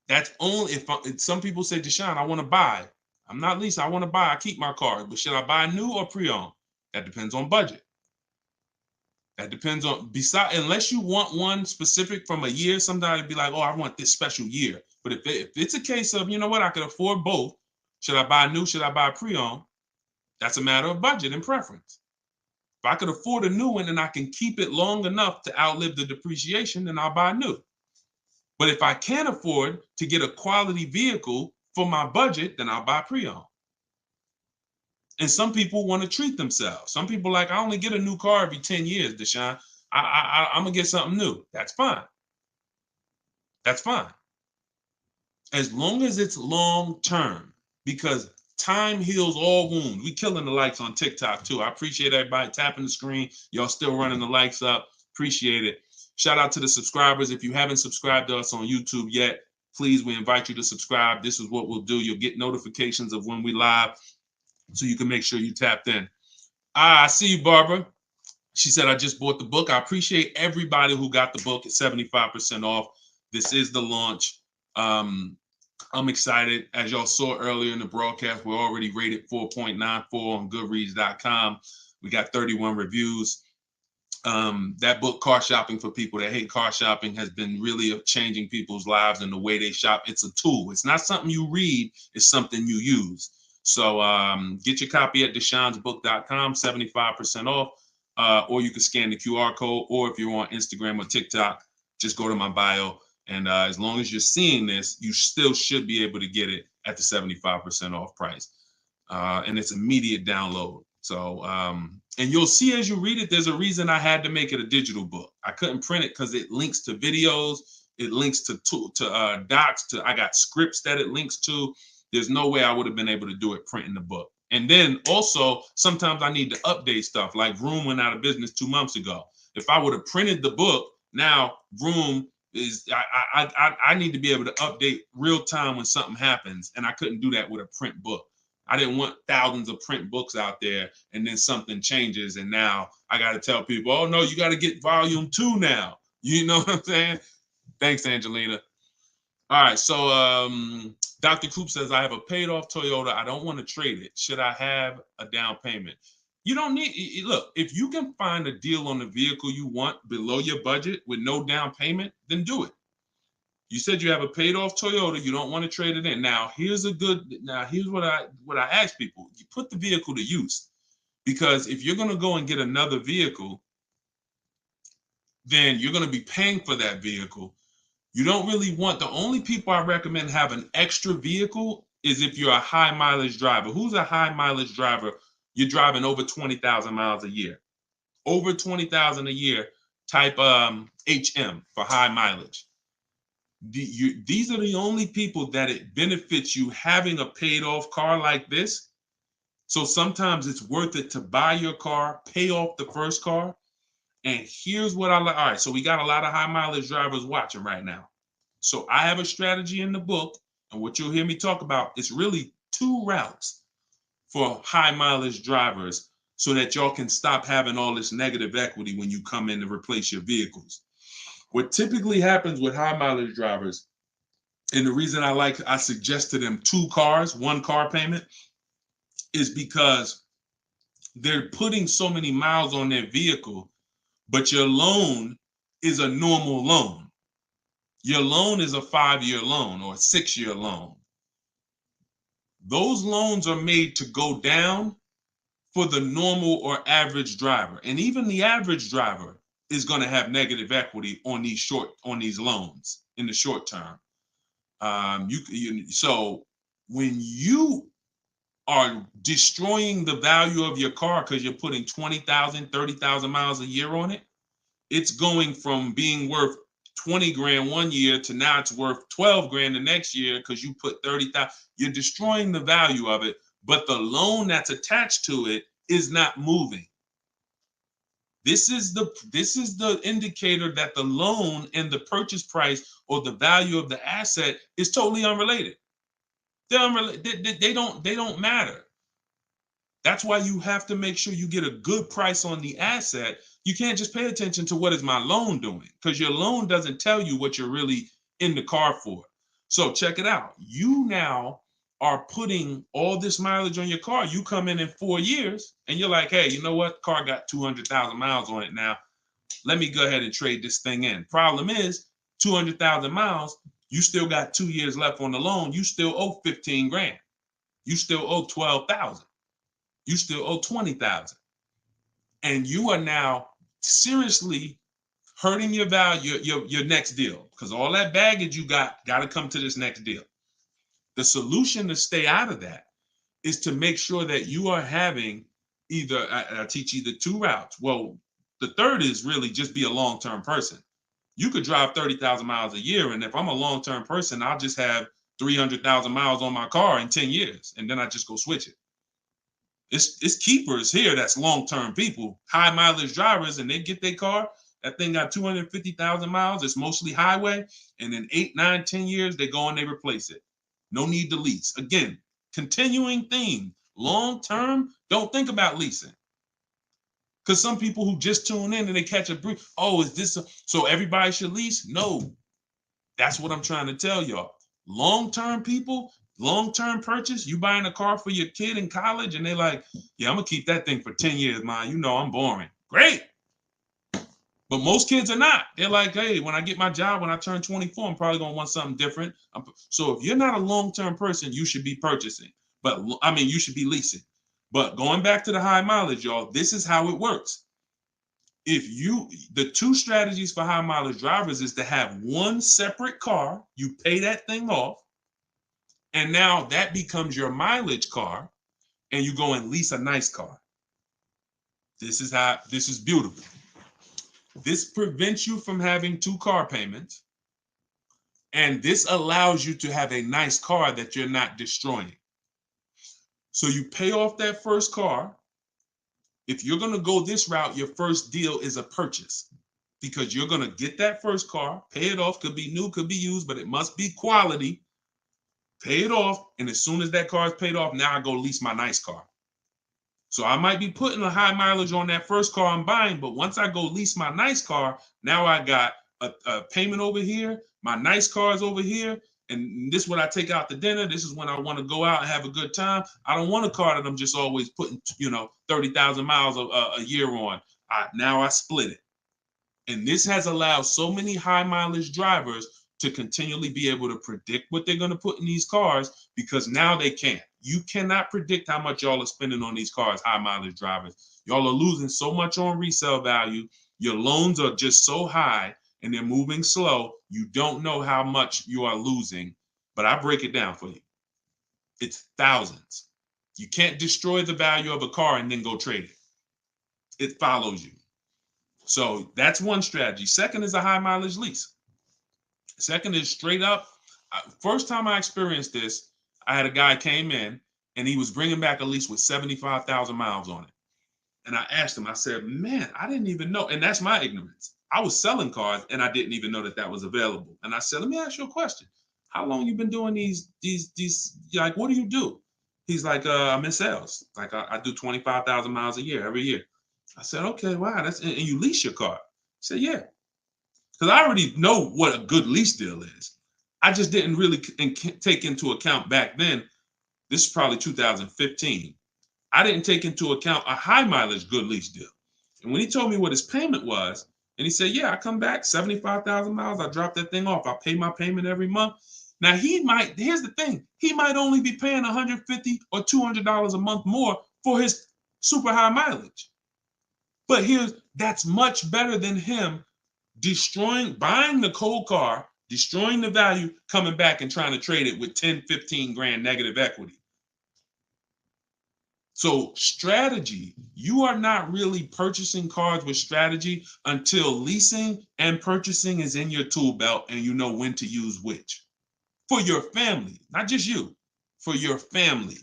Speaker 1: That's only if some people say, Deshone, I want to buy. I'm not leasing, I want to buy. I keep my car. But should I buy new or pre-owned? That depends on budget. That depends on, unless you want one specific from a year, sometimes it'd be like, oh, I want this special year. But if it's a case of, you know what, I can afford both. Should I buy new? Should I buy pre-owned? That's a matter of budget and preference. If I could afford a new one and I can keep it long enough to outlive the depreciation, then I'll buy new. But if I can't afford to get a quality vehicle for my budget, then I'll buy pre-owned. And some people want to treat themselves. Some people like, I only get a new car every 10 years, Deshone. I'm going to get something new. That's fine. That's fine. As long as it's long term, because time heals all wounds. We killing the likes on TikTok too. I appreciate everybody tapping the screen. Y'all still running the likes up. Appreciate it. Shout out to the subscribers. If you haven't subscribed to us on YouTube yet, please, we invite you to subscribe. This is what we'll do. You'll get notifications of when we live, so you can make sure you tapped in. I see you, Barbara. She said, I just bought the book. I appreciate everybody who got the book at 75% off. This is the launch. I'm excited. As y'all saw earlier in the broadcast, we're already rated 4.94 on Goodreads.com. We got 31 reviews. That book, Car Shopping for People That Hate Car Shopping, has been really changing people's lives and the way they shop. It's a tool. It's not something you read. It's something you use. So get your copy at deshonesbook.com, 75% off, or you can scan the QR code, or if you're on Instagram or TikTok, just go to my bio. And as long as you're seeing this, you still should be able to get it at the 75% off price. And it's immediate download. So, and you'll see as you read it, there's a reason I had to make it a digital book. I couldn't print it because it links to videos, it links to docs, I got scripts that it links to. There's no way I would have been able to do it printing the book. And then also, sometimes I need to update stuff, like Vroom went out of business 2 months ago. If I would have printed the book, now Vroom is, I need to be able to update real time when something happens, and I couldn't do that with a print book. I didn't want thousands of print books out there, and then something changes, and now I got to tell people, oh no, you got to get volume 2 now. You know what I'm saying? Thanks, Angelina. All right, so Dr. Coop says, I have a paid off Toyota. I don't want to trade it. Should I have a down payment? You don't need, look, if you can find a deal on the vehicle you want below your budget with no down payment, then do it. You said you have a paid off Toyota. You don't want to trade it in. Now, here's what I ask people. You put the vehicle to use, because if you're going to go and get another vehicle, then you're going to be paying for that vehicle. You don't really want, the only people I recommend have an extra vehicle is if you're a high mileage driver. Who's a high mileage driver? You're driving over 20,000 miles a year. Over 20,000 a year, type HM for high mileage. These are the only people that it benefits you having a paid off car like this. So sometimes it's worth it to buy your car, pay off the first car. And here's what I like. All right, so we got a lot of high mileage drivers watching right now. So I have a strategy in the book, and what you'll hear me talk about is really 2 routes for high mileage drivers, so that y'all can stop having all this negative equity when you come in to replace your vehicles. What typically happens with high mileage drivers, and the reason I suggest to them 2 cars, 1 car payment, is because they're putting so many miles on their vehicle, but your loan is a normal loan. Your loan is a 5-year loan or a 6-year loan. Those loans are made to go down for the normal or average driver. And even the average driver is going to have negative equity on these loans in the short term. So when you are destroying the value of your car because you're putting 20,000, 30,000 miles a year on it, it's going from being worth 20 grand one year to now it's worth 12 grand the next year because you put 30,000. You're destroying the value of it, but the loan that's attached to it is not moving. This is the indicator that the loan and the purchase price or the value of the asset is totally unrelated. They don't matter. That's why you have to make sure you get a good price on the asset. You can't just pay attention to what is my loan doing, because your loan doesn't tell you what you're really in the car for. So check it out. You now are putting all this mileage on your car. You come in 4 years and you're like, hey, you know what? Car got 200,000 miles on it now. Let me go ahead and trade this thing in. Problem is, 200,000 miles, you still got 2 years left on the loan. You still owe 15 grand. You still owe 12,000. You still owe 20,000. And you are now seriously hurting your value, your next deal, because all that baggage you got to come to this next deal. The solution to stay out of that is to make sure that you are having either, I teach either 2 routes. Well, the third is really just be a long-term person. You could drive 30,000 miles a year. And if I'm a long-term person, I'll just have 300,000 miles on my car in 10 years. And then I just go switch it. It's keepers here that's long-term people, high mileage drivers, and they get their car. That thing got 250,000 miles. It's mostly highway. And in 8, 9, 10 years, they go and they replace it. No need to lease. Again, continuing theme. Long-term, don't think about leasing. Because some people who just tune in and they catch a brief, oh, is this so everybody should lease? No, that's what I'm trying to tell y'all. Long-term people, long-term purchase, you buying a car for your kid in college and they're like, yeah, I'm gonna keep that thing for 10 years, man. You know, I'm boring. Great. But most kids are not. They're like, hey, when I get my job, when I turn 24, I'm probably gonna want something different. So if you're not a long-term person, you should be purchasing. But I mean, you should be leasing. But going back to the high mileage, y'all, this is how it works. The 2 strategies for high mileage drivers is to have one separate car, you pay that thing off, and now that becomes your mileage car, and you go and lease a nice car. This is beautiful. This prevents you from having 2 car payments, and this allows you to have a nice car that you're not destroying. So you pay off that first car. If you're going to go this route, your first deal is a purchase, because you're going to get that first car, pay it off, could be new, could be used, but it must be quality. Pay it off, and as soon as that car is paid off, now I go lease my nice car. So I might be putting a high mileage on that first car I'm buying, but once I go lease my nice car, now I got a payment over here, my nice car is over here, and this is when I take out to dinner. This is when I want to go out and have a good time. I don't want a car that I'm just always putting, 30,000 miles a year on. Now I split it. And this has allowed so many high mileage drivers to continually be able to predict what they're going to put in these cars, because now they can't. You cannot predict how much y'all are spending on these cars, high mileage drivers. Y'all are losing so much on resale value. Your loans are just so high and they're moving slow. You don't know how much you are losing, but I break it down for you. It's thousands. You can't destroy the value of a car and then go trade it. It follows you. So that's one strategy. Second is a high mileage lease. Second is straight up. First time I experienced this, I had a guy came in and he was bringing back a lease with 75,000 miles on it. And I asked him, I said, man, I didn't even know. And that's my ignorance. I was selling cars and I didn't even know that was available. And I said, let me ask you a question. How long you been doing these, like, what do you do? He's like, I'm in sales. Like I do 25,000 miles a year, every year. I said, okay, wow. And you lease your car? He said, yeah. Because I already know what a good lease deal is. I just didn't really take into account back then. This is probably 2015. I didn't take into account a high mileage good lease deal. And when he told me what his payment was, and he said, yeah, I come back 75,000 miles. I drop that thing off. I pay my payment every month. Now here's the thing. He might only be paying $150 or $200 a month more for his super high mileage. But that's much better than him buying the cold car, destroying the value, coming back and trying to trade it with 10, 15 grand negative equity. So strategy, you are not really purchasing cars with strategy until leasing and purchasing is in your tool belt and you know when to use which. For your family, not just you, for your family.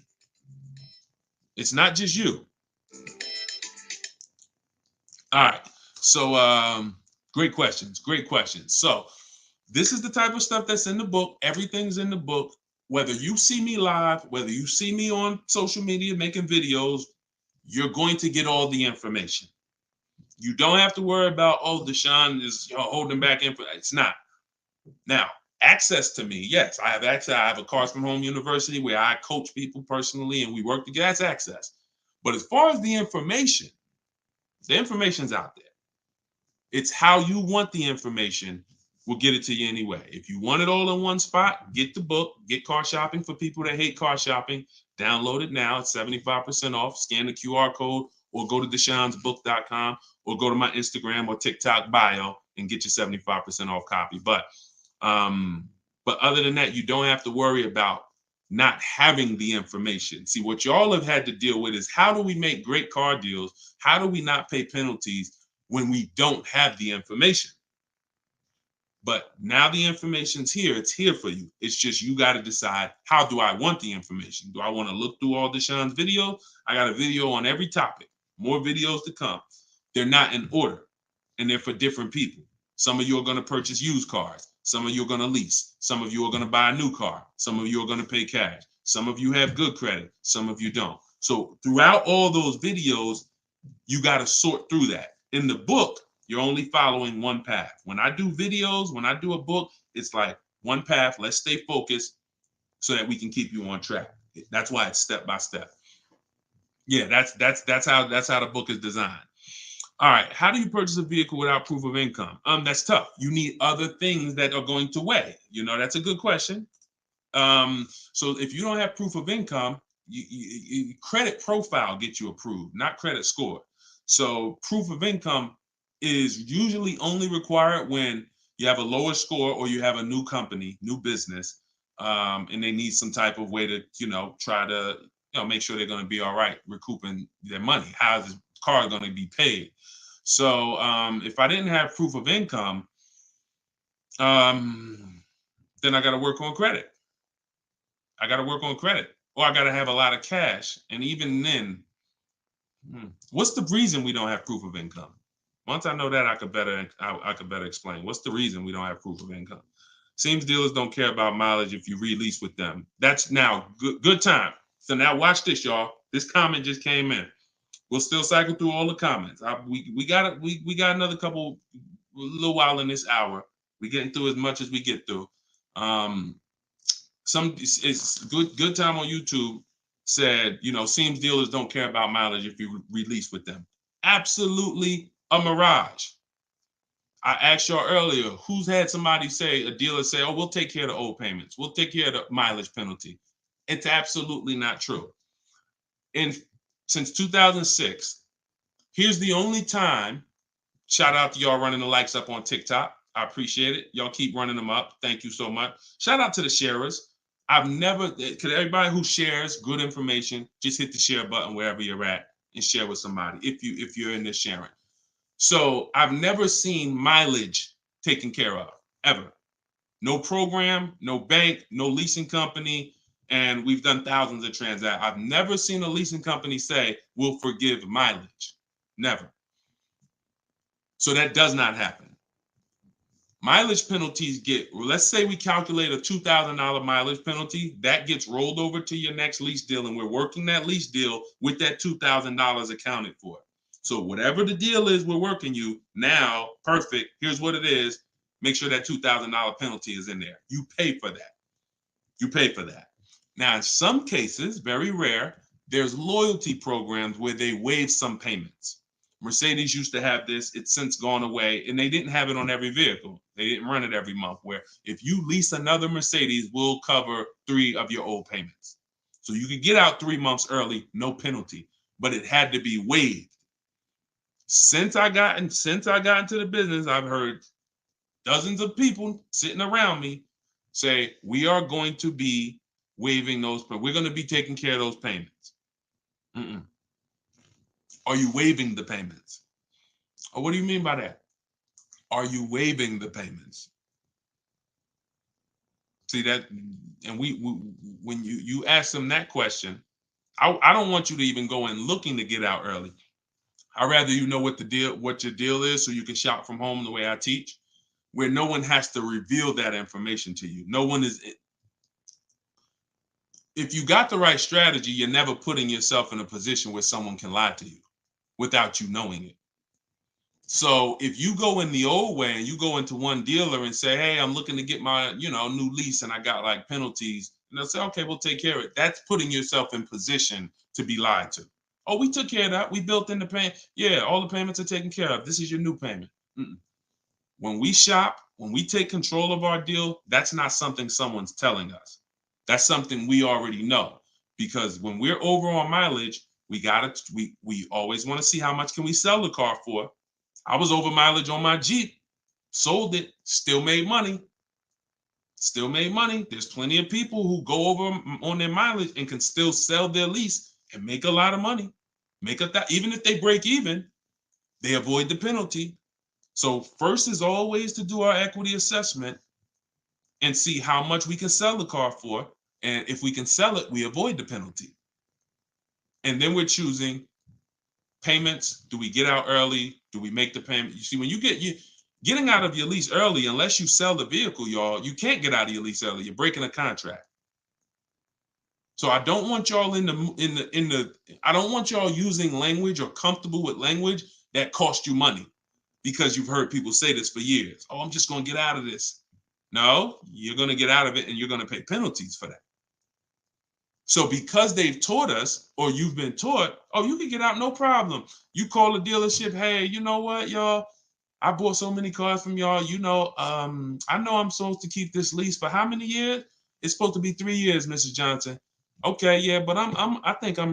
Speaker 1: It's not just you. All right, so great questions. So this is the type of stuff that's in the book. Everything's in the book. Whether you see me live, whether you see me on social media making videos, you're going to get all the information. You don't have to worry about, oh, Deshone is holding back info. It's not. Now, Access to me, yes, I have access. I have a Cars from Home University where I coach people personally and we work together. That's access. But as far as the information's out there. It's how you want the information. We'll get it to you anyway. If you want it all in one spot, get the book, get Car Shopping for people that hate car shopping. Download it now. It's 75% off. Scan the QR code or go to deshonsbook.com or go to my Instagram or TikTok bio and get your 75% off copy. But other than that, you don't have to worry about not having the information. See, what y'all have had to deal with is how do we make great car deals? How do we not pay penalties when we don't have the information? But now the information's here. It's here for you. It's just you got to decide, how do I want the information? Do I want to look through all Deshaun's videos? I got a video on every topic. More videos to come. They're not in order, and they're for different people. Some of you are going to purchase used cars. Some of you are going to lease. Some of you are going to buy a new car. Some of you are going to pay cash. Some of you have good credit. Some of you don't. So throughout all those videos, you got to sort through that. In the book, you're only following one path. When I do videos, when I do a book, it's like one path. Let's stay focused so that we can keep you on track. That's why it's step by step. Yeah, that's how the book is designed. All right, how do you purchase a vehicle without proof of income? That's tough. You need other things that are going to weigh. That's a good question. So if you don't have proof of income, credit profile gets you approved, not credit score. So proof of income is usually only required when you have a lower score or you have a new company, new business, and they need some type of way to, try to, make sure they're going to be all right recouping their money. How is this car going to be paid? So if I didn't have proof of income, then I got to work on credit. Or I got to have a lot of cash. And even then, what's the reason we don't have proof of income? Once I know that, I could better explain. What's the reason we don't have proof of income? Seems dealers don't care about mileage if you release with them. That's now good time. So now watch this, y'all. This comment just came in. We'll still cycle through all the comments. We got another little while in this hour. We're getting through as much as we get through. It's good time on YouTube said, seems dealers don't care about mileage if you release with them. Absolutely a mirage. I asked y'all earlier, who's had somebody a dealer say, oh, we'll take care of the old payments. We'll take care of the mileage penalty. It's absolutely not true. Since 2006, here's the only time, shout out to y'all running the likes up on TikTok. I appreciate it. Y'all keep running them up. Thank you so much. Shout out to the sharers. Could everybody who shares good information, just hit the share button wherever you're at and share with somebody if you're in this sharing. So I've never seen mileage taken care of, ever. No program, no bank, no leasing company, and we've done thousands of transactions. I've never seen a leasing company say, we'll forgive mileage. Never. So that does not happen. Mileage penalties let's say we calculate a $2,000 mileage penalty, that gets rolled over to your next lease deal, and we're working that lease deal with that $2,000 accounted for. So whatever the deal is we're working you now, perfect, here's what it is. Make sure that $2,000 penalty is in there. You pay for that. Now, in some cases, very rare, there's loyalty programs where they waive some payments. Mercedes used to have this. It's since gone away, and they didn't have it on every vehicle. They didn't run it every month, where if you lease another Mercedes, we'll cover 3 of your old payments. So you could get out 3 months early, no penalty, but it had to be waived. Since I got into the business, I've heard dozens of people sitting around me say, we are going to be waiving those, but we're going to be taking care of those payments. Are you waiving the payments? Oh, what do you mean by that? Are you waiving the payments? See that, and when you ask them that question, I don't want you to even go in looking to get out early. I'd rather you know what your deal is, so you can shop from home the way I teach, where no one has to reveal that information to you. No one is. If you got the right strategy, you're never putting yourself in a position where someone can lie to you without you knowing it. So if you go in the old way and you go into one dealer and say, hey, I'm looking to get my, new lease and I got like penalties, and they'll say, okay, we'll take care of it. That's putting yourself in position to be lied to. Oh, we took care of that. We built in the payment. Yeah, all the payments are taken care of. This is your new payment. Mm-mm. When we shop, when we take control of our deal, that's not something someone's telling us. That's something we already know. Because when we're over on mileage, we always want to see how much can we sell the car for. I was over mileage on my Jeep, sold it, still made money. Still made money. There's plenty of people who go over on their mileage and can still sell their lease and make a lot of money. Even if they break even, they avoid the penalty. So first is always to do our equity assessment and see how much we can sell the car for. And if we can sell it, we avoid the penalty. And then we're choosing payments. Do we get out early? Do we make the payment? You see, when getting out of your lease early, unless you sell the vehicle, y'all, you can't get out of your lease early. You're breaking a contract. So I don't want y'all I don't want y'all using language or comfortable with language that cost you money, because you've heard people say this for years. Oh, I'm just going to get out of this. No, you're going to get out of it and you're going to pay penalties for that. So because they've taught us, or you've been taught, oh, you can get out, no problem. You call the dealership, hey, you know what, y'all? I bought so many cars from y'all. I know I'm supposed to keep this lease for how many years? It's supposed to be 3 years, Mrs. Johnson. Okay, yeah, but I think I'm